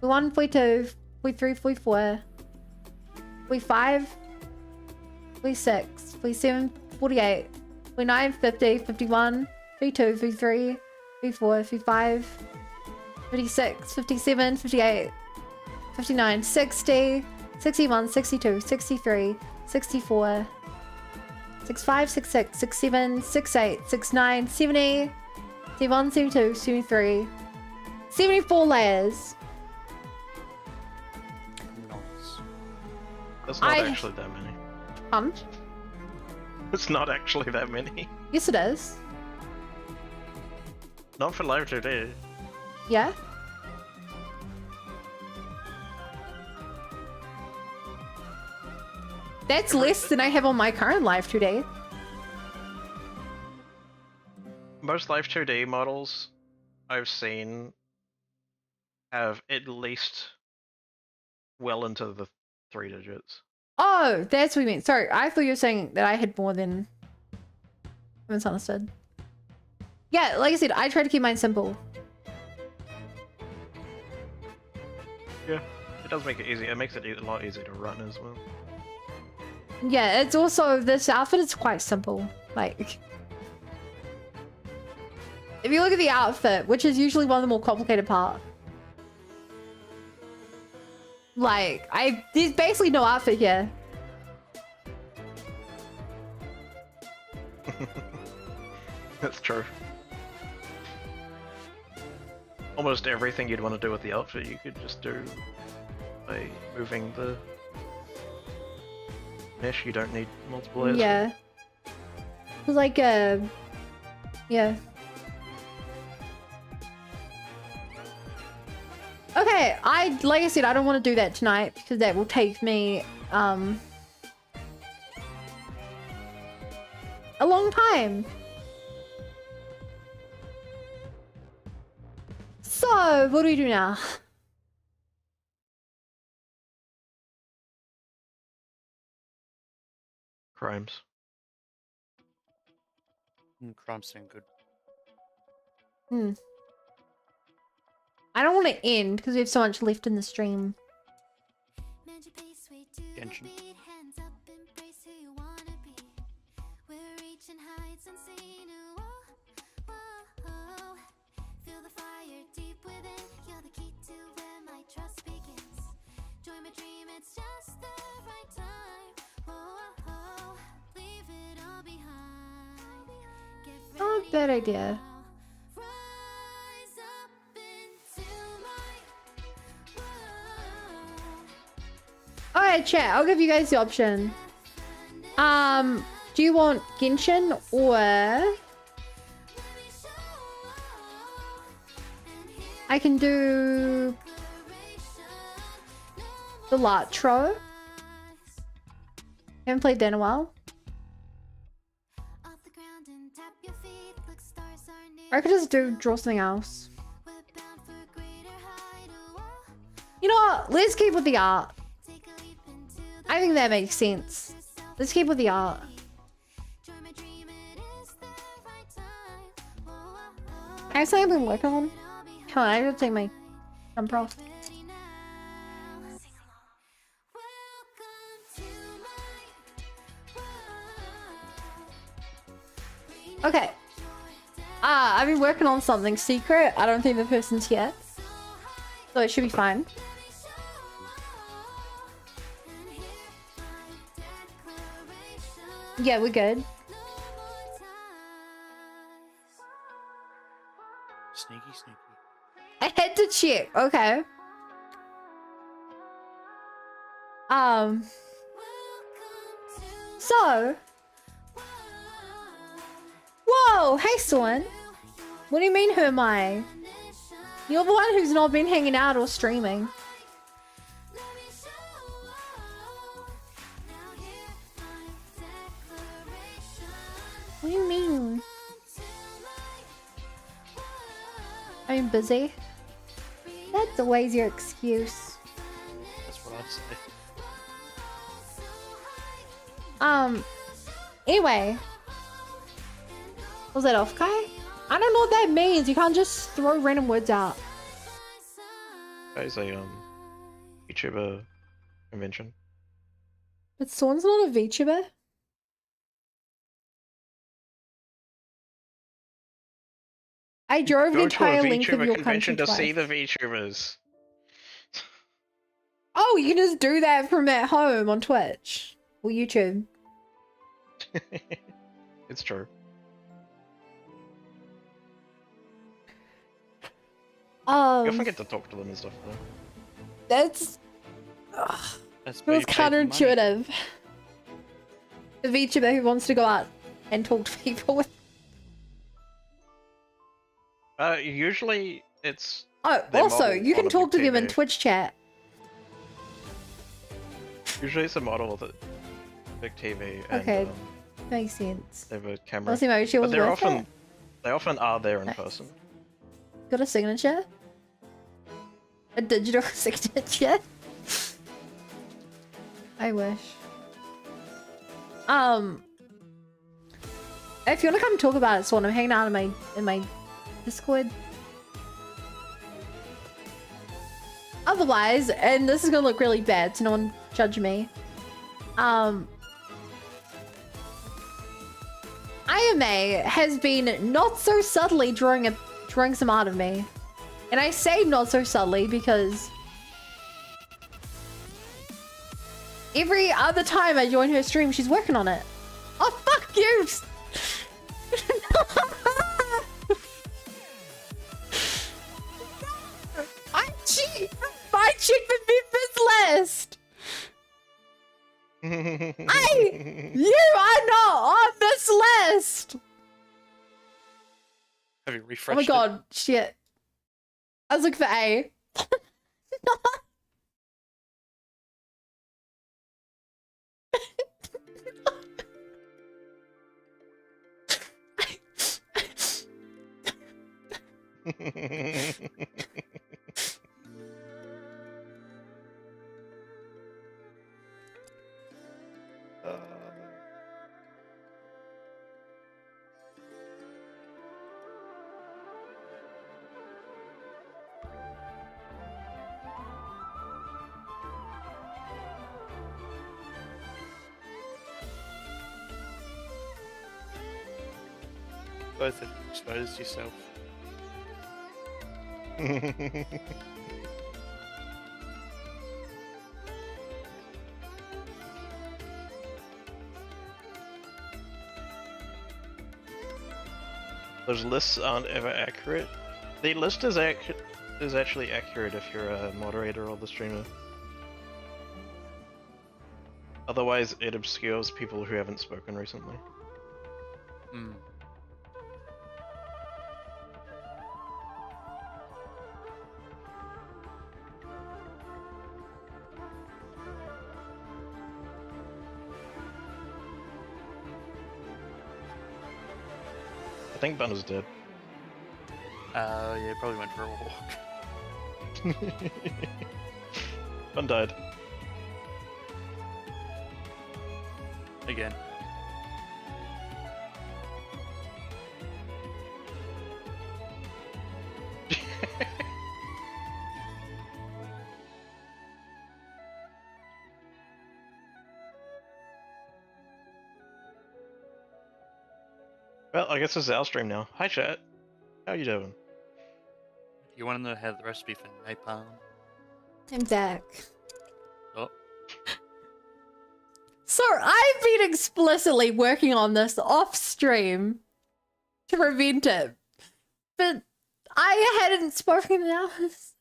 41, 42, 43, 44, 45, 46, 47, 48, 49, 50, 51, 52, 53, 54, 55, 56, 57, 58, 59, 60, 61, 62, 63, 64, 65, 66, 67, 68, 69, 70, 71, 72, 73, 74 layers. Nice. That's not actually that many. It's not actually that many. Yes, it is. Not for Live2D. Yeah. That's less than I have on my current Live2D. Most Live2D models I've seen have at least well into the 3 digits. Oh, that's what you mean. Sorry, I thought you were saying that I had more than... I misunderstood. Yeah, like I said, I try to keep mine simple. Yeah, it does make it easy. It makes it a lot easier to run as well. Yeah, it's also, this outfit is quite simple. Like... If you look at the outfit, which is usually one of the more complicated parts. Like, there's basically no outfit here. That's true. Almost everything you'd want to do with the outfit, you could just do by moving the mesh. You don't need multiple layers. Yeah. It's like yeah. Okay, like I said, I don't want to do that tonight because that will take me a long time. So, what do we do now? Crimes. Crimes sound good. I don't want to end because we have so much left in the stream. Genshin. Not a bad idea. Alright, chat, I'll give you guys the option. Do you want Genshin or I can do the Latro. Haven't played that in a while. Or I could just draw something else. You know what? Let's keep with the art. I think that makes sense. Let's keep with the art. Can I say I've been working on? Come on, I gotta take my jumper off. Okay. I've been working on something secret. I don't think the person's here. So it should be fine. Yeah, we're good. Sneaky, sneaky. I had to check. Okay. So. Whoa, hey, Swan. What do you mean, who am I? You're the one who's not been hanging out or streaming. What do you mean? I'm busy. That's always your excuse. That's what I'd say. Anyway. Was that off, Kai? I don't know what that means. You can't just throw random words out. Guys, a VTuber convention. But Swan's not a VTuber. I drove the entire length of your country to twice. see the VTubers. Oh, you can just do that from at home on Twitch or YouTube. It's true. You often get to talk to them and stuff though. That's feels counterintuitive. The VTuber who wants to go out and talk to people with. Usually it's. Oh, also, you can talk to them in Twitch chat. Usually it's a model with a big TV and Okay, makes sense. they have a camera. Let's see, maybe she was But worth it. they often are there in Nice. person. Got a signature? A digital signature? I wish. If you wanna come talk about it, Swan, I'm hanging out in my Discord. Otherwise, and this is gonna look really bad, so no one judge me. IMA has been not so subtly drawing some out of me. And I say not so subtly because every other time I join her stream, she's working on it. Oh, fuck you! I checked the members list! You are not on this list! Have you Oh refreshed my god, shit. I was looking for A. Both have exposed yourself. Those lists aren't ever accurate. The list is actually accurate if you're a moderator or the streamer. Otherwise, it obscures people who haven't spoken recently. Hmm. I think Bunner's dead. Yeah, probably went for a walk. Bun died. Again. Well, I guess this is our stream now. Hi chat. How you doing? You want to know how the recipe for napalm? I'm back. Oh. So I've been explicitly working on this off stream to prevent it, but I hadn't spoken to Alice.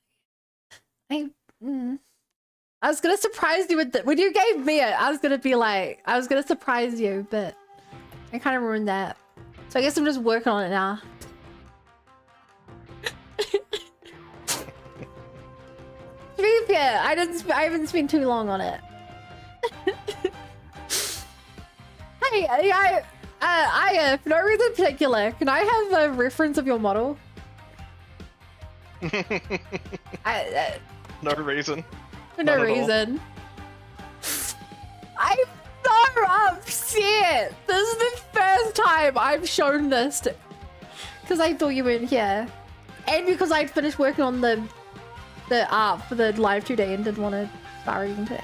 I was gonna surprise you with when you gave me it. I was gonna surprise you, but I kind of ruined that. So I guess I'm just working on it now. To be fair, I haven't spent too long on it. Hey, I for no reason in particular, can I have a reference of your model? No reason. For no None at all. reason. I'm so upset. This is the first time I've shown this because I thought you weren't here, and because I'd finished working on the art for the Live2D and didn't want to start even today.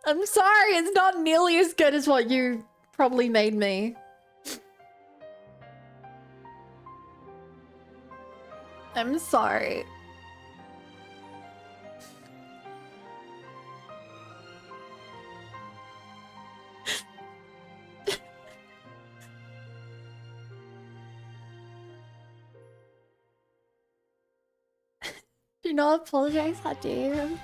I'm sorry, it's not nearly as good as what you probably made me. I'm sorry. Do not apologize, how dare you?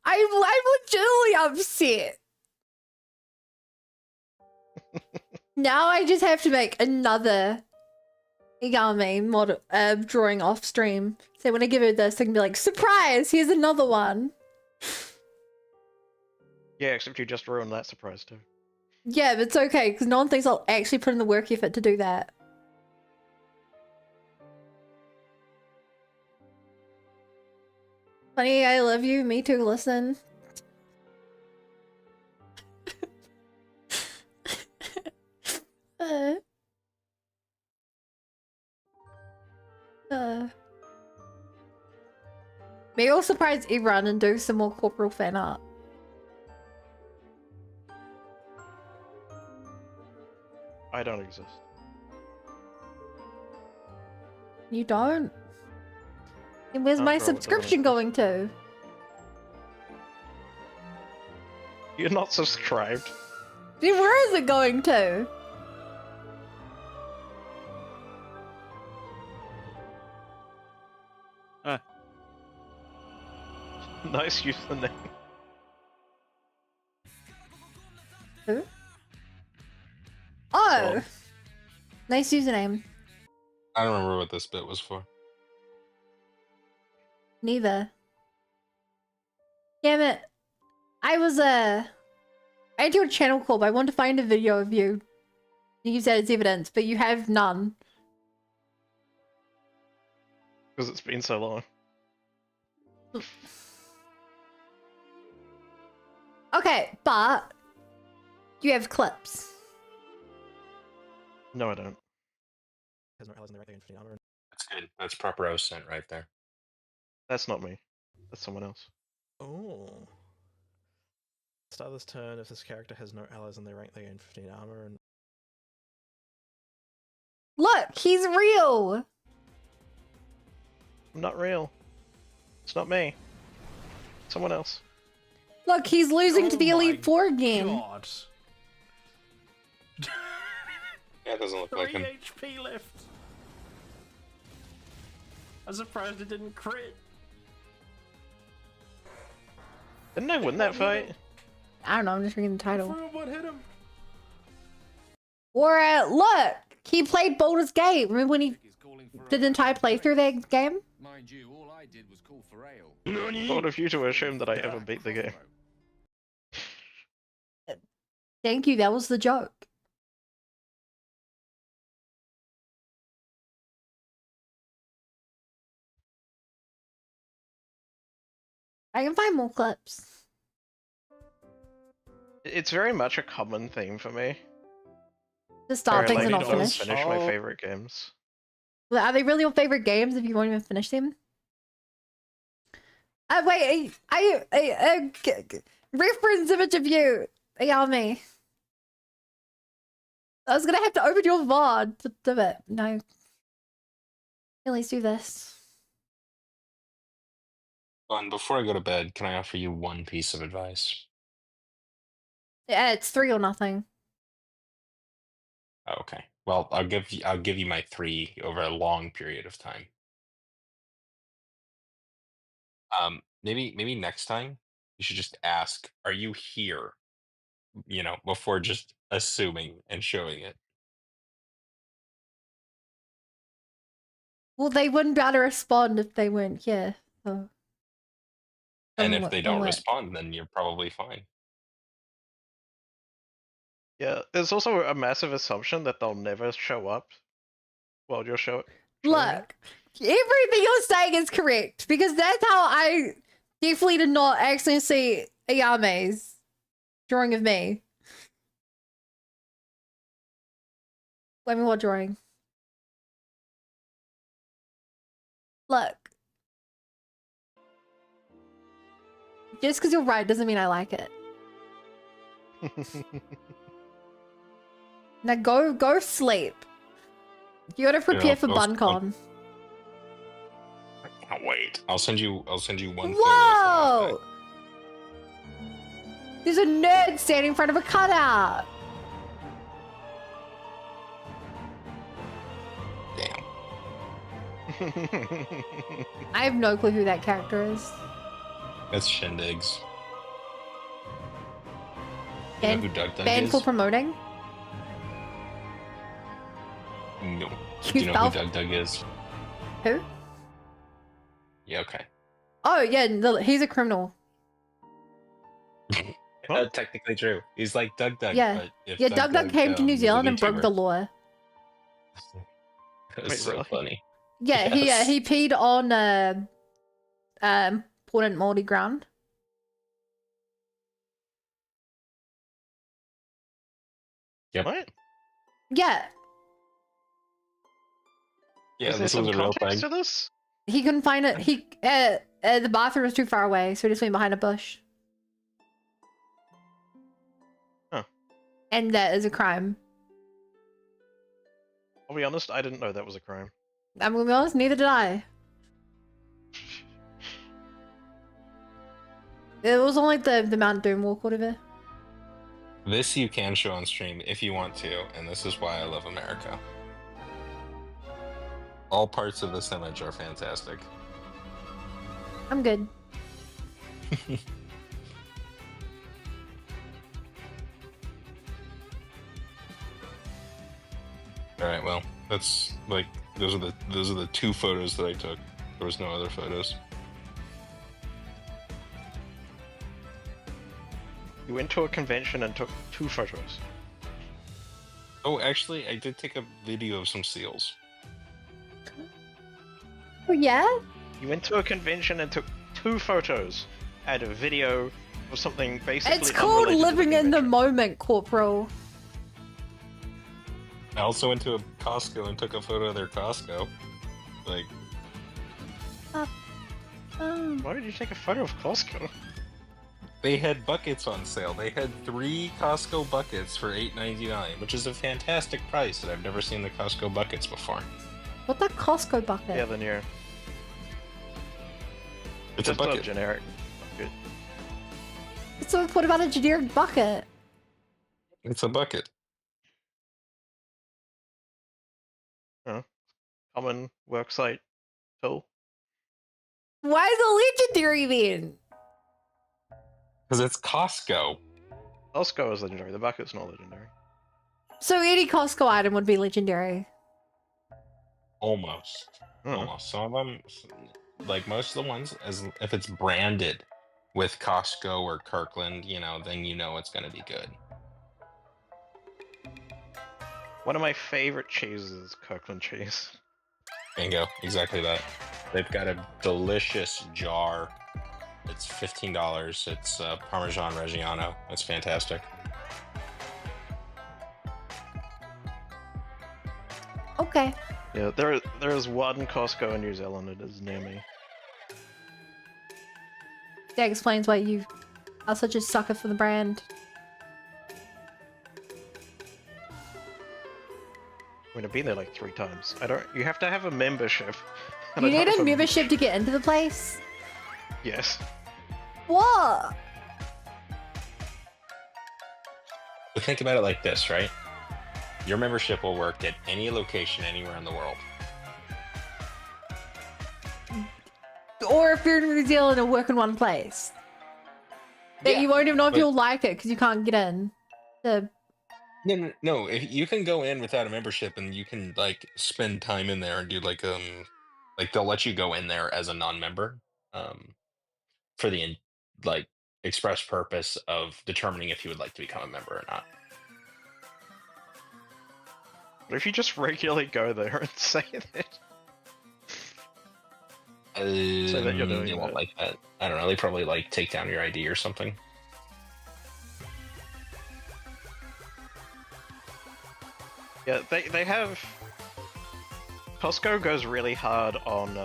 I'm legitimately upset. Now I just have to make another Igami model drawing off stream. So when I give her this, I can be like, surprise! Here's another one. Yeah, except you just ruined that surprise too. Yeah, but it's okay because no one thinks I'll actually put in the work effort to do that. Honey, I love you. Me too. Listen. Maybe I'll surprise everyone and do some more corporal fan art. I don't exist. You don't? And where's my After all, it subscription going to? You're not subscribed. Dude, where is it going to? Nice username. Who? Oh! Nice username. I don't remember what this bit was for. Neither. Damn it. I had your channel call, but I want to find a video of you. Use that as evidence, but you have none. Because it's been so long. Okay, but you have clips. No, I don't. That's good. That's proper OScent right there. That's not me. That's someone else. Oh. Start this turn, if this character has no allies in their rank, they gain 15 armor and... Look, he's real! I'm not real. It's not me. Someone else. Look, he's losing to the Elite Four again. God. Yeah, it doesn't look like 3 him. HP left. I'm surprised it didn't crit. Didn't I win that fight? I don't know, I'm just reading the title. What hit him? Or, look! He played Baldur's Gate. Remember when he did an entire playthrough that game? Mind you, all I did was call for ale. Bold of you to assume that I ever beat the game. Thank you, that was the joke. I can find more clips. It's very much a common theme for me. To start things and not Apparently finish. finish my favorite games. Well, are they really your favorite games if you won't even finish them? Wait, reference image of you, Ayame. I was gonna have to open your VOD to do it. No. At least do this. And before I go to bed, can I offer you one piece of advice? Yeah, it's 3 or nothing. Oh, okay. Well, I'll give you my 3 over a long period of time. Maybe next time you should just ask, "Are you here?" You know, before just assuming and showing it. Well, they wouldn't be able to respond if they weren't here. So. And if they don't respond, then you're probably fine. Yeah, there's also a massive assumption that they'll never show up while you're showing. Look, everything you're saying is correct because that's how I definitely did not actually see Ayame's drawing of me. Let me what drawing? Look. Just because you're right doesn't mean I like it. Now go sleep. You gotta prepare for BunCon. I can't wait. I'll send you one. Whoa! There's a nerd standing in front of a cutout. Damn. I have no clue who that character is. That's Shindigs. You know who Doug Banned is? for promoting? No. Do you know who Doug is? Who? Yeah, okay. Oh, yeah, he's a criminal. Technically true. He's like Doug. Yeah, But if yeah. Doug came to New Zealand and broke the law. It's so funny. Yeah, he peed on important Māori ground. Yep. What? Yeah. Yeah, Is there this some was a real context thing. to this? He couldn't find it. The bathroom was too far away, so he just went behind a bush. Huh. And that is a crime. I'll be honest, I didn't know that was a crime. I'm gonna be honest, neither did I. It was only the Mount Doom walk, whatever. This you can show on stream if you want to, and this is why I love America. All parts of this image are fantastic. I'm good. All right, well, that's like those are the 2 photos that I took. There was no other photos. You went to a convention and took 2 photos. Oh, actually, I did take a video of some seals. Oh yeah? You went to a convention and took 2 photos and a video of something basically. It's called living in the moment, Corporal. I also went to a Costco and took a photo of their Costco. Like, why did you take a photo of Costco? they had buckets on sale. They had 3 Costco buckets for $8.99, which is a fantastic price, and I've never seen the Costco buckets before. What's that Costco bucket? Yeah, then you're. It's a bucket. Not generic. Good. So what about a generic bucket? It's a bucket. Common worksite tool. Why is it legendary then? Because it's Costco. Costco is legendary. The bucket's not legendary. So any Costco item would be legendary. Almost. Almost. Some of them, like most of the ones, as if it's branded with Costco or Kirkland, you know, then you know it's going to be good. One of my favorite cheeses is Kirkland cheese. Bingo. Exactly that. They've got a delicious jar. It's $15. It's Parmesan Reggiano. It's fantastic. Okay. Yeah, there is one Costco in New Zealand. It is near me. That explains why you are such a sucker for the brand. I mean, I've been there like 3 times. I don't. You have to have a membership. and You I don't need have a membership to get into the place? Yes. What? But think about it like this, right? Your membership will work at any location anywhere in the world. Or if you're in New Zealand and work in one place. That you won't even know if you'll like it because you can't get in. No. If you can go in without a membership and you can like spend time in there and do like they'll let you go in there as a non-member, for the like express purpose of determining if you would like to become a member or not. What if you just regularly go there and say that? Say that you're doing They won't that. like that. I don't know. They probably like take down your ID or something. Yeah, they have. Costco goes really hard on.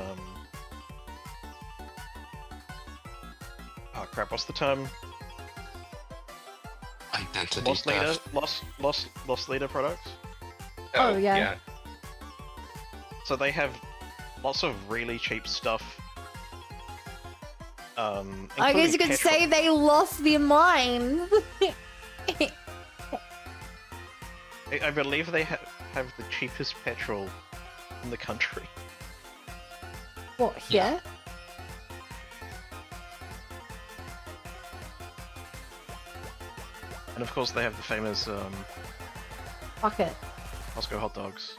Oh crap! What's the term? Identity Lost leader, theft. lost leader products. Oh, yeah. So they have lots of really cheap stuff. I guess you could say they lost their mind. I believe they have the cheapest petrol in the country. What, here? And of course they have the famous Fuck it. Costco hot dogs.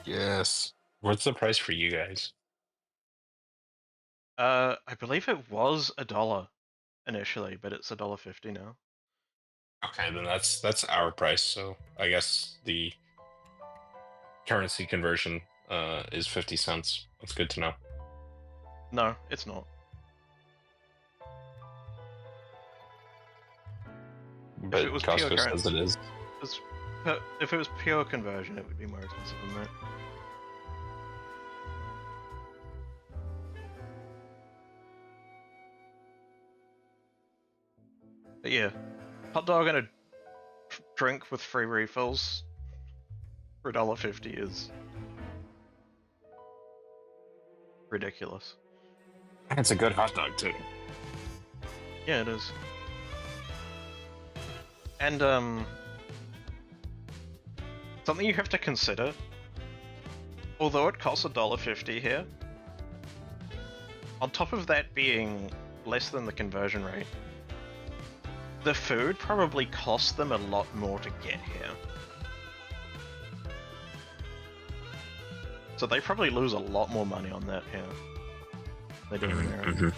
Yes. What's the price for you guys? I believe it was $1 initially, but it's $1.50 now. Okay, then that's our price. So I guess the currency conversion is 50 cents. That's good to know. No, it's not. But if it was pure Costco says currency, it is. if it was pure conversion, it would be more expensive than that. But yeah, hot dog and a drink with free refills for $1.50 is ridiculous. And it's a good hot dog too. Yeah, it is. And something you have to consider, although it costs $1.50 here, on top of that being less than the conversion rate, the food probably costs them a lot more to get here. So they probably lose a lot more money on that here than they do in America.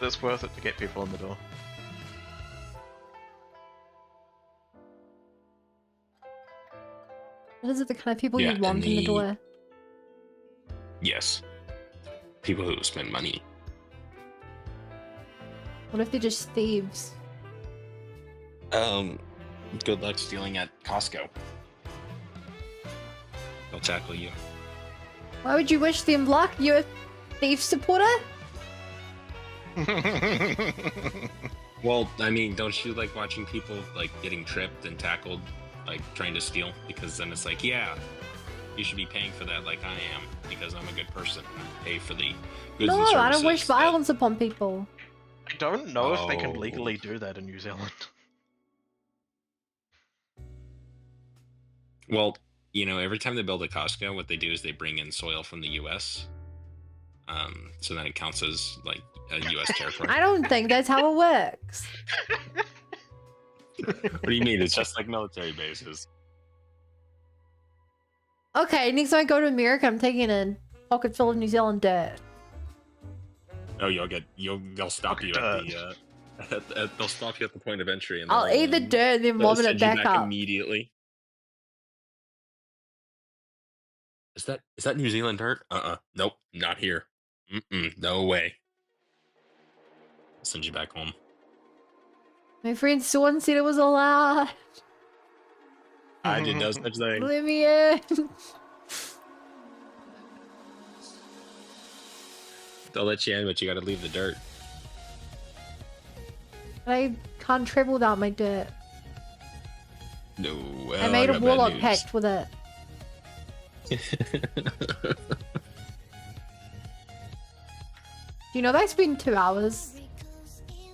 It's worth it to get people in the door. What is it, the kind of people Yeah, you want and in the door? Yes. People who spend money. What if they're just thieves? Good luck stealing at Costco. They'll tackle you. Why would you wish them luck? You're a thief supporter? Well, I mean, don't you like watching people like getting tripped and tackled, like trying to steal? Because then it's like, yeah, you should be paying for that like I am, because I'm a good person and I pay for the goods and No, services. I don't wish violence upon people. I don't know if they can Oh. legally do that in New Zealand. Well, you know, every time they build a Costco, what they do is they bring in soil from the U.S. So then it counts as like a U.S. territory. I don't think that's how it works. What do you mean? It's just like military bases. Okay, next time I go to America, I'm taking a pocket full of New Zealand dirt. Oh, they'll stop you at the they'll stop you at the point of entry, and I'll eat the dirt and then they'll vomit it send you back up. immediately. Is that New Zealand dirt? Nope, not here. No way. I'll send you back home. My friend Swan said it was allowed. I did no such thing. Let me in. They'll let you in, but you gotta leave the dirt. I can't travel without my dirt. No, well, I made a got bad warlock news. pact with it. Do you know that I spent 2 hours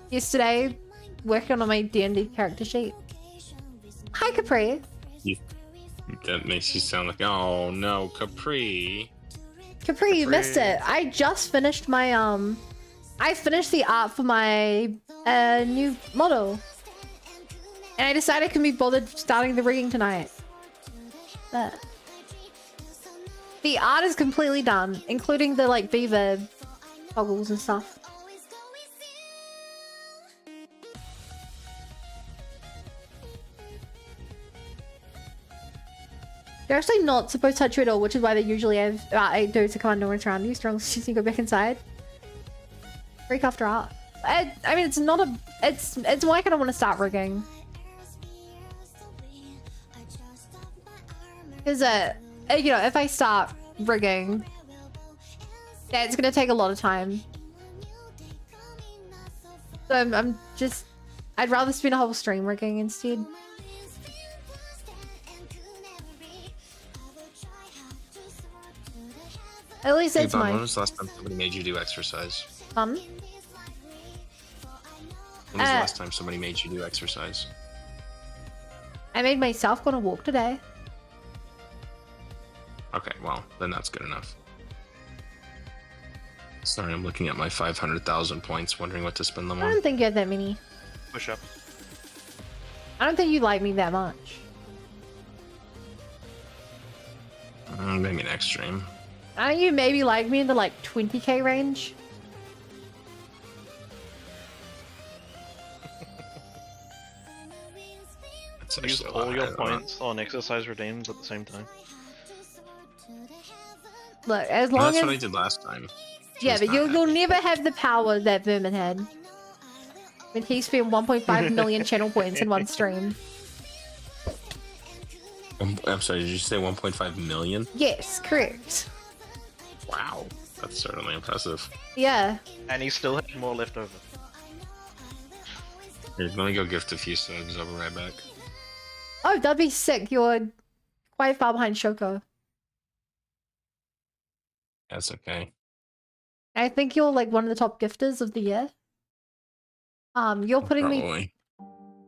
yesterday working on my D&D character sheet? Hi, Capri. That makes you sound like, oh no, Capri. Capri, you missed it. I just finished my I finished the art for my new model, and I decided I couldn't be bothered starting the rigging tonight. But the art is completely done, including the like beaver goggles and stuff. They're actually not supposed to touch you at all, which is why they usually have 8 dudes to come and dance around you. Strong as you go back inside. Freak after art. I mean, it's not a. It's why I kind of want to start rigging. Because you know, if I start rigging, that's gonna take a lot of time. So I'm just. I'd rather spend a whole stream rigging instead. At least it's When mine. was the last time somebody made you do exercise? When was the last time somebody made you do exercise? I made myself go on a walk today. Okay, well, then that's good enough. Sorry, I'm looking at my 500,000 points, wondering what to spend them I on. don't think you have that many. Push up. I don't think you like me that much. Maybe next stream. I think you maybe like me in the like 20k range. That's Use actually a all lot your higher than that. points on exercise redeems at the same time. Look, as Well, long that's what I as did last time. yeah, was but not you'll happy. never have the power that Vermin had when he spent 1.5 million channel points in one stream. I'm sorry, did you say 1.5 million? Yes, correct. Wow, that's certainly impressive. Yeah. And he still had more left over. Here, let me go gift a few subs. I'll be right back. Oh, that'd be sick. You're quite far behind Shoko. That's okay. I think you're like one of the top gifters of the year. You're putting Probably.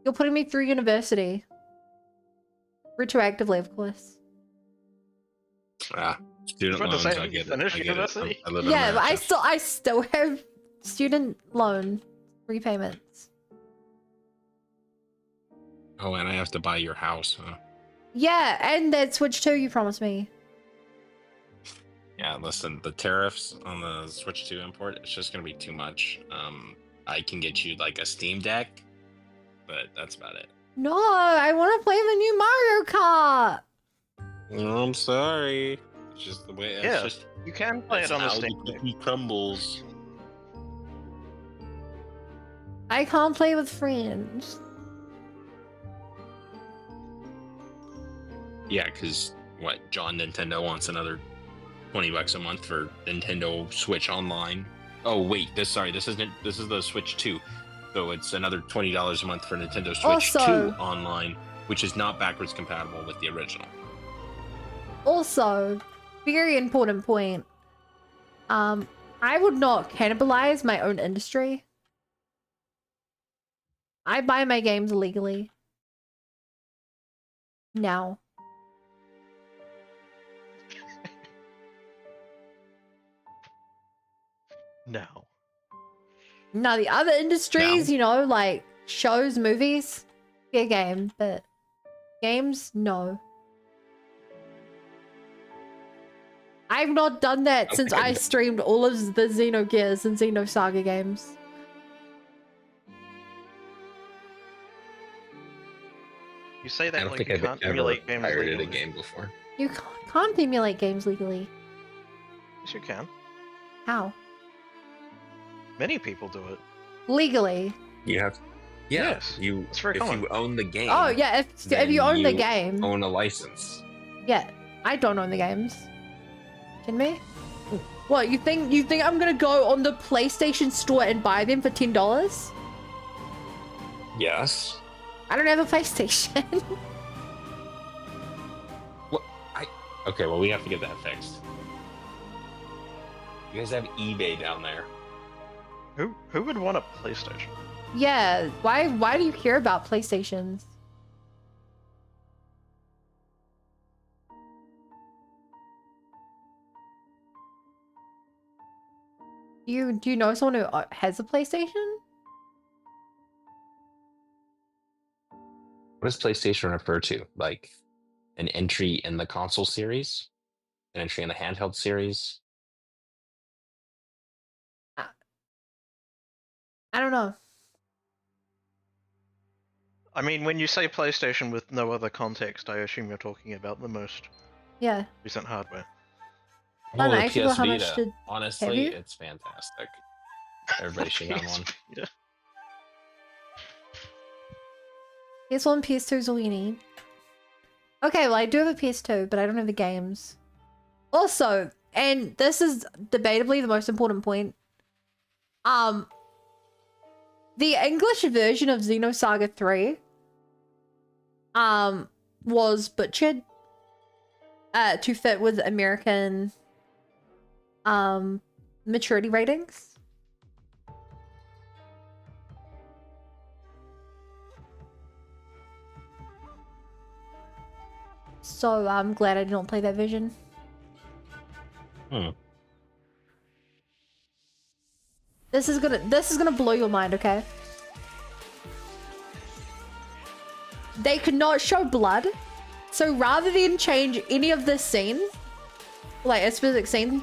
you're putting me through university. Retroactively, of course. Student I was loans, about to say, I get it. finish I get university? it. I live in Yeah, but America. I still have student loan repayments. Oh, and I have to buy your house, huh? Yeah, and that Switch 2 you promised me. Yeah, listen, the tariffs on the Switch 2 import, it's just gonna be too much. I can get you like a Steam Deck, but that's about it. No, I want to play the new Mario Kart. No, I'm sorry. It's just the way. Yeah, It's just you can play it on a how Steam the Deck. cookie crumbles. I can't play with friends. Yeah, because what? John Nintendo wants another $20 a month for Nintendo Switch Online. Oh wait, this is the Switch 2, so it's another $20 a month for Nintendo Switch Also- 2 Online, which is not backwards compatible with the original. Also, very important point. I would not cannibalize my own industry. I buy my games legally. Now. No. Now the other industries, No. you know, like shows, movies, fair game, but games, no. I've not done that since Okay. I streamed all of the Xenogears and Xenosaga games. You say I that don't like think you I've can't ever emulate games pirated legally. a game before. You can't emulate games legally. Yes, you can. How? Many people do it. Legally. You have Yeah, Yes, you it's very if common. you own the game. Oh yeah, if then you own the game, own a license. yeah. I don't own the games. Can me? What you think? You think I'm gonna go on the PlayStation Store and buy them for $10? Yes. I don't have a PlayStation. What? Okay, well we have to get that fixed. You guys have eBay down there. Who would want a PlayStation? Yeah. Why do you care about PlayStations? Do you know someone who has a PlayStation? What does PlayStation refer to? Like an entry in the console series? An entry in the handheld series? I don't know. I mean, when you say PlayStation with no other context, I assume you're talking about the most Yeah. recent hardware. I don't know, the actually, PS how much Vita. did- Honestly, have you? it's fantastic. Everybody should own one. Yeah. PS1, PS2 is all you need. Okay, well I do have a PS2, but I don't have the games. Also, and this is debatably the most important point. The English version of Xenosaga 3 was butchered to fit with American maturity ratings. So I'm glad I didn't play that version. This is gonna blow your mind, okay? They could not show blood, so rather than change any of this scene, like a specific scene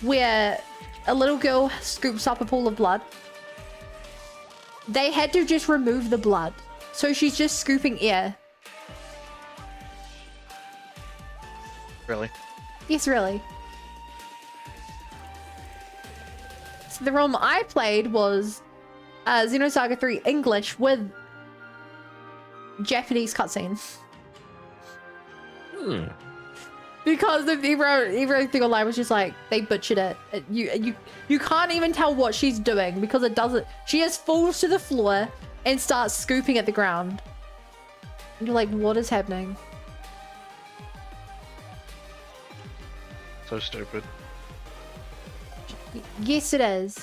where a little girl scoops up a pool of blood, they had to just remove the blood. So she's just scooping air. Really? Yes, really. So the ROM I played was Xenosaga 3 English with Japanese cutscenes. Because of everything online was just like, they butchered it. You can't even tell what she's doing because it doesn't. She just falls to the floor and starts scooping at the ground. And you're like, what is happening? So stupid. Yes, it is.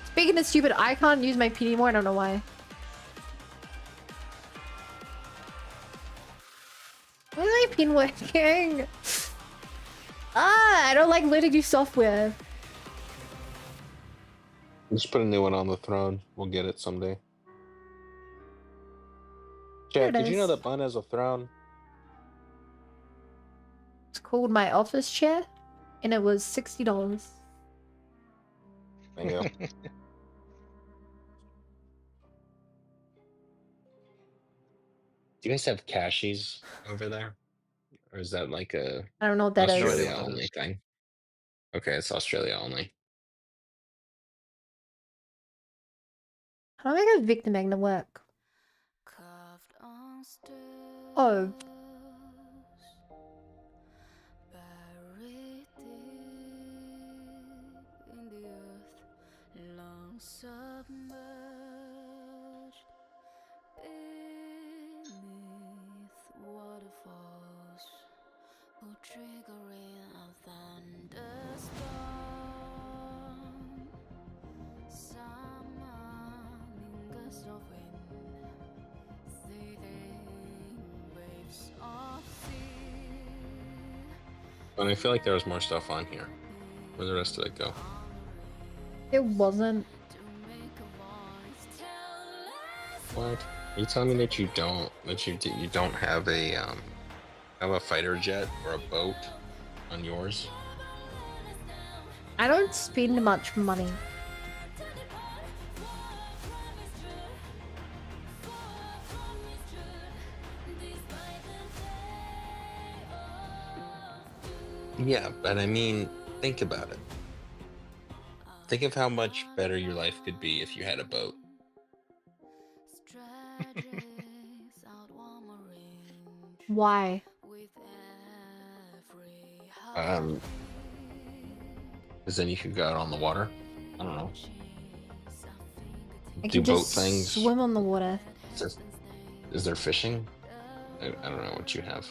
Speaking of stupid, I can't use my P anymore. I don't know why. Why is my pin working? I don't like learning new software. Just put a new one on the throne. We'll get it someday. There Chat, it did you know is. that Bun has a throne? It's called my office chair, and it was $60. Bingo. Oh, Do you guys have cashies over there? Or is that like a I don't know what that is. Australia only thing? Okay, it's Australia only. How do I make a Victor Magna work? Oh. Triggering a thunderstorm, summoning gusts of wind, seething waves of sea. But I feel like there was more stuff on here. Where'd the rest of it go? It wasn't. What? Are you telling me that you don't have a fighter jet or a boat on yours? I don't spend much money. Yeah, but I mean, think about it. Think of how much better your life could be if you had a boat. Why? Because then you could go out on the water. I don't know. I Do can boat just things. swim on the water. Is there fishing? I don't know what you have.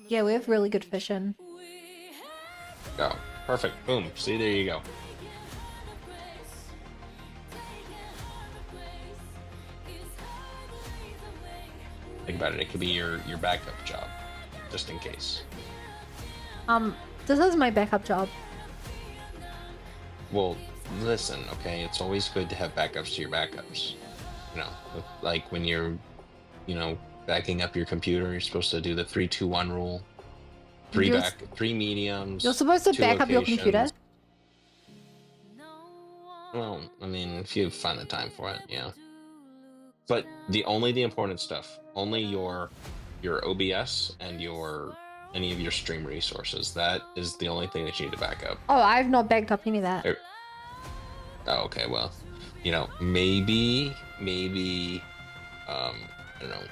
Yeah, we have really good fishing. Go. Perfect. Boom. See, there you go. Think about it. It could be your backup job, just in case. This is my backup job. Well, listen, okay? It's always good to have backups to your backups. You know, like when you're, backing up your computer, you're supposed to do the 3-2-1 rule. Three mediums. You're supposed to back up your computer? Well, I mean, if you find the time for it, yeah. But only the important stuff. Only your OBS and any of your stream resources. That is the only thing that you need to back up. Oh, I've not backed up any of that. Oh, okay, well, maybe, I don't know,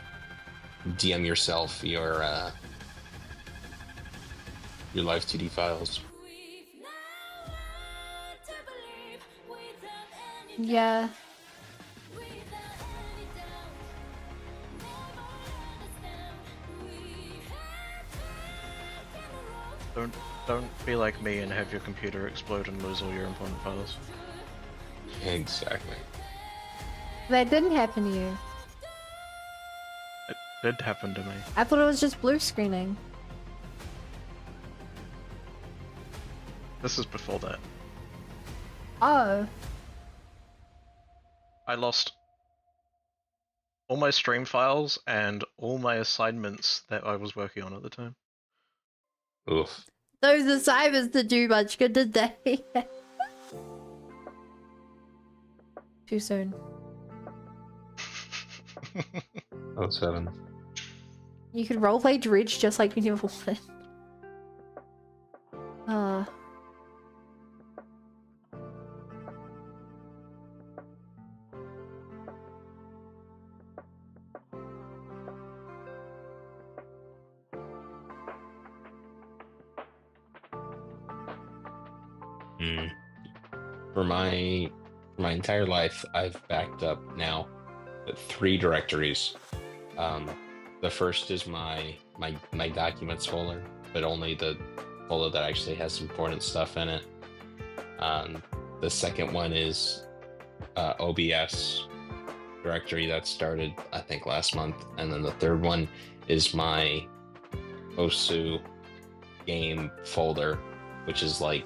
DM yourself your Live2D files. Yeah. Don't be like me and have your computer explode and lose all your important files. Exactly. That didn't happen to you. It did happen to me. I thought it was just blue screening. This is before that. Oh. I lost all my stream files and all my assignments that I was working on at the time. Oof. Those assignments did do much good, did they? Too soon. 07. You could roleplay Dredge just like you never wanted. For my entire life, I've backed up now 3 directories. The first is my documents folder, but only the folder that actually has important stuff in it. The second one is OBS directory that started, I think, last month, and then the third one is my OSU game folder, which is like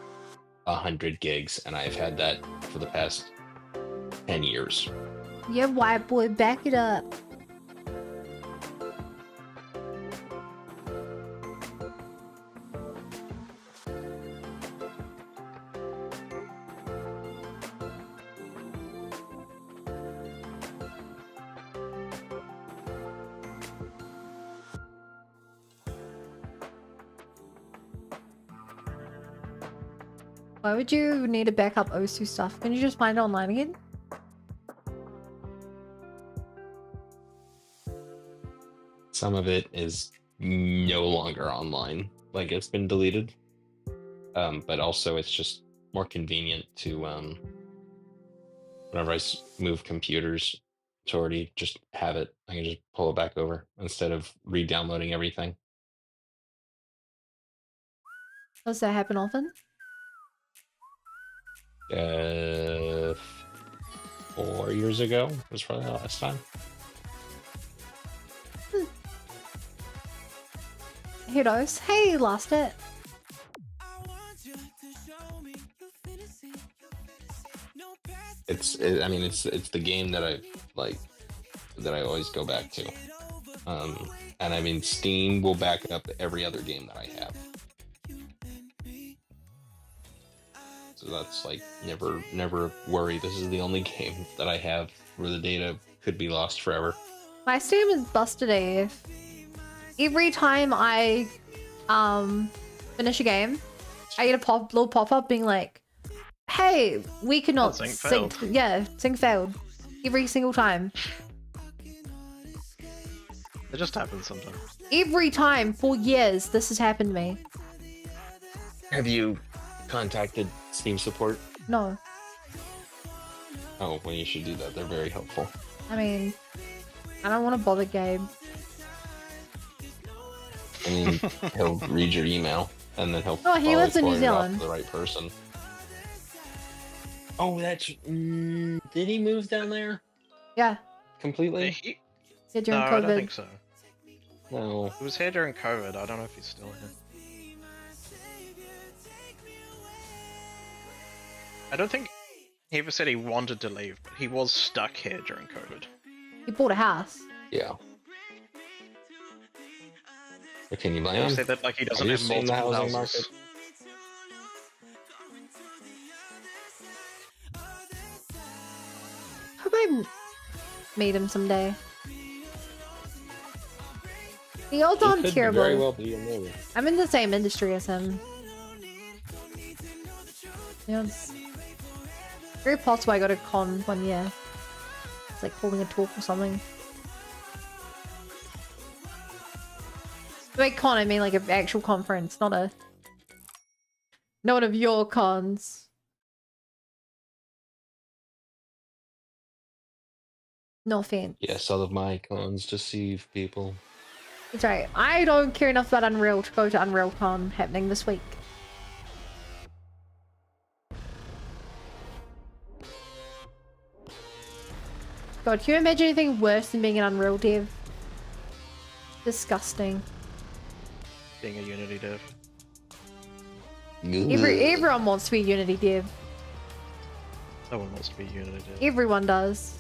100 gigs, and I've had that for the past 10 years. Yeah, white boy, back it up. Why would you need to back up OSU stuff? Can you just find it online again? Some of it is no longer online, like it's been deleted. But also it's just more convenient to whenever I move computers to already just have it. I can just pull it back over instead of re-downloading everything. Does that happen often? 4 years ago was probably the last time. Who knows? Hey, lost it. It's the game that I always go back to. And I mean, Steam will back up every other game that I have. So that's like never worry. This is the only game that I have where the data could be lost forever. My Steam is busted AF. Every time I finish a game, I get a little pop-up being like, hey, we cannot sync. Yeah, sync failed. Every single time. It just happens sometimes. Every time for years this has happened to me. Have you contacted Steam support? No. Oh, well, you should do that. They're very helpful. I mean, I don't want to bother Gabe. I mean, he'll read your email and then he'll. Oh, he lives in New forward it off to Zealand. the right person. Oh, that's. Did he move down there Yeah. completely? Yeah, during No, COVID. I don't think so. No. He was here during COVID. I don't know if he's still here. I don't think he ever said he wanted to leave, but he was stuck here during COVID. He bought a house. Yeah. But can you blame He him? said that like he doesn't Have have you seen the multiple housing houses. market? Hope I meet him someday. The odds He aren't could terrible. very well be a movie. I'm in the same industry as him. Yeah, it's very possible I got a con one year. It's like holding a talk or something. By con, I mean like an actual conference, not one of your cons. No offense. Yes, all of my cons deceive people. It's right. I don't care enough about Unreal to go to Unreal Con happening this week. God, can you imagine anything worse than being an Unreal dev? Disgusting. Being a Unity dev. Everyone wants to be a Unity dev. No one wants to be a Unity dev. Everyone does.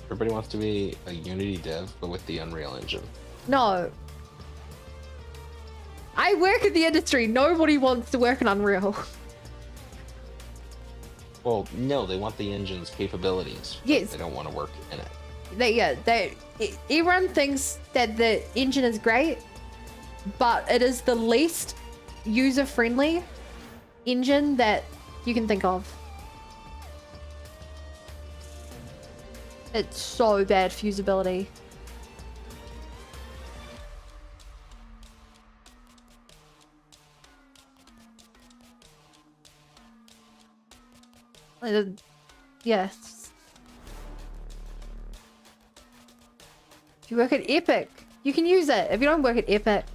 Everybody wants to be a Unity dev, but with the Unreal Engine. No. I work in the industry. Nobody wants to work in Unreal. Well, no, they want the engine's capabilities. But Yes. they don't want to work in it. Everyone thinks that the engine is great, but it is the least user-friendly engine that you can think of. It's so bad for usability. Yes. If you work at Epic, you can use it. If you don't work at Epic,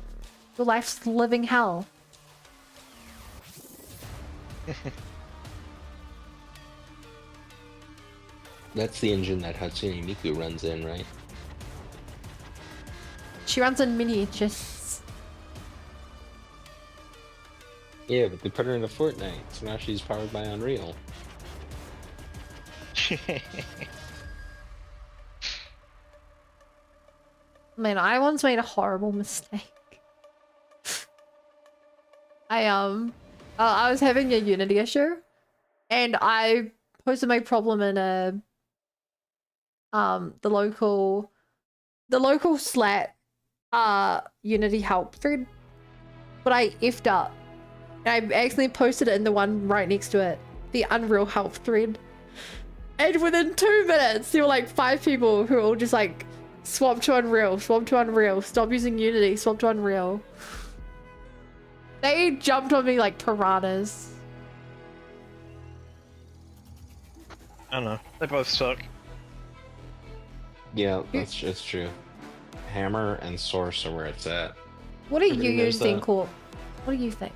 your life's living hell. That's the engine that Hatsune Miku runs in, right? She runs in miniatures. Yeah, but they put her into Fortnite, so now she's powered by Unreal. Man, I once made a horrible mistake. I was having a Unity issue, and I posted my problem in a the local Slack Unity help thread, but I effed up. I accidentally posted it in the one right next to it, the Unreal help thread, and within 2 minutes there were like 5 people who were all just like, swap to Unreal, swap to Unreal, stop using Unity, swap to Unreal. They jumped on me like piranhas. I don't know. They both suck. Yeah, it's true. Hammer and Source are where it's at. What are you Everybody knows using, that. Corp? What do you think?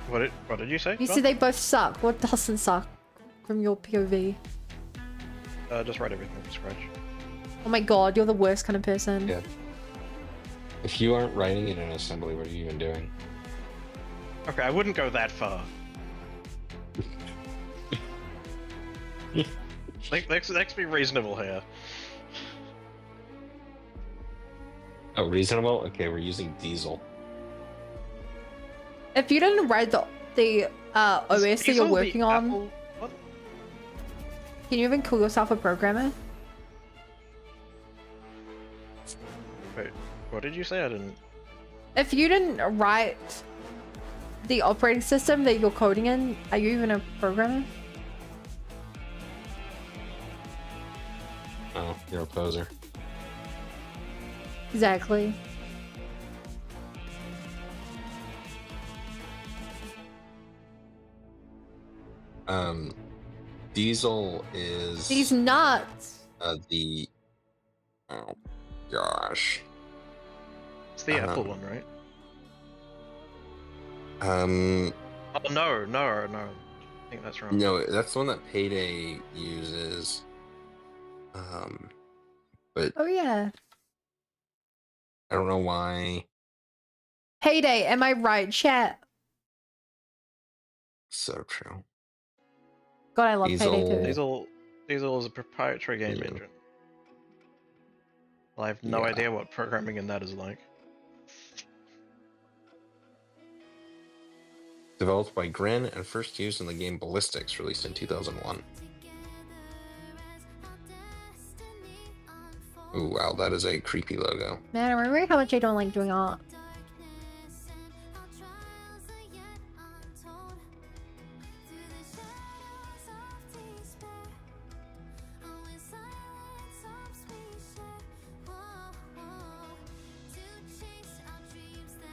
What did you say? You said they both suck. What doesn't suck from your POV? Just write everything from scratch. Oh my god, you're the worst kind of person. Yeah. If you aren't writing it in assembly, what are you even doing? Okay, I wouldn't go that far. Let's be reasonable here. Oh, reasonable? Okay, we're using Diesel. If you didn't write the OS that you're Diesel the working on, Apple- What? can you even call yourself a programmer? Wait, what did you say? I didn't. If you didn't write the operating system that you're coding in, are you even a programmer? Oh, you're a poser. Exactly. Diesel is These nuts. the oh gosh. It's the Apple one, right? Oh no. I think that's wrong. No, that's the one that Payday uses. But Oh yeah. I don't know why. Payday, am I right, chat? So true. God, I love Diesel. Payday too. Diesel is a proprietary game engine. Well, I have no idea what programming in that is like. Developed by Grin and first used in the game Ballistics, released in 2001. Ooh, wow, that is a creepy logo. Man, I remember how much I don't like doing art.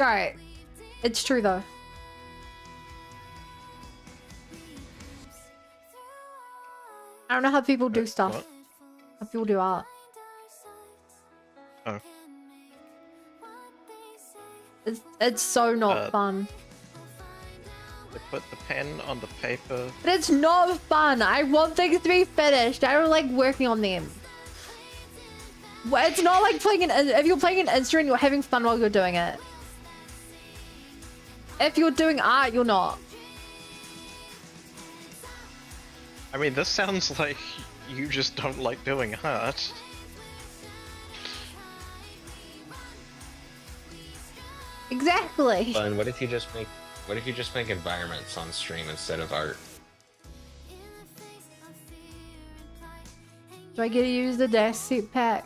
Alright. It's true though. I don't know how people do stuff. What? How people do art. Oh. It's so not fun. They put the pen on the paper. But it's not fun. I want things to be finished. I don't like working on them. Well, it's not like playing if you're playing an instrument, you're having fun while you're doing it. If you're doing art, you're not. I mean, this sounds like you just don't like doing art. Exactly. Fun. What if you just make environments on stream instead of art? Do I get to use the dash suit pack?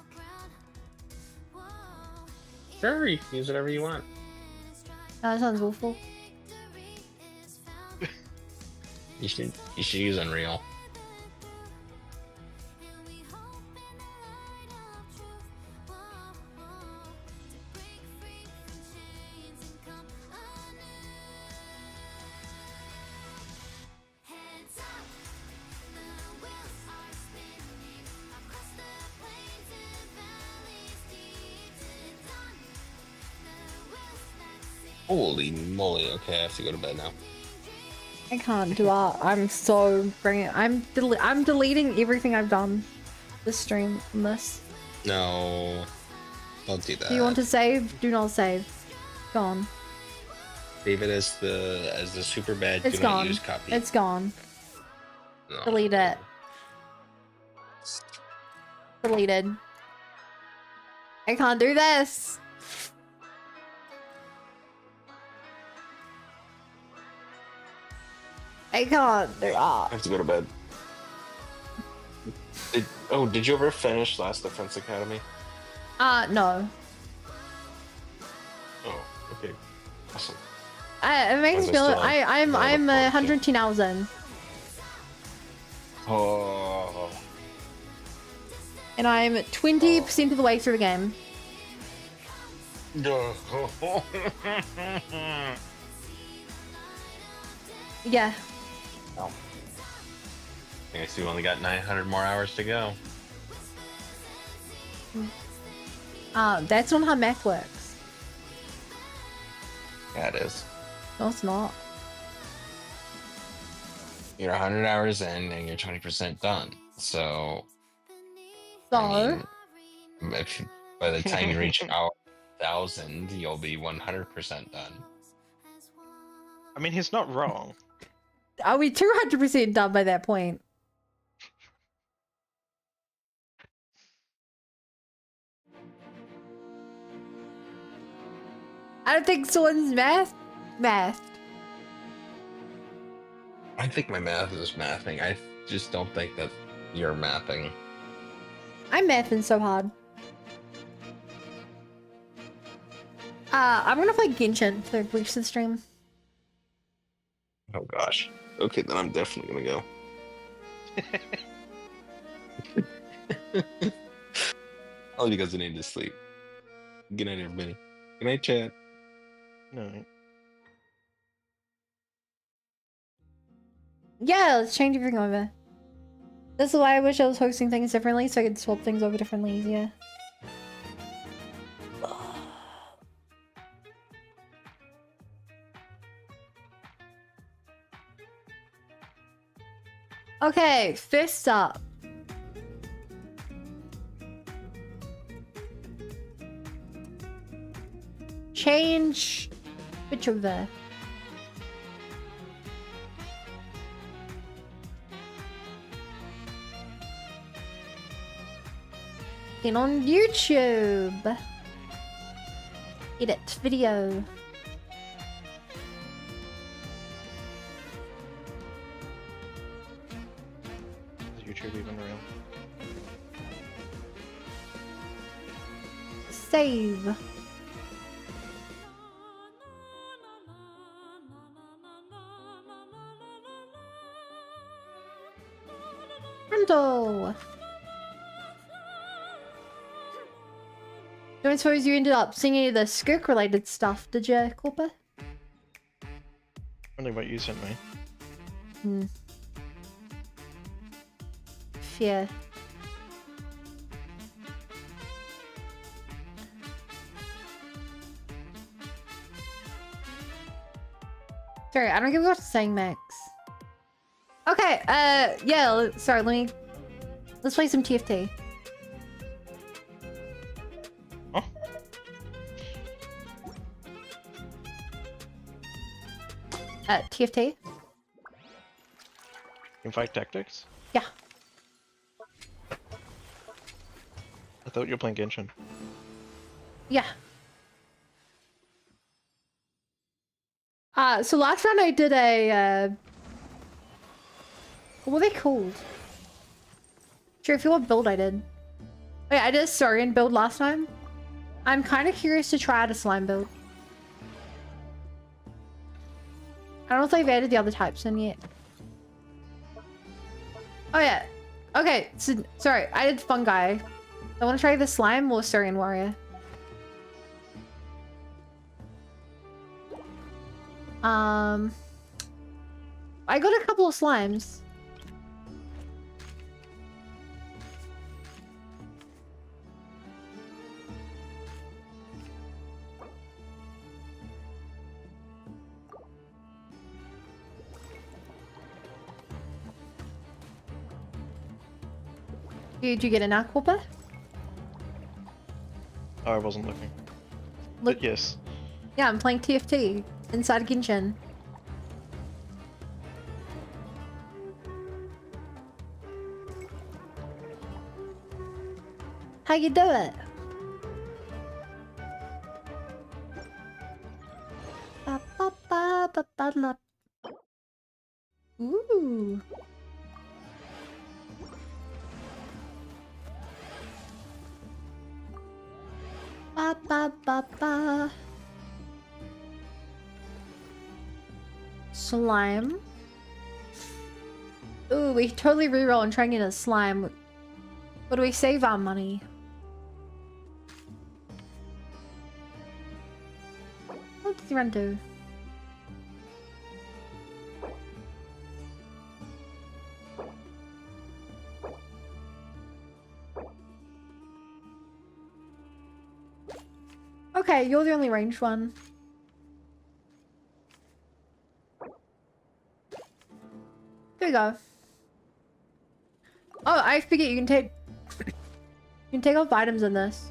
Sure, you can use whatever you want. That sounds awful. You should use Unreal. Holy moly! Okay, I have to go to bed now. I can't do art. I'm so bringing. I'm deleting everything I've done. This stream from this. No, don't do that. Do you want to save? Do not save. Gone. Save it as the super bad. It's do gone. not use copy. It's gone. No. Delete it. Deleted. I can't do this. I can't do art. I have to go to bed. Did you ever finish Last Defense Academy? No. Oh, okay. Awesome. It makes me feel. I'm 110 hours in. Oh. And I'm 20% of the way through the game. Yeah. Oh. I guess we only got 900 more hours to go. That's not how math works. Yeah, it is. No, it's not. You're 100 hours in and you're 20% done. So. So. I mean, if by the time you reach 1,000, you'll be 100% done. I mean, he's not wrong. Are we 200% done by that point? I don't think someone's mathed. I think my math is mathing. I just don't think that you're mathing. I'm mathing so hard. I'm gonna play Genshin for the rest of the stream. Oh gosh. Okay, then I'm definitely gonna go. All because I need to sleep. Good night, everybody. Good night, chat. No. Yeah, let's change everything over. This is why I wish I was hosting things differently so I could swap things over differently easier. Okay, first up. Change switch over. In on YouTube. Edit video. Is YouTube even real? Save. Pronto. Don't suppose you ended up seeing any of the skirk related stuff, did you, Corpa? Only what you sent me. Hmm. Fear. Sorry, I don't get what you're saying, Max. Okay, yeah, sorry, let's play some TFT. Huh? TFT? Teamfight Tactics? Yeah. I thought you were playing Genshin. Yeah. So last round I did a, what were they called? Sure, if you what build I did. Oh yeah, I did a Saurian build last time. I'm kind of curious to try out a slime build. I don't know if they've added the other types in yet. Oh yeah. Okay, so, sorry, I did fungi. I want to try the slime or Saurian warrior. I got a couple of slimes. Did you get an aquapa? Oh, I wasn't looking. Look, but yes. Yeah, I'm playing TFT inside Genshin. How you do it? Ooh. Ba ba ba ba. Slime. Ooh, we totally reroll and try and get a slime. What do we save our money? What does the run do? Okay, you're the only ranged one. There we go. Oh, I forget you can take off items in this.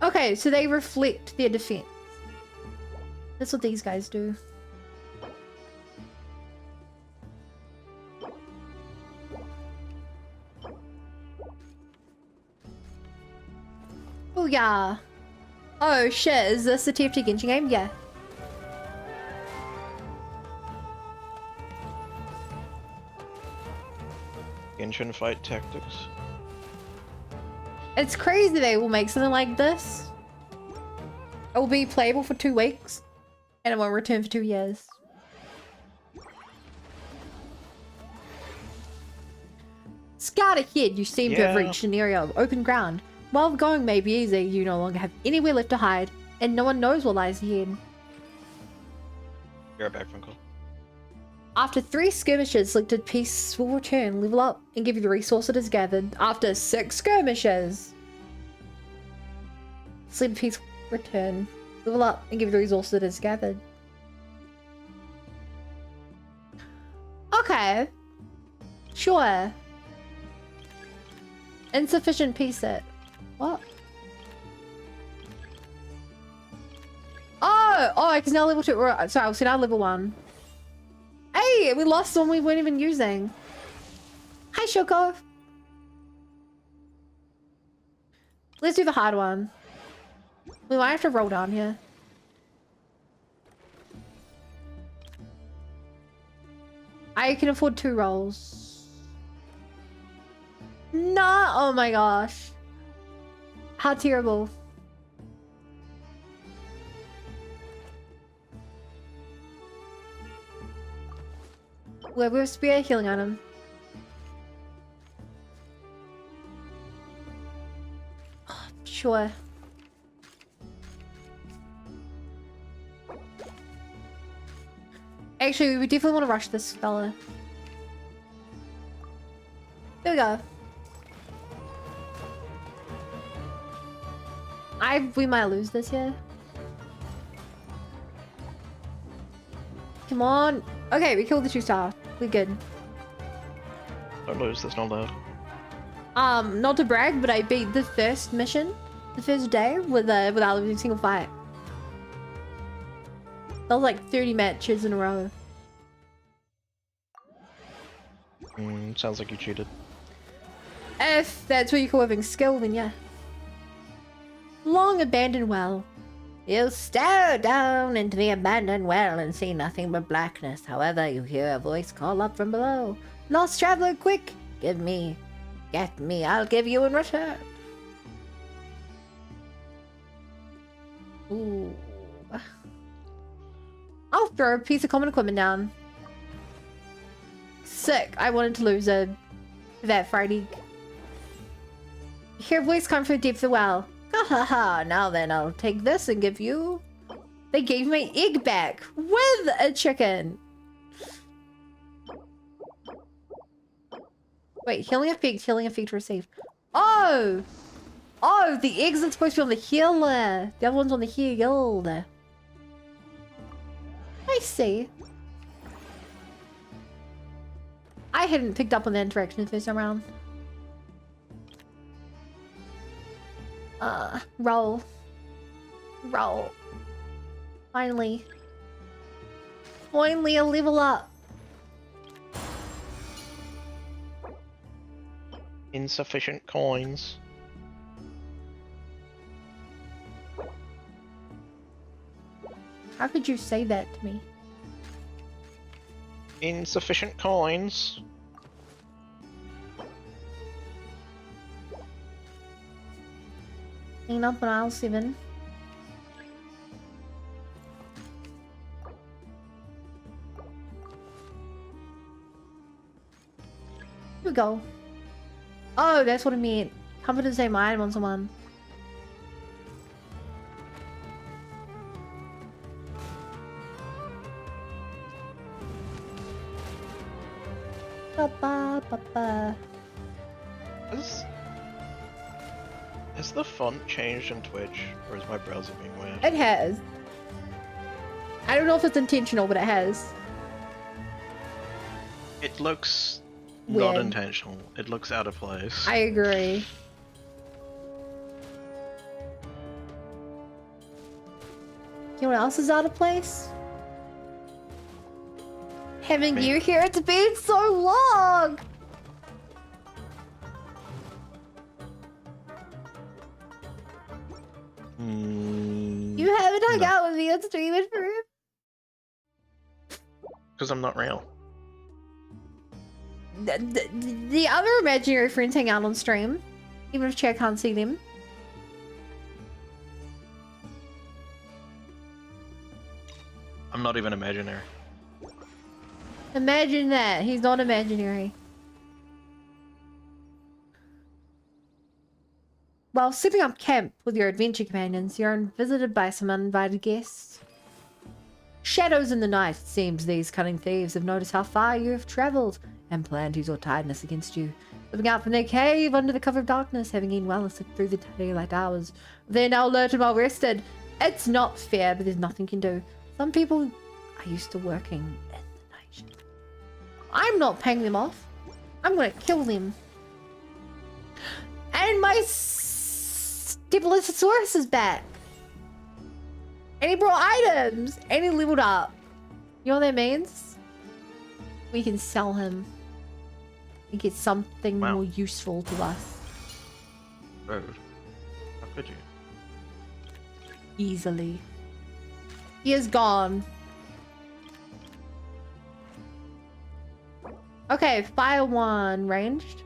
Okay, so they reflect their defense. That's what these guys do. Oh yeah. Oh shit, is this the TFT Genshin game? Yeah. Genshin Fight Tactics. It's crazy they will make something like this. It will be playable for 2 weeks, and it won't return for 2 years. Scout ahead, you seem to have reached an area of open ground. While going may be easy, you no longer have anywhere left to hide, and no one knows what lies ahead. You're back, Finkel. After 3 skirmishes, selected piece will return, level up, and give you the resource it is gathered. After 6 skirmishes, selected piece will return, level up, and give you the resource it is gathered. Okay. Sure. Insufficient piece set. What? Oh, I can now level 2. Sorry, I was now level 1. Hey, we lost one we weren't even using. Hi, Shoko. Let's do the hard one. We might have to roll down here. I can afford 2 rolls. Nah, oh my gosh. How terrible. Where we're spear healing on him. Sure. Actually, we definitely want to rush this fella. There we go. We might lose this here. Come on. Okay, we killed the 2-star. We're good. Don't lose, that's not loud. Not to brag, but I beat the first mission, the first day, without losing a single fight. That was like 30 matches in a row. Sounds like you cheated. If that's what you call having skill, then yeah. Long abandoned well. You stare down into the abandoned well and see nothing but blackness. However, you hear a voice call up from below. Lost traveler, quick! Get me, I'll give you in return. Ooh. I'll throw a piece of common equipment down. Sick. I wanted to lose that Friday. You hear a voice come from the depth of the well. Ha ha ha, now then I'll take this and give you... They gave my egg back with a chicken. Wait, healing effect received. Oh! Oh, the eggs are supposed to be on the healer. The other one's on the healed. I see. I hadn't picked up on the interaction the first time around. Roll. Roll. Finally. Finally a level up. Insufficient coins. How could you say that to me? Insufficient coins. Clean up on aisle 7. Here we go. Oh, that's what I mean. Come to say my item on someone. Ba-ba-ba-ba. Has the font changed in Twitch, or is my browser being weird? It has. I don't know if it's intentional, but it has. It looks Weird. not intentional. It looks out of place. I agree. You know what else is out of place? Having you here, it's been so long! You haven't hung out with me on stream in forever. Because I'm not real. The other imaginary friends hang out on stream, even if Chair can't see them. I'm not even imaginary. Imagine that. He's not imaginary. While setting up camp with your adventure companions, you're visited by some uninvited guests. Shadows in the night, it seems these cunning thieves have noticed how far you have traveled and plan to use your tiredness against you. Living out from their cave under the cover of darkness, having eaten well and slept through the daylight hours. They're now alert and well rested. It's not fair, but there's nothing you can do. Some people are used to working in the night. I'm not paying them off. I'm gonna kill them. And my Stipulasaurus is back. And he brought items. And he leveled up. You know what that means? We can sell him. And get something more useful to us. Rude. How could you? Easily. He is gone. Okay, fire one ranged.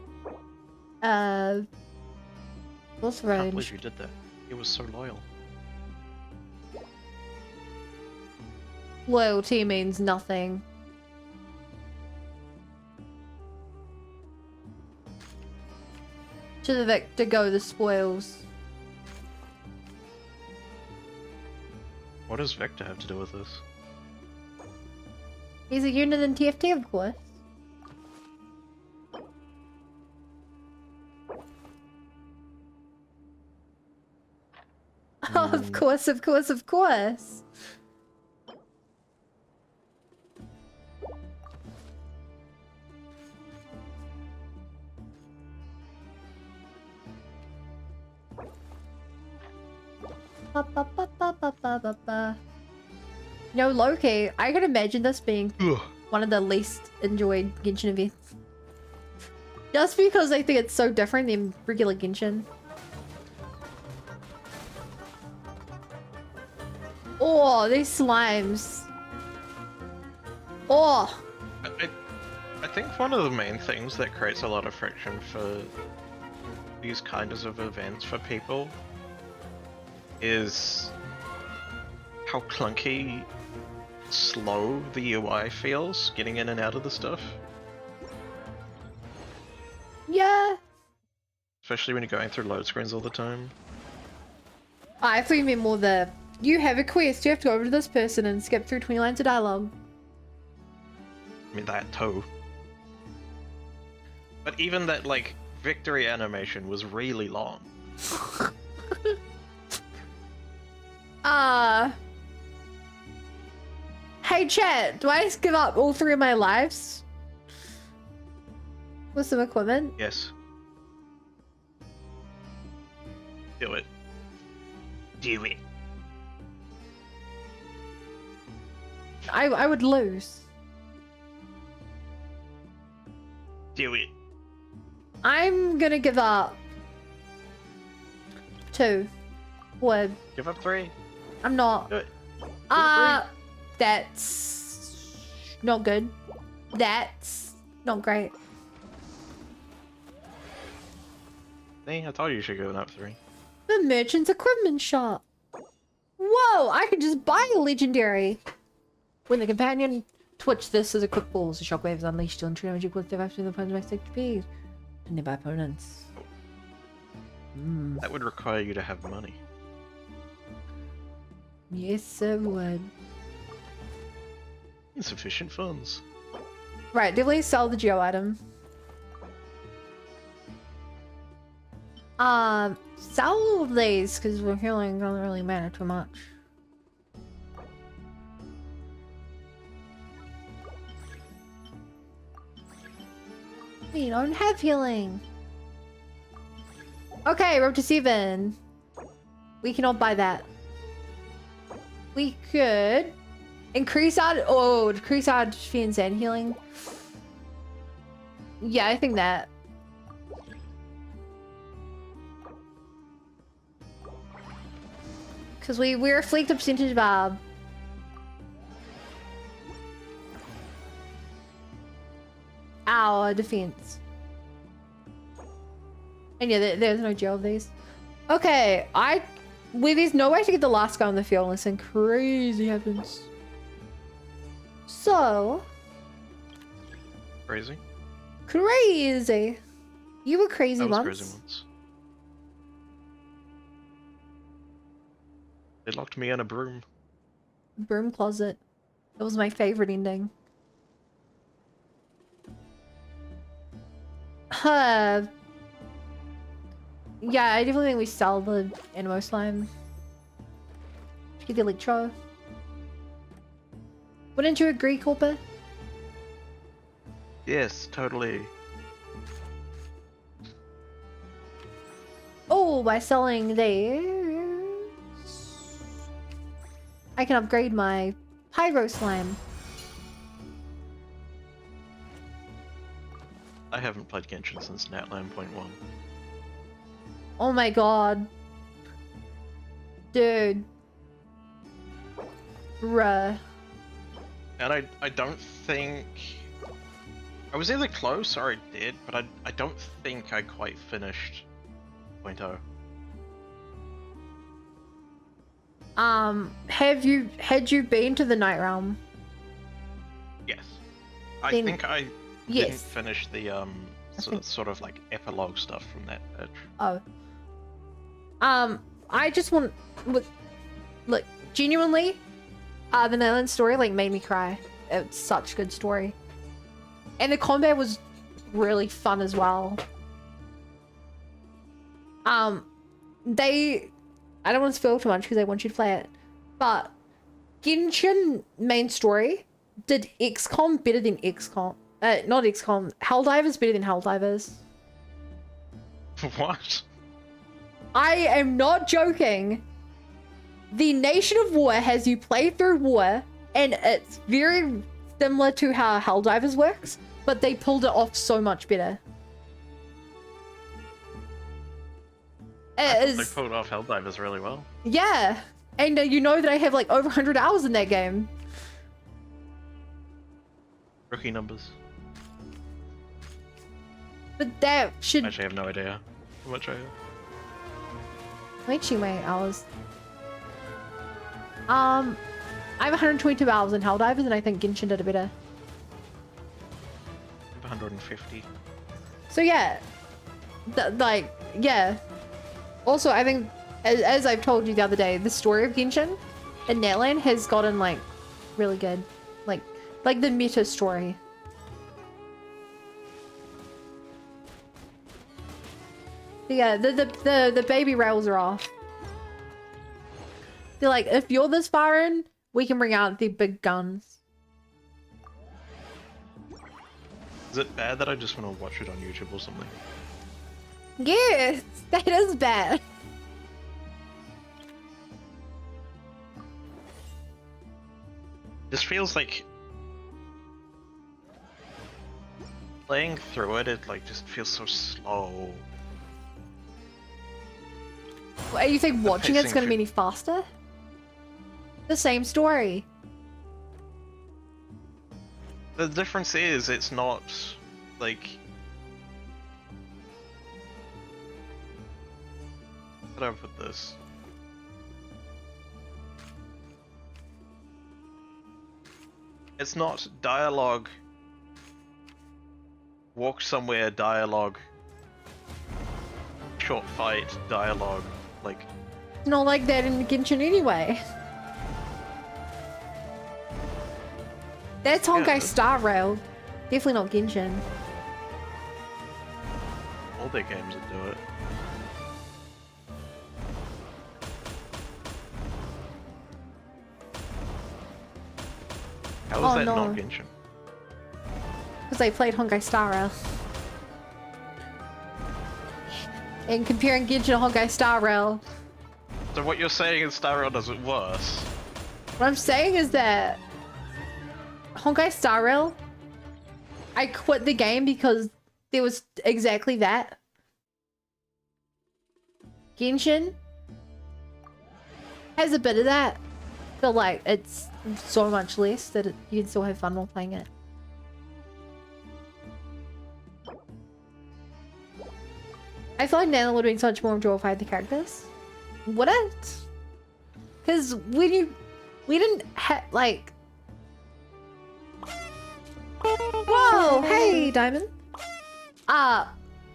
What's I can't believe range? you did that. He was so loyal. Loyalty means nothing. To the victor go the spoils. What does Vector have to do with this? He's a unit in TFT, of course. Of course, of course, of course. Ba, ba, ba, ba, ba, ba, ba, ba. No, Loki, I can imagine this being one of the least enjoyed Genshin events. Just because I think it's so different than regular Genshin. Oh, these slimes. Oh. I think one of the main things that creates a lot of friction for these kinds of events for people is how clunky, slow the UI feels getting in and out of the stuff. Yeah. Especially when you're going through load screens all the time. I thought you meant more the, you have a quest, you have to go over to this person and skip through 20 lines of dialogue. I mean, that too. But even that, like, victory animation was really long. Hey chat, do I just give up all 3 of my lives? With some equipment? Yes. Do it. Do it. I would lose. Do it. I'm gonna give up 2. Would. Give up 3. I'm not. Do it. That's not good. That's not great. See, I told you you should give up 3. The merchant's equipment shop. Whoa, I can just buy a legendary. When the companion twitch this as a quick pause, the shockwave is unleashed to ensure damage equal to 5% of the opponent's max HP to nearby opponents. That would require you to have money. Yes, it would. Insufficient funds. Right, definitely sell the geo item. Sell these because we're healing doesn't really matter too much. We don't have healing. Okay, we're up to 7. We cannot buy that. We could increase our defense and healing. Yeah, I think that. Because we reflect a percentage of our defense. And yeah, there's no gel of these. Okay, there's no way to get the last guy on the field unless something crazy happens. So Crazy. crazy. You were crazy I was once. crazy once. They locked me in a broom. Broom closet. That was my favorite ending. Yeah, I definitely think we sell the Animo slime. Get the electro. Wouldn't you agree, Corpa? Yes, totally. Oh, by selling these, I can upgrade my pyro slime. I haven't played Genshin since Nat 9.1. Oh my god. Dude. Bruh. And I don't think... I was either close or I did, but I don't think I quite finished 0.0. Had you been to the Night Realm? Yes. I Then- think I Yes. didn't finish the sort of like epilogue stuff from that patch. Oh. I just want... Look, genuinely, the Nightland story, like, made me cry. It's such a good story. And the combat was really fun as well. I don't want to spoil too much because I want you to play it. But Genshin main story did XCOM better than XCOM. Not XCOM. Helldivers better than Helldivers. What? I am not joking. The Nation of War has you play through war, and it's very similar to how Helldivers works, but they pulled it off so much better. I thought they pulled off Helldivers really well. Yeah, and you know that I have like over 100 hours in that game. Rookie numbers. But that should... Actually, I have no idea how much I have. Wait, my hours. I have 122 hours in Helldivers, and I think Genshin did it better. I have 150. So yeah, yeah. Also, I think, as I've told you the other day, the story of Genshin and Netland has gotten like really good, like the meta story. Yeah, the baby rails are off. They're like, if you're this far in, we can bring out the big guns. Is it bad that I just want to watch it on YouTube or something? Yes, that is bad. This feels like playing through it. It like just feels so slow. Well, you think watching it's pacing gonna be could- any faster? The same story. The difference is it's not like... How do I put this? It's not dialogue, walk somewhere dialogue, short fight dialogue, like... It's not like that in Genshin anyway. That's Honkai Star Rail. Definitely not Genshin. All their games that do it. How is that not Genshin? Because I played Honkai Star Rail. And comparing Genshin to Honkai Star Rail, So what you're saying is Star Rail does it worse? what I'm saying is that Honkai Star Rail, I quit the game because there was exactly that. Genshin has a bit of that, but like it's so much less that you can still have fun while playing it. I feel like Nana would have been so much more enjoyable if I had the characters. Would it? Because we didn't have like Whoa! Hey, Diamond. What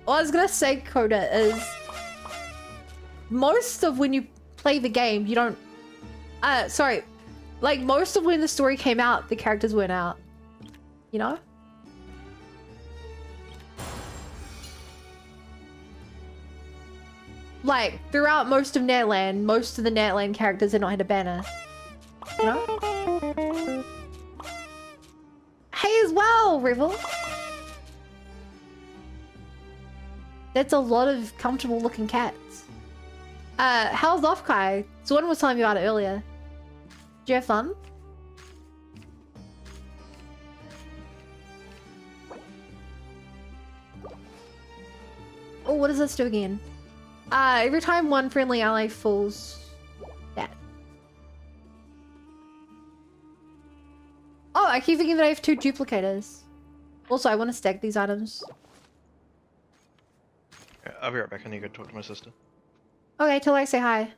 I was gonna say, Coda, is most of when you play the game, you don't. Sorry. Like, most of when the story came out, the characters weren't out. You know? Like, throughout most of Netland, most of the Netland characters had not had a banner. You know? Hey as well, Rivel! That's a lot of comfortable looking cats. How's Offkai? Zorn was telling me about it earlier. Did you have fun? Oh, what does this do again? Every time one friendly ally falls dead. Oh, I keep thinking that I have 2 duplicators. Also, I want to stack these items. Yeah, I'll be right back. I need to go talk to my sister. Okay, till I say hi.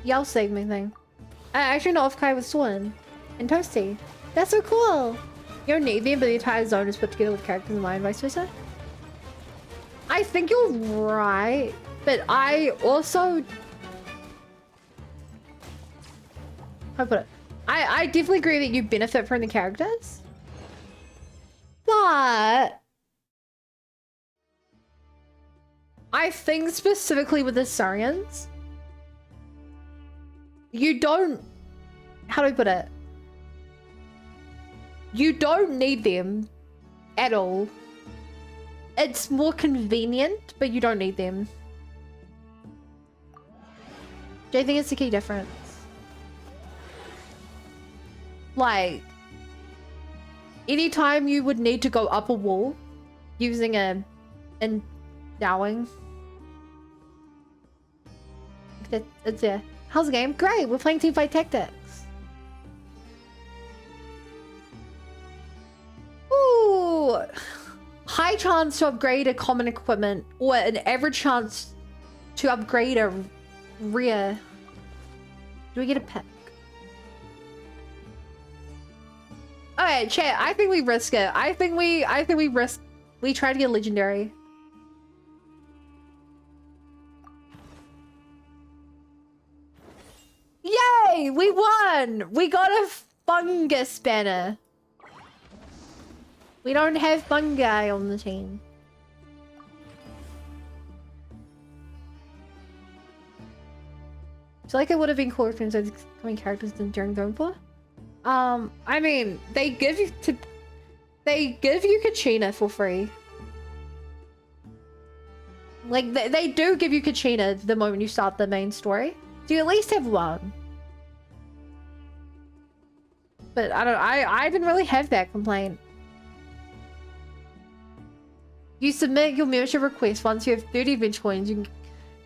Y'all save me thing. I actually know if Kai was Swan and Toasty. That's so cool! You don't need them, but the entire zone is put together with characters in mind, vice versa. I think you're right, but I also... How do I put it? I definitely agree that you benefit from the characters. But... I think specifically with the Saurians, you don't... How do I put it? You don't need them at all. It's more convenient, but you don't need them. Do you think it's the key difference? Like, anytime you would need to go up a wall using a endowing. It's there. How's the game? Great, we're playing Teamfight Tactics. Ooh! High chance to upgrade a common equipment, or an average chance to upgrade a rare. Do we get a pick? Alright, chat, I think we risk it. I think we risk. We try to get legendary. Yay! We won! We got a fungus banner. We don't have fungi on the team. I feel like it would have been cooler if it was coming characters than during Zone 4. I mean, they give you Kachina for free. Like, they do give you Kachina the moment you start the main story. So you at least have one. But I didn't really have that complaint. You submit your membership request once you have 30 adventure coins.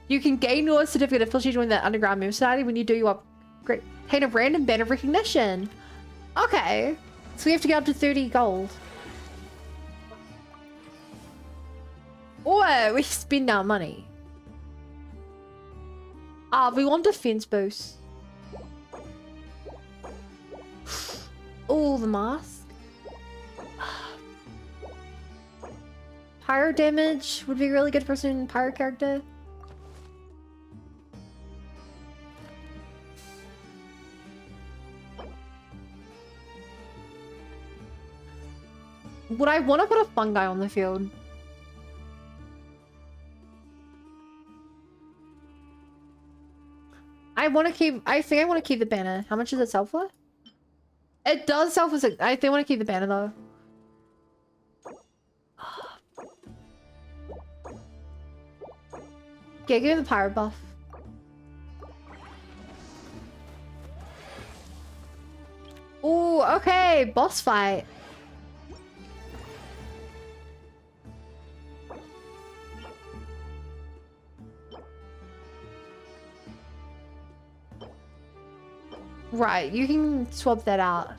You can gain your certificate officially join the underground member society when you do your upgrade. Obtain a random banner of recognition. Okay. So we have to get up to 30 gold. Or we spend our money. We want defense boost. Oh, the mask. Pyro damage would be really good for some pyro character. Would I want to put a fungi on the field? I think I want to keep the banner. How much does it sell for? It does sell for I think I want to keep the banner though. Okay, give me the pyro buff. Ooh, okay, boss fight. Right, you can swap that out.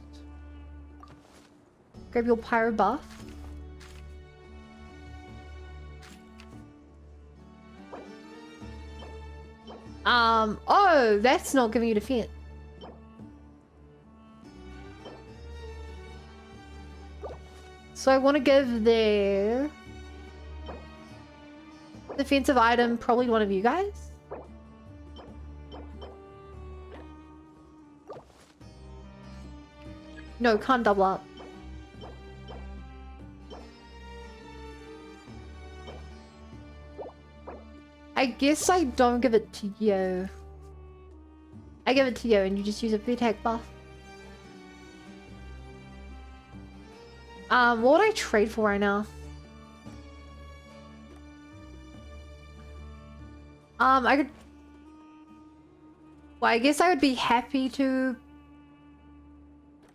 Grab your pyro buff. Oh, that's not giving you defense. So I want to give the defensive item probably to one of you guys. No, can't double up. I guess I don't give it to you. I give it to you and you just use it for the attack buff. What would I trade for right now? I could... Well, I guess I would be happy to...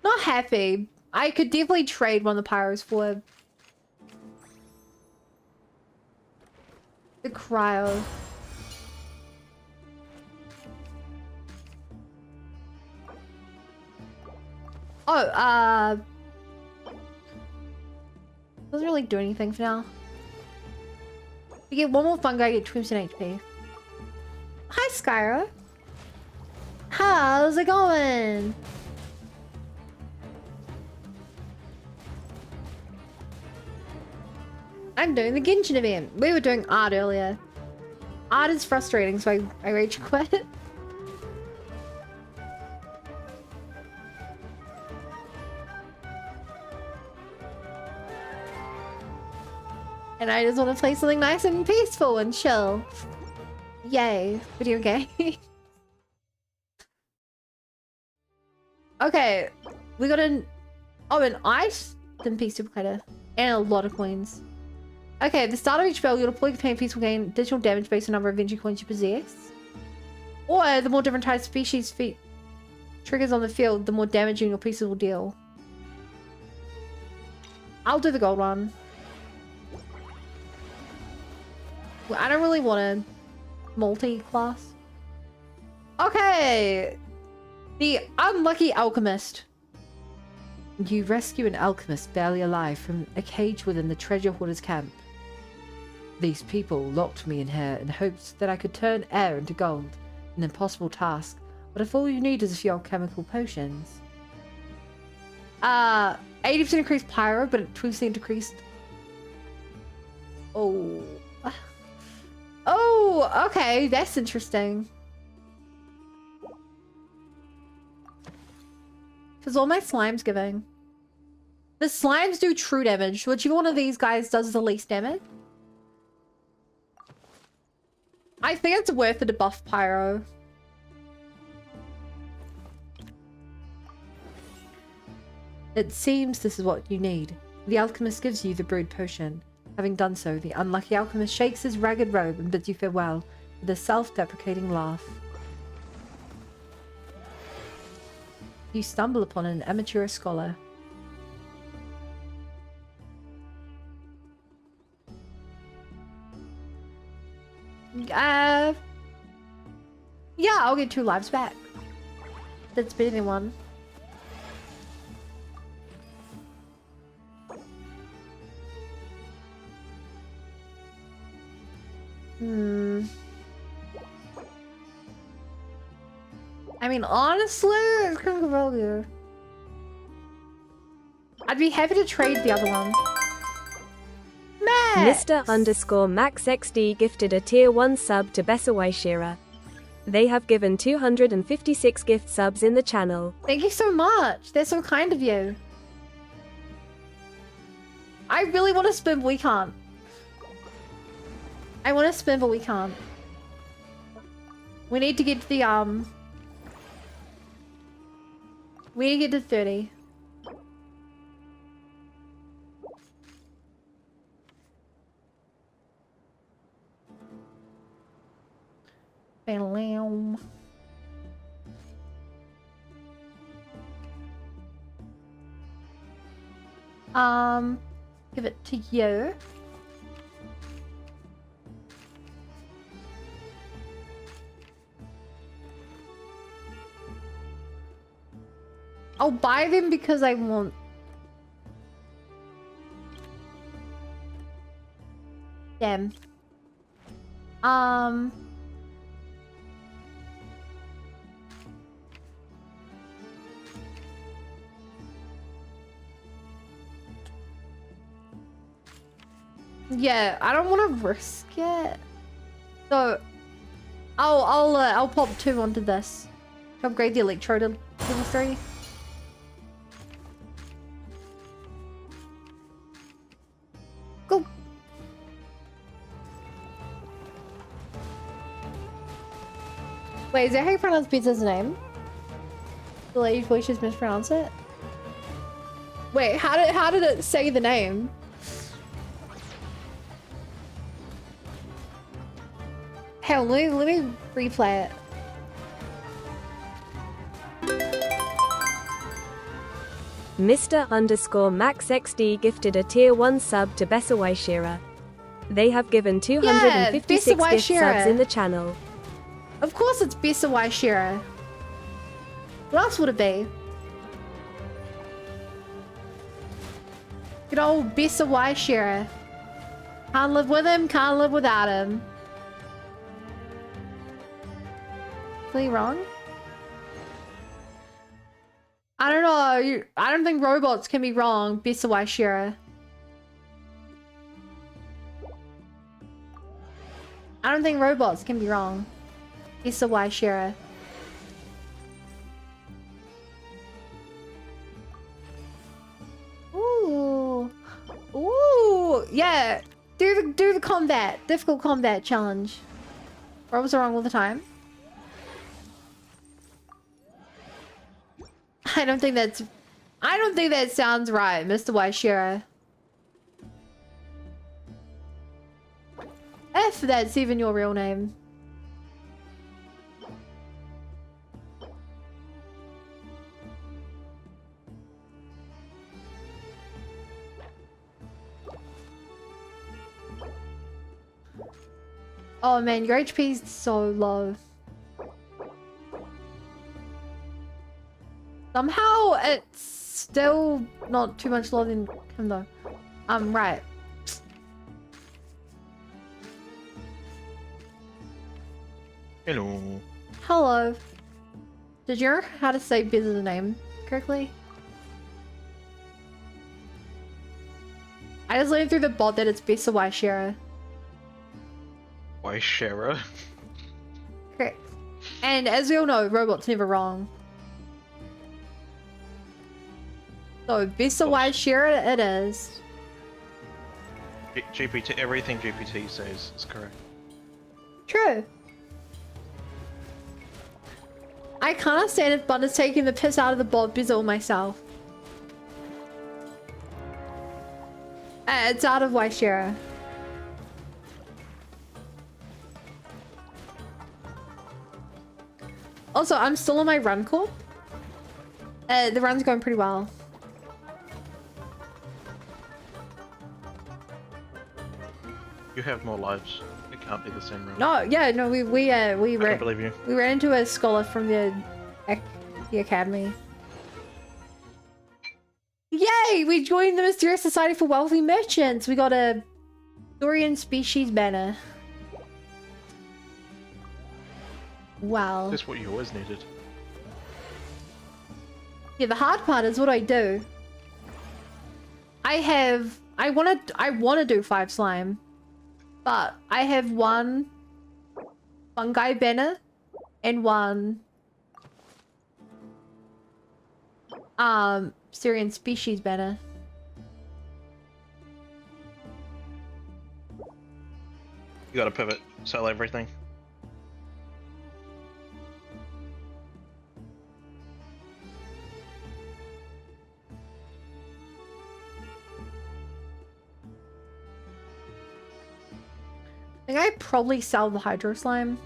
Not happy. I could definitely trade one of the pyros for... the cryo. Oh, doesn't really do anything for now. You get one more fungi, you get 20% HP. Hi, Skyra. How's it going? I'm doing the Genshin event. We were doing art earlier. Art is frustrating, so I rage quit. And I just want to play something nice and peaceful and chill. Yay, video game. Okay, we got an ice piece duplicator and a lot of coins. Okay, at the start of each spell, your deployed campaign piece will gain additional damage based on the number of energy coins you possess. Or the more different types of species triggers on the field, the more damage your pieces will deal. I'll do the gold one. Well, I don't really want a multi-class. Okay! The Unlucky Alchemist. You rescue an alchemist barely alive from a cage within the treasure hoarder's camp. These people locked me in here in hopes that I could turn air into gold. An impossible task, but if all you need is a few alchemical potions. 80% increased pyro, but 20% decreased. Oh. Oh, okay, that's interesting. Because all my slime's giving. The slimes do true damage. Whichever one of these guys does the least damage. I think it's worth it to buff pyro. It seems this is what you need. The alchemist gives you the brewed potion. Having done so, the unlucky alchemist shakes his ragged robe and bids you farewell with a self-deprecating laugh. You stumble upon an amateur scholar. Yeah, I'll get 2 lives back. That's better than 1. I mean, honestly, it's kind of value. I'd be happy to trade the other one. Max! Mr_MaxXD gifted a tier 1 sub to Besawai Shira. They have given 256 gift subs in the channel. Thank you so much. They're so kind of you. I really want to spin, but we can't. I want to spin, but we can't. We need to get to the, we need to get to 30. Bam. Give it to you. I'll buy them because I want... them. Yeah, I don't want to risk it. So, I'll pop 2 onto this. Upgrade the electrode to level 3. Go. Wait, is that how you pronounce Pizza's name? The lady voice just mispronounced it? Wait, how did it say the name? Hell, let me replay it. Mr_MaxXD gifted a tier 1 sub to Besawai Shira. They have given 256 Besawai gift Shira. subs in the channel. Of course it's Besawai Shira. What else would it be? Good old Besawai Shira. Can't live with him, can't live without him. Completely wrong? I don't know. I don't think robots can be wrong. Besawai Shira. I don't think robots can be wrong. Besawai Shira. Ooh. Ooh. Yeah. Do the combat. Difficult combat challenge. Robots are wrong all the time. I don't think that sounds right, Mr. Waishira. If that's even your real name. Oh man, your HP is so low. Somehow it's still not too much lower than him though. Right. Hello. Hello. Did you know how to say Biz's name correctly? I just learned through the bot that it's Besawai Shira. Why Shara? Correct. And as we all know, robot's never wrong. So Besawai Shira it is. GPT, everything GPT says is correct. True. I can't understand it, but it's taking the piss out of the bot Bizzle myself. It's out of Waishira. Also, I'm still on my run call. The run's going pretty well. You have more lives. It can't be the same room. No, yeah, no, we I don't believe you. We ran into a scholar from the academy. Yay! We joined the Mysterious Society for Wealthy Merchants. We got a Dorian species banner. Wow. That's what you always needed. Yeah, the hard part is what I do. I wanna do 5 slime. But I have 1 fungi banner and 1 Syrian species banner. You gotta pivot, sell everything. I think I'd probably sell the hydro slime.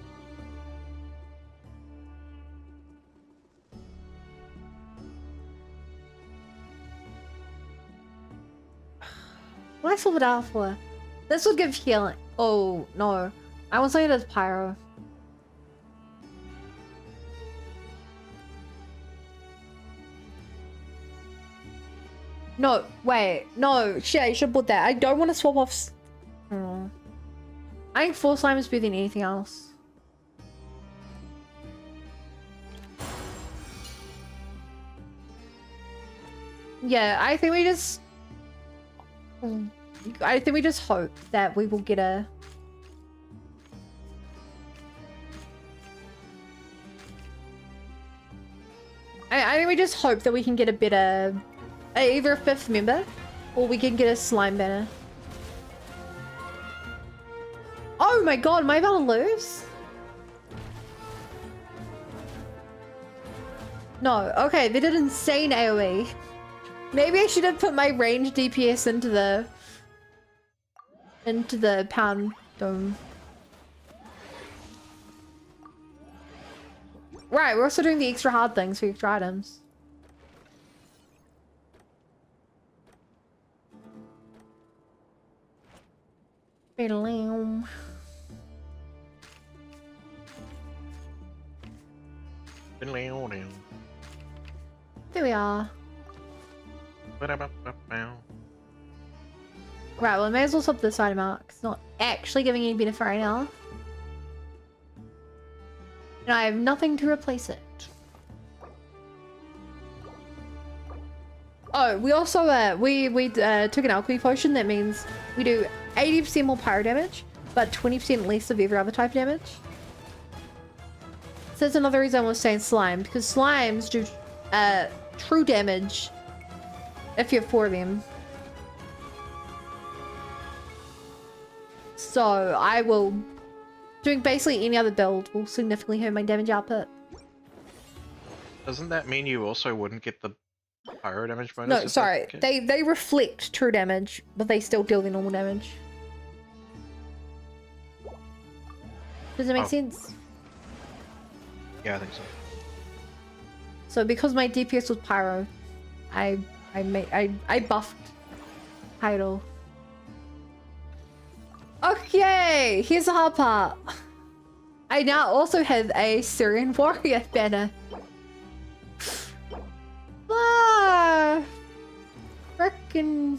What did I swap it out for? This would give healing. Oh, no. I was saying it as pyro. No, wait. No, shit, I should put that. I don't want to swap off... I think 4 slime is better than anything else. Yeah, I think we just... I think we just hope that we will get a... I think we just hope that we can get a better... either a 5th member, or we can get a slime banner. Oh my god, am I about to lose? No, okay, they did insane AoE. Maybe I should have put my range DPS into the pound dome. Right, we're also doing the extra hard things for extra items. There we are. Right, well I may as well swap this item out. It's not actually giving any benefit right now. And I have nothing to replace it. Oh, we also we took an alchemy potion. That means we do 80% more pyro damage, but 20% less of every other type of damage. So that's another reason I was saying slime, because slimes do true damage if you have 4 of them. So I will... doing basically any other build will significantly hurt my damage output. Doesn't that mean you also wouldn't get the pyro damage bonus? No, sorry. They reflect true damage, but they still deal the normal damage. Does it make sense? Yeah, I think so. So because my DPS was pyro, I buffed Pyro. Okay, here's the hard part. I now also have a Syrian warrior banner. Ah, frickin'.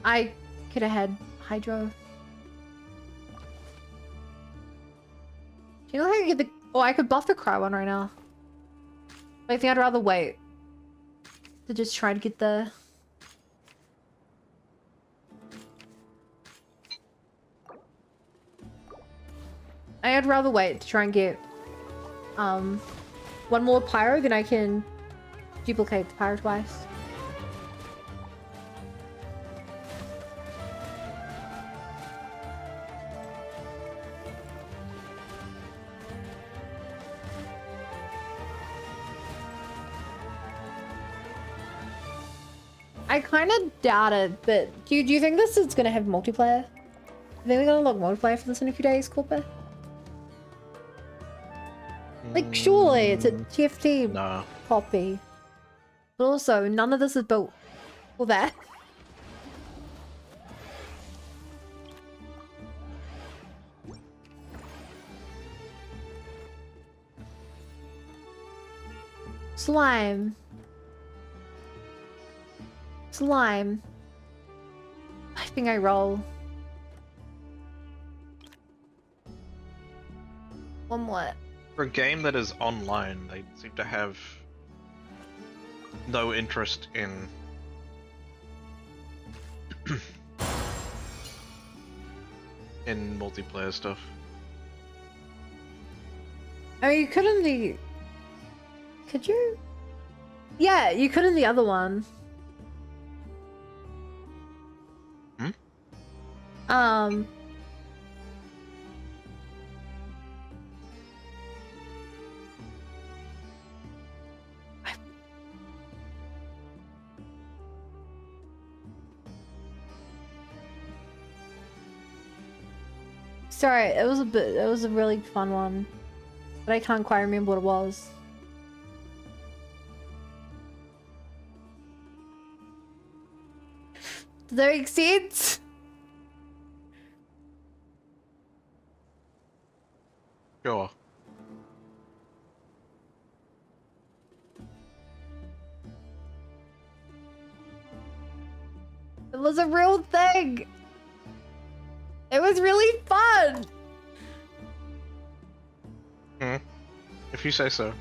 I could have had Hydro. Do you know how I could get the... Oh, I could buff the Cry one right now. But I think I'd rather wait to just try to get the... I'd rather wait to try and get one more Pyro, then I can duplicate the Pyro twice. I kind of doubt it, but do you think this is going to have multiplayer? I think we're going to look multiplayer for this in a few days, Corpa? Like, surely it's a TFT copy. But also, none of this is built for that. Slime. Slime. I think I roll. One more. For a game that is online, they seem to have no interest in in multiplayer stuff. I mean, you could in the... Could you? Yeah, you could in the other one. Sorry, it was a really fun one, but I can't quite remember what it was. Does that make sense? Sure. It was a real thing. It was really fun. If you say so.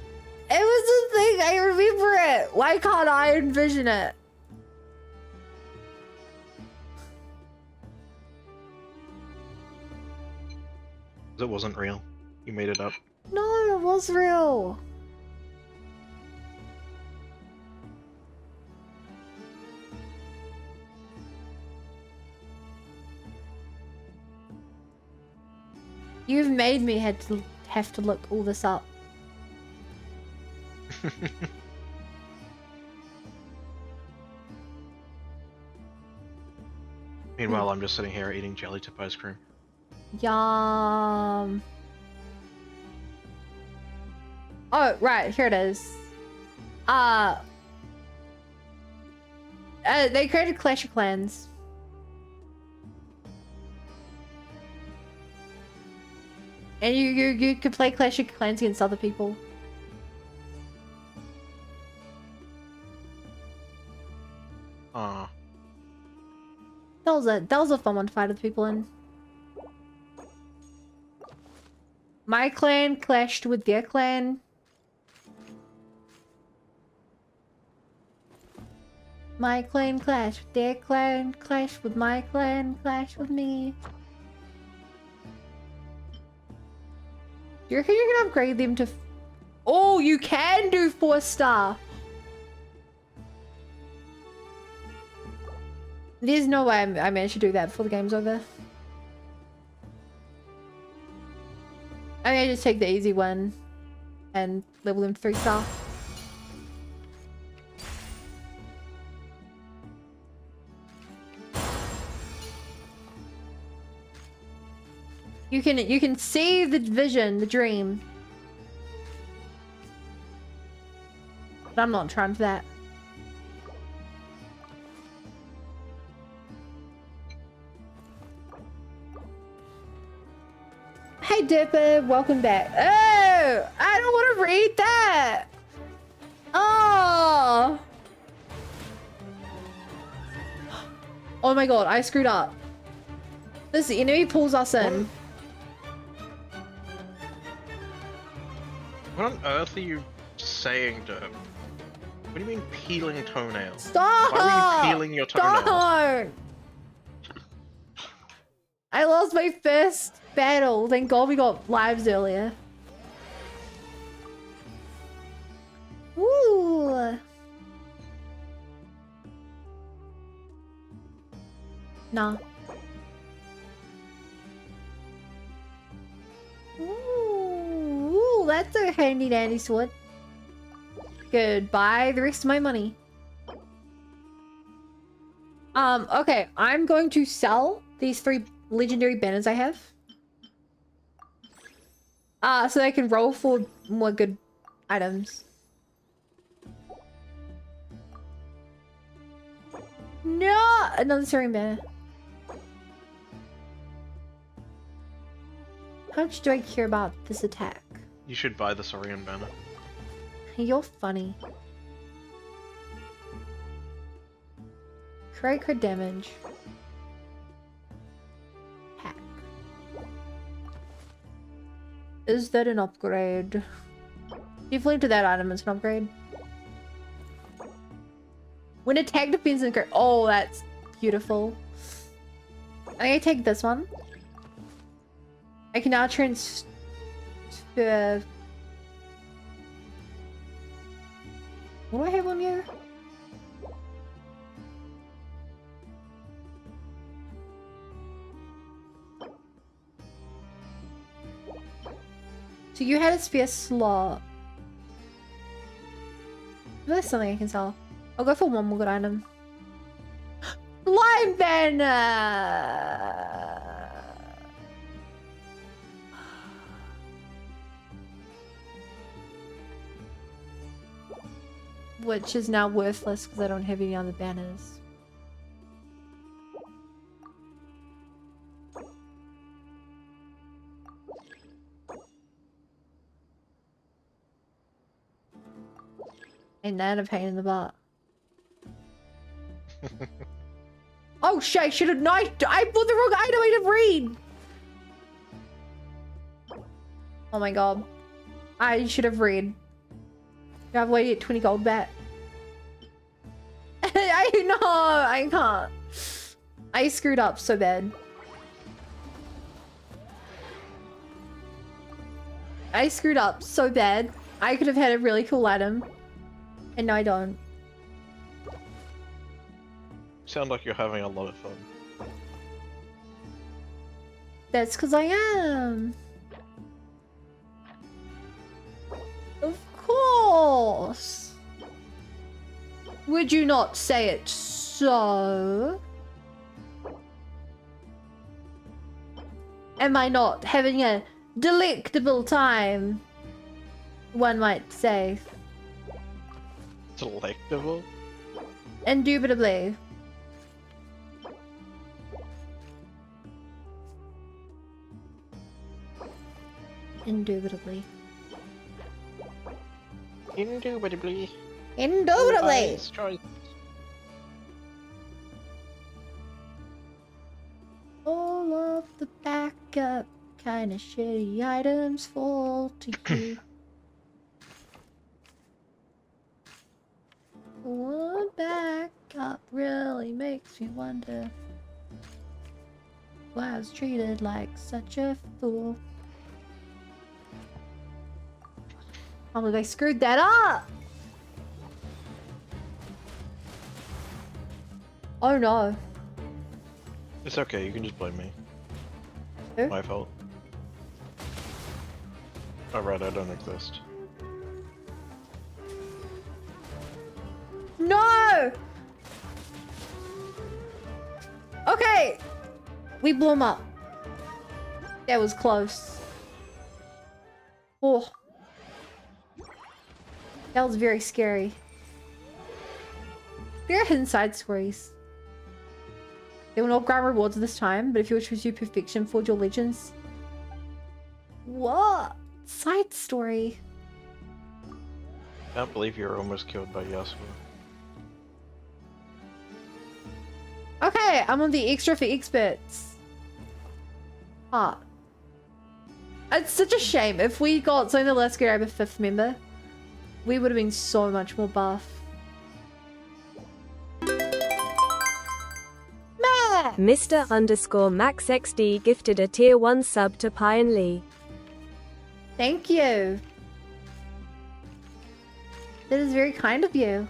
It was the thing. I remember it. Why can't I envision it? It wasn't real. You made it up. No, it was real. You've made me have to look all this up. Meanwhile, I'm just sitting here eating jelly tip ice cream. Yum. Oh, right, here it is. They created Clash of Clans. And you could play Clash of Clans against other people. Ah. That was a fun one to fight with people in. My clan clashed with their clan. My clan clashed with their clan, clashed with my clan, clashed with me. You reckon you can upgrade them to... Oh, you can do 4-star! There's no way I managed to do that before the game's over. I mean, I just take the easy one and level them to 3-star. You can see the vision, the dream. But I'm not trying for that. Hey Dipper, welcome back. Oh, I don't want to read that. Oh. Oh my god, I screwed up. This enemy pulls us in. What on earth are you saying, Derp? What do you mean peeling toenails? Stop! Why are you peeling your toenails? Don't! I lost my first battle. Thank God we got lives earlier. Ooh. Nah. Ooh, that's a handy dandy sword. Goodbye the rest of my money. Okay, I'm going to sell these 3 legendary banners I have. So I can roll for more good items. No! Another Saurian banner. How much do I care about this attack? You should buy the Saurian banner. You're funny. Crit damage. Hack. Is that an upgrade? Default to that item is an upgrade. When attack defense and crit. Oh, that's beautiful. I'm gonna take this one. I can now transfer. What do I have on here? So you had a spear slot. There's something I can sell. I'll go for one more good item. Line banner! Which is now worthless because I don't have any other banners. Ain't that a pain in the butt? Oh shit, I should have not. I put the wrong item, I didn't read! Oh my god. I should have read. I've waited 20 gold back. I know, I can't. I screwed up so bad. I screwed up so bad. I could have had a really cool item. And now I don't. Sound like you're having a lot of fun. That's because I am. Of course. Would you not say it so? Am I not having a delectable time? One might say. Delectable? Indubitably. Indubitably. Indubitably. Indubitably! Wise choice. All of the backup kind of shitty items fall to you. One backup really makes me wonder why I was treated like such a fool. Oh, look, I screwed that up! Oh no. It's okay, you can just blame me. Who? My fault. Alright, I don't exist. No! Okay! We blew him up. That was close. Oh. That was very scary. There are hidden side stories. They will not grant rewards this time, but if you wish to pursue perfection, forge your legends. What? Side story? Can't believe you were almost killed by Yasuo. Okay, I'm on the extra for experts. Ah. It's such a shame. If we got something that lets us grab a 5th member, we would have been so much more buff. Mr_MaxXD gifted a tier 1 sub to Pyan Lee. Thank you. That is very kind of you.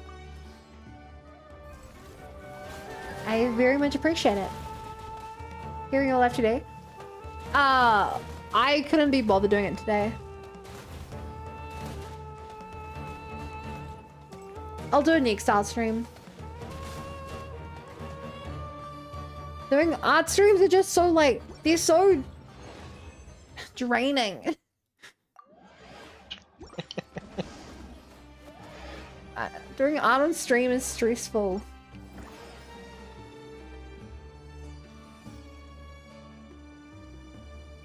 I very much appreciate it. Hearing your life today. I couldn't be bothered doing it today. I'll do a next art stream. Doing art streams are just so like, they're so draining. Doing art on stream is stressful.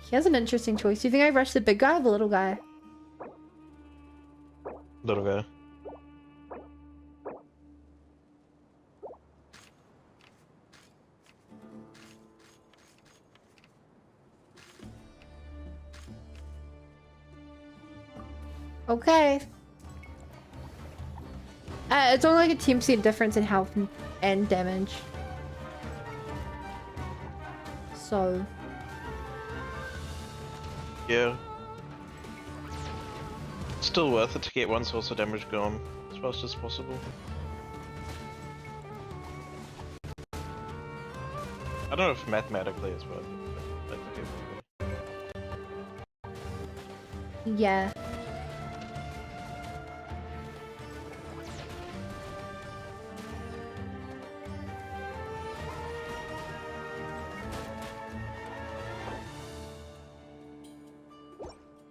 He has an interesting choice. Do you think I rush the big guy or the little guy? Little guy. Okay. It's only like a 10% difference in health and damage. So. Yeah. It's still worth it to get one source of damage gone as fast as possible. I don't know if mathematically it's worth it, but I think it. Yeah.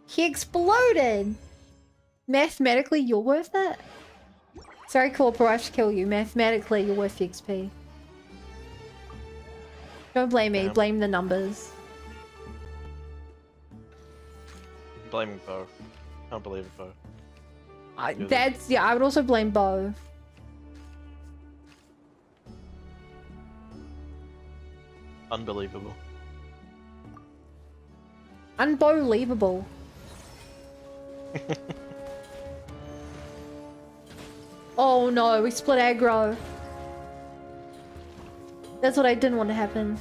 He exploded! Mathematically, you're worth it? Sorry, Corporal, I have to kill you. Mathematically, you're worth the XP. Don't blame me, blame the numbers. Blaming Bo. Can't believe it, Bo. Yeah, I would also blame Bo. Unbelievable. Unbelievable. Oh no, we split aggro. That's what I didn't want to happen.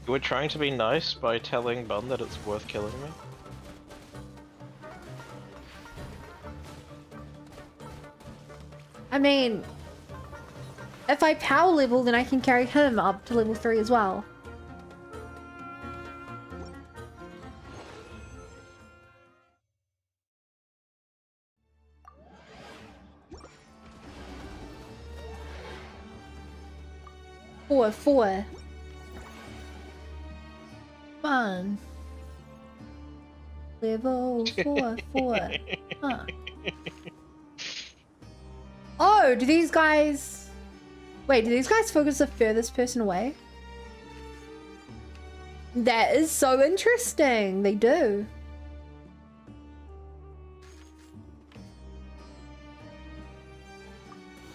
You were trying to be nice by telling Bun that it's worth killing me? I mean, if I power level, then I can carry him up to level 3 as well. Four. Fun. Level 4. Huh. Oh, do these guys... Wait, do these guys focus the furthest person away? That is so interesting. They do.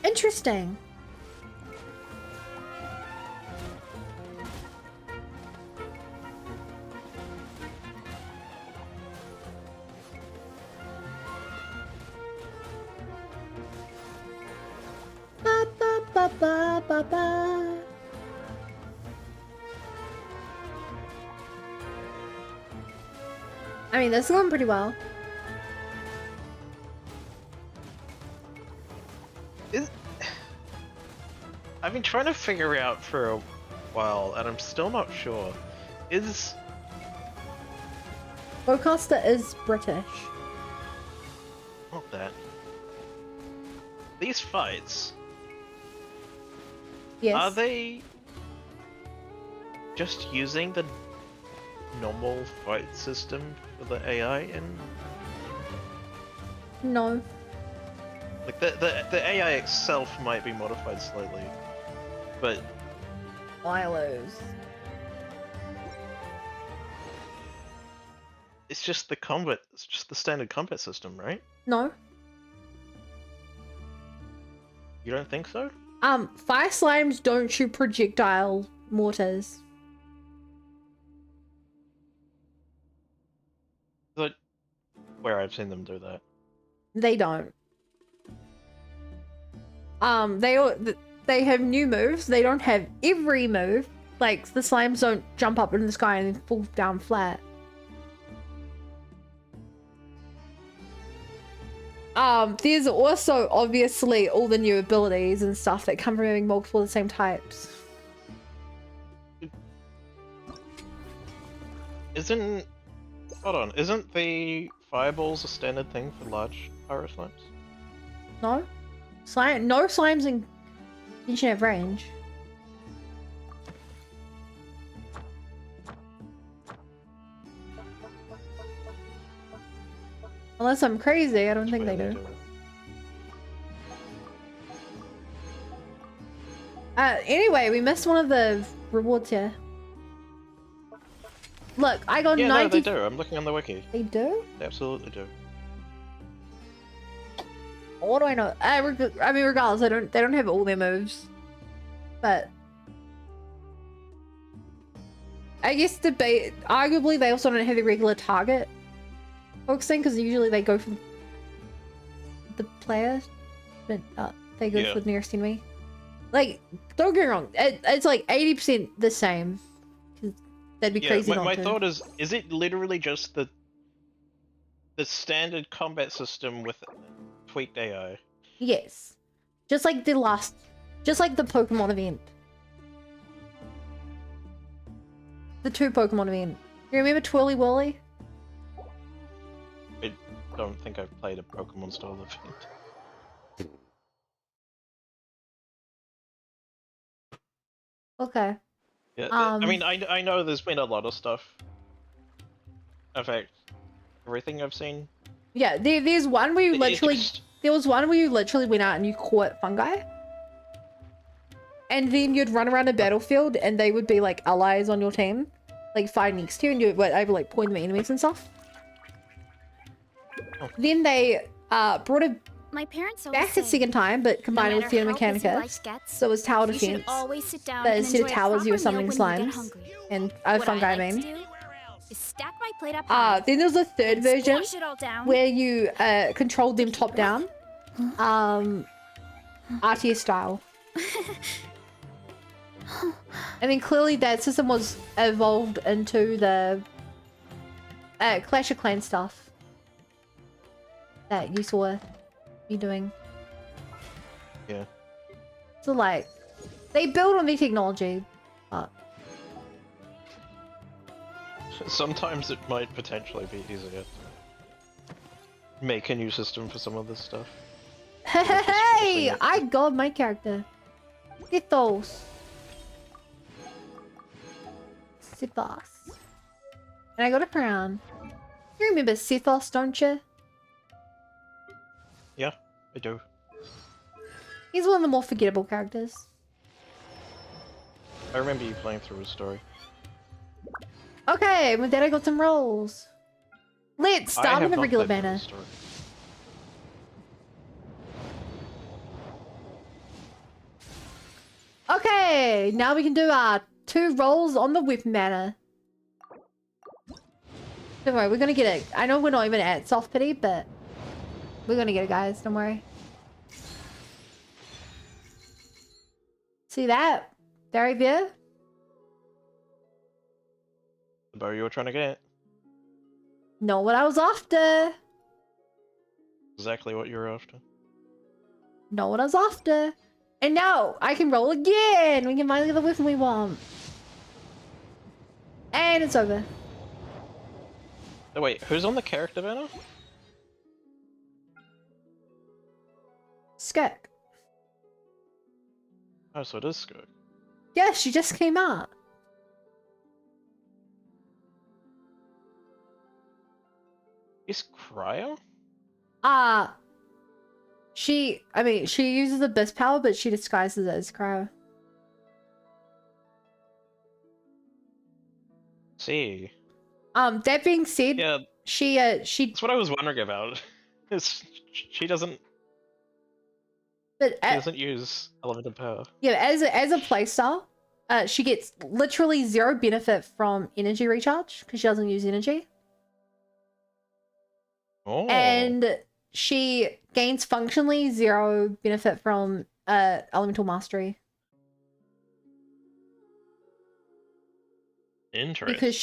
Interesting. Ba. I mean, this is going pretty well. I've been trying to figure out for a while, and I'm still not sure. Bowcaster is British. Not that. These fights... Yes. Are they just using the normal fight system for the AI in? No. Like the AI itself might be modified slightly, but Milos. it's just the combat. It's just the standard combat system, right? No. You don't think so? Fire slimes don't shoot projectile mortars. But where I've seen them do that. They don't. They have new moves. They don't have every move. Like, the slimes don't jump up in the sky and then fall down flat. There's also obviously all the new abilities and stuff that come from having multiple of the same types. Hold on, isn't the fireballs a standard thing for large pyro slimes? No? No slimes in Genshin have range. Unless I'm crazy, I don't think they do. Anyway, we missed one of the rewards here. Look, I got 90... no, they do. I'm looking on the wiki. They do? They absolutely do. What do I know? I mean, regardless, they don't have all their moves. But... I guess arguably they also don't have the regular target focusing, because usually they go for the player, but they go for the nearest enemy. Like, don't get me wrong, it's like 80% the same. That'd be crazy not to. My thought is it literally just the standard combat system with tweaked AI? Yes. Just like the Pokemon event. The 2 Pokemon event. You remember Twirly Whirly? I don't think I've played a Pokemon style event. Okay. Yeah, I mean, I know there's been a lot of stuff. In fact, everything I've seen. Yeah, there's one where you literally... There was one where you literally went out and you caught fungi. And then you'd run around a battlefield and they would be like allies on your team. Like fight next to you and you would able like point them at enemies and stuff. Oh. Then they brought it My parents back a second time, but combined it with Theater Mechanicus. So it was tower defense. But instead of towers, you were summoning slimes. And fungi, I mean. Stack my plate up high. Then there's a third version Squash it all down. where you controlled them top down, RTS style. I mean, clearly that system was evolved into the Clash of Clans stuff that you saw me doing. Yeah. So like, they build on the technology, but sometimes it might potentially be easier to make a new system for some of this stuff. hey, I got my character. Sithos. Sithos. And I got a crown. You remember Sithos, don't you? Yeah, I do. He's one of the more forgettable characters. I remember you playing through his story. Okay, with that I got some rolls. Let's start with the regular banner. Okay, now we can do our 2 rolls on the whip banner. Don't worry, we're gonna get it. I know we're not even at soft pity, but we're gonna get it, guys. Don't worry. See that? Very good. The bow you were trying to get. Not what I was after. Exactly what you were after. Not what I was after. And now I can roll again. We can finally get the whip we want. And it's over. Oh, wait, who's on the character banner? Skirk. Oh, so it is Skirk. Yeah, she just came out. Is Cryo? She uses Abyss power, but she disguises it as Cryo. See. That being said, yeah, she That's what I was wondering about. She doesn't use elemental power. Yeah, as a playstyle, she gets literally 0 benefit from energy recharge because she doesn't use energy. Oh. And she gains functionally 0 benefit from elemental mastery. Interesting. Because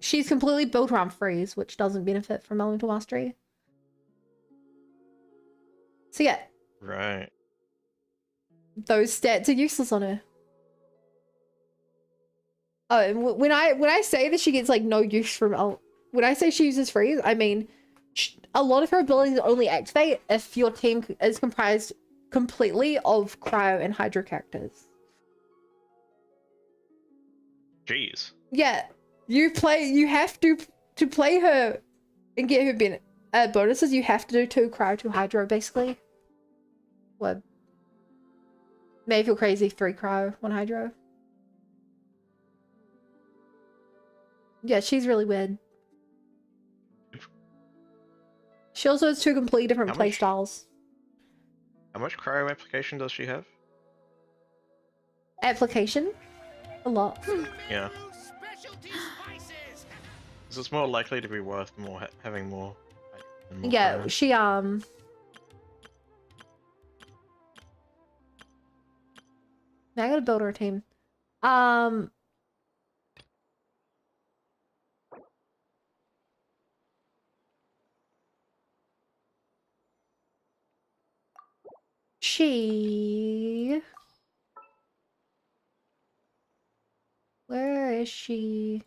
she's completely built around freeze, which doesn't benefit from elemental mastery. So yeah. Right. Those stats are useless on her. Oh, and when I say that she gets like no use from when I say she uses freeze, I mean a lot of her abilities only activate if your team is comprised completely of cryo and hydro characters. Jeez. Yeah, you have to play her and get her bonuses. You have to do 2 cryo, 2 hydro, basically. What? May feel crazy. 3 cryo, 1 hydro. Yeah, she's really weird. She also has 2 completely different playstyles. How much cryo application does she have? Application? A lot. Yeah. So it's more likely to be worth having more. Yeah, cryo. she Man, I gotta build her a team. Where is she?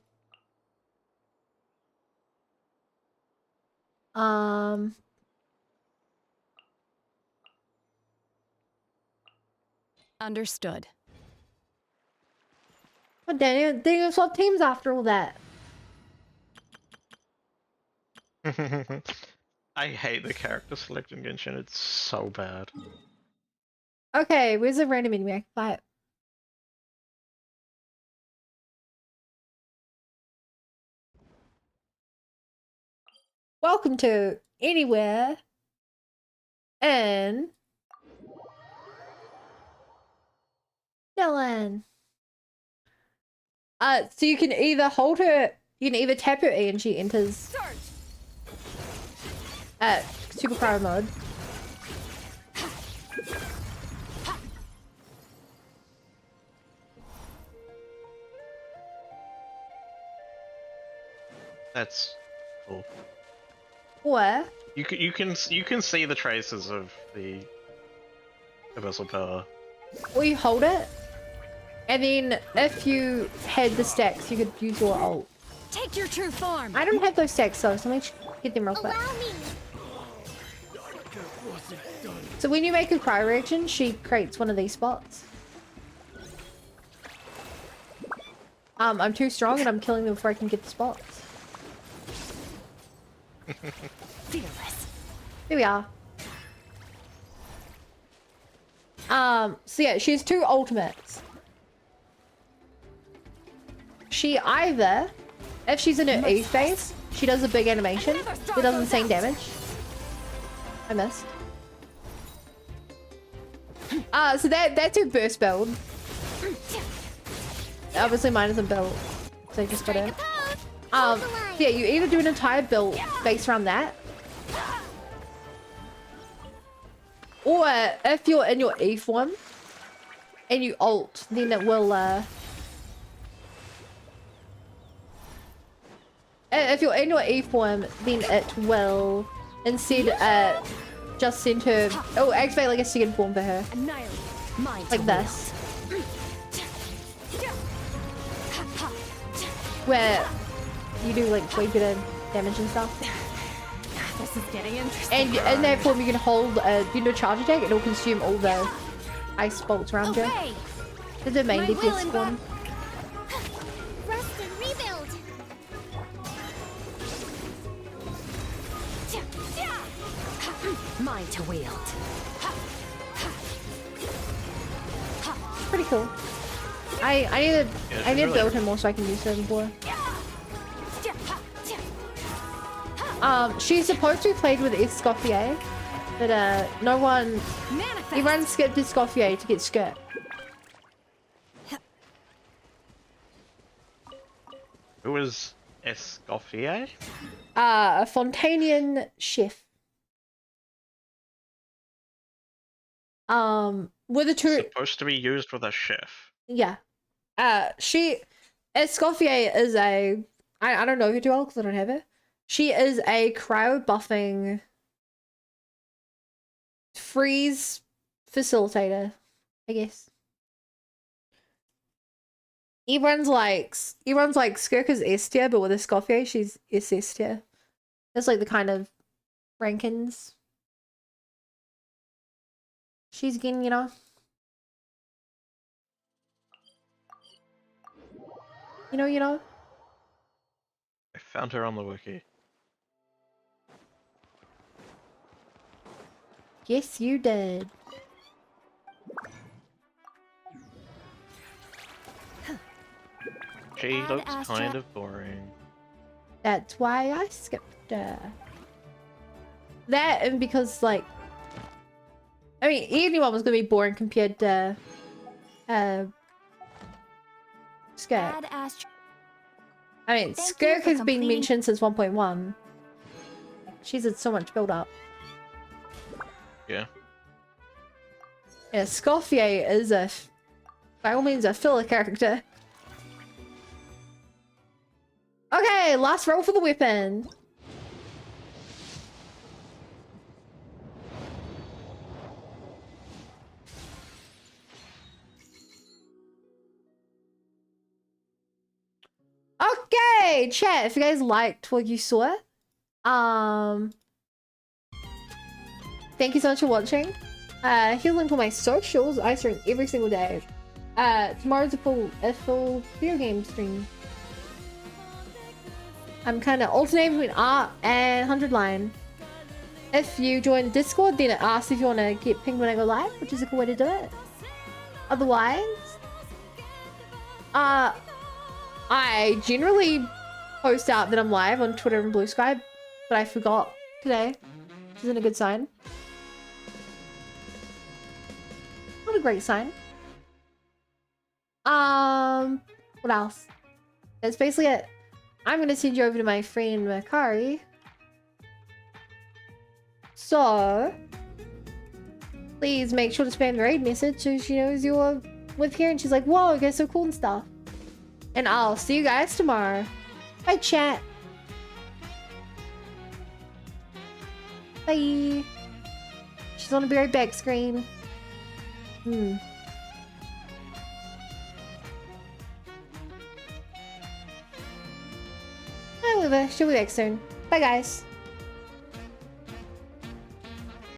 Understood. But then they even swap teams after all that. I hate the character select in Genshin, it's so bad. Okay, where's the random enemy? I can fight. Welcome to Anywhere in Dylan. So you can either hold her You can either tap her E and she enters Super Cryo mode. That's cool. Or You can see the traces of the abyssal power. or you hold it, and then if you had the stacks, you could use your ult. Take your true form. I don't have those stacks though, so let me get them real quick. So when you make a cryo reaction, she creates one of these spots. I'm too strong and I'm killing them before I can get the spots. Fearless. Here we are. So yeah, she has 2 ultimates. She either, if she's in her E phase, she does a big animation that does insane damage. I missed. So that's her burst build. Obviously mine isn't built, so I just gotta... yeah, you either do an entire build based around that, or if you're in your E form and you ult, then it will if you're in your E form, then it will instead just send her, oh, activate like a second form for her, like this, where you do like way better damage and stuff. This is getting interesting. And in that form, you can hold a charge attack, and it'll consume all the ice bolts around you. It's the main DPS form. Rest and rebuild. Mine to wield. Pretty cool. I need to build him more so I can use him more. She's supposed to be played with Escoffier, but everyone skipped Escoffier to get Skirt. Who is Escoffier? A Fontanian chef. With a turret. Supposed to be used with a chef. Yeah. Escoffier is a, I don't know her too well because I don't have her. She is a cryo buffing freeze facilitator, I guess. Everyone's like Skirk is S tier, but with Escoffier, she's SS tier. That's like the kind of rankings she's getting, you know? You know? I found her on the wiki. Yes, you did. She looks kind of boring. That's why I skipped her. That, and because, like, I mean, anyone was gonna be boring compared to Skirk. I mean, Skirk has been mentioned since 1.1. She's had so much build up. Yeah. Yeah, Escoffier is by all means, a filler character. Okay, last roll for the weapon. Okay, chat, if you guys liked what you saw, thank you so much for watching. Here's a link for my socials. I stream every single day. Tomorrow's a full video game stream. I'm kind of alternating between art and 100 line. If you join Discord, then it asks if you want to get pinged when I go live, which is a cool way to do it. Otherwise, I generally post out that I'm live on Twitter and Blue Sky, but I forgot today, which isn't a good sign. Not a great sign. What else? That's basically it. I'm gonna send you over to my friend Makari. So, please make sure to spam the raid message so she knows you're with here and she's like, whoa, you guys are so cool and stuff. And I'll see you guys tomorrow. Bye, chat. Bye. She's on a very back screen. She'll be back soon. Bye, guys.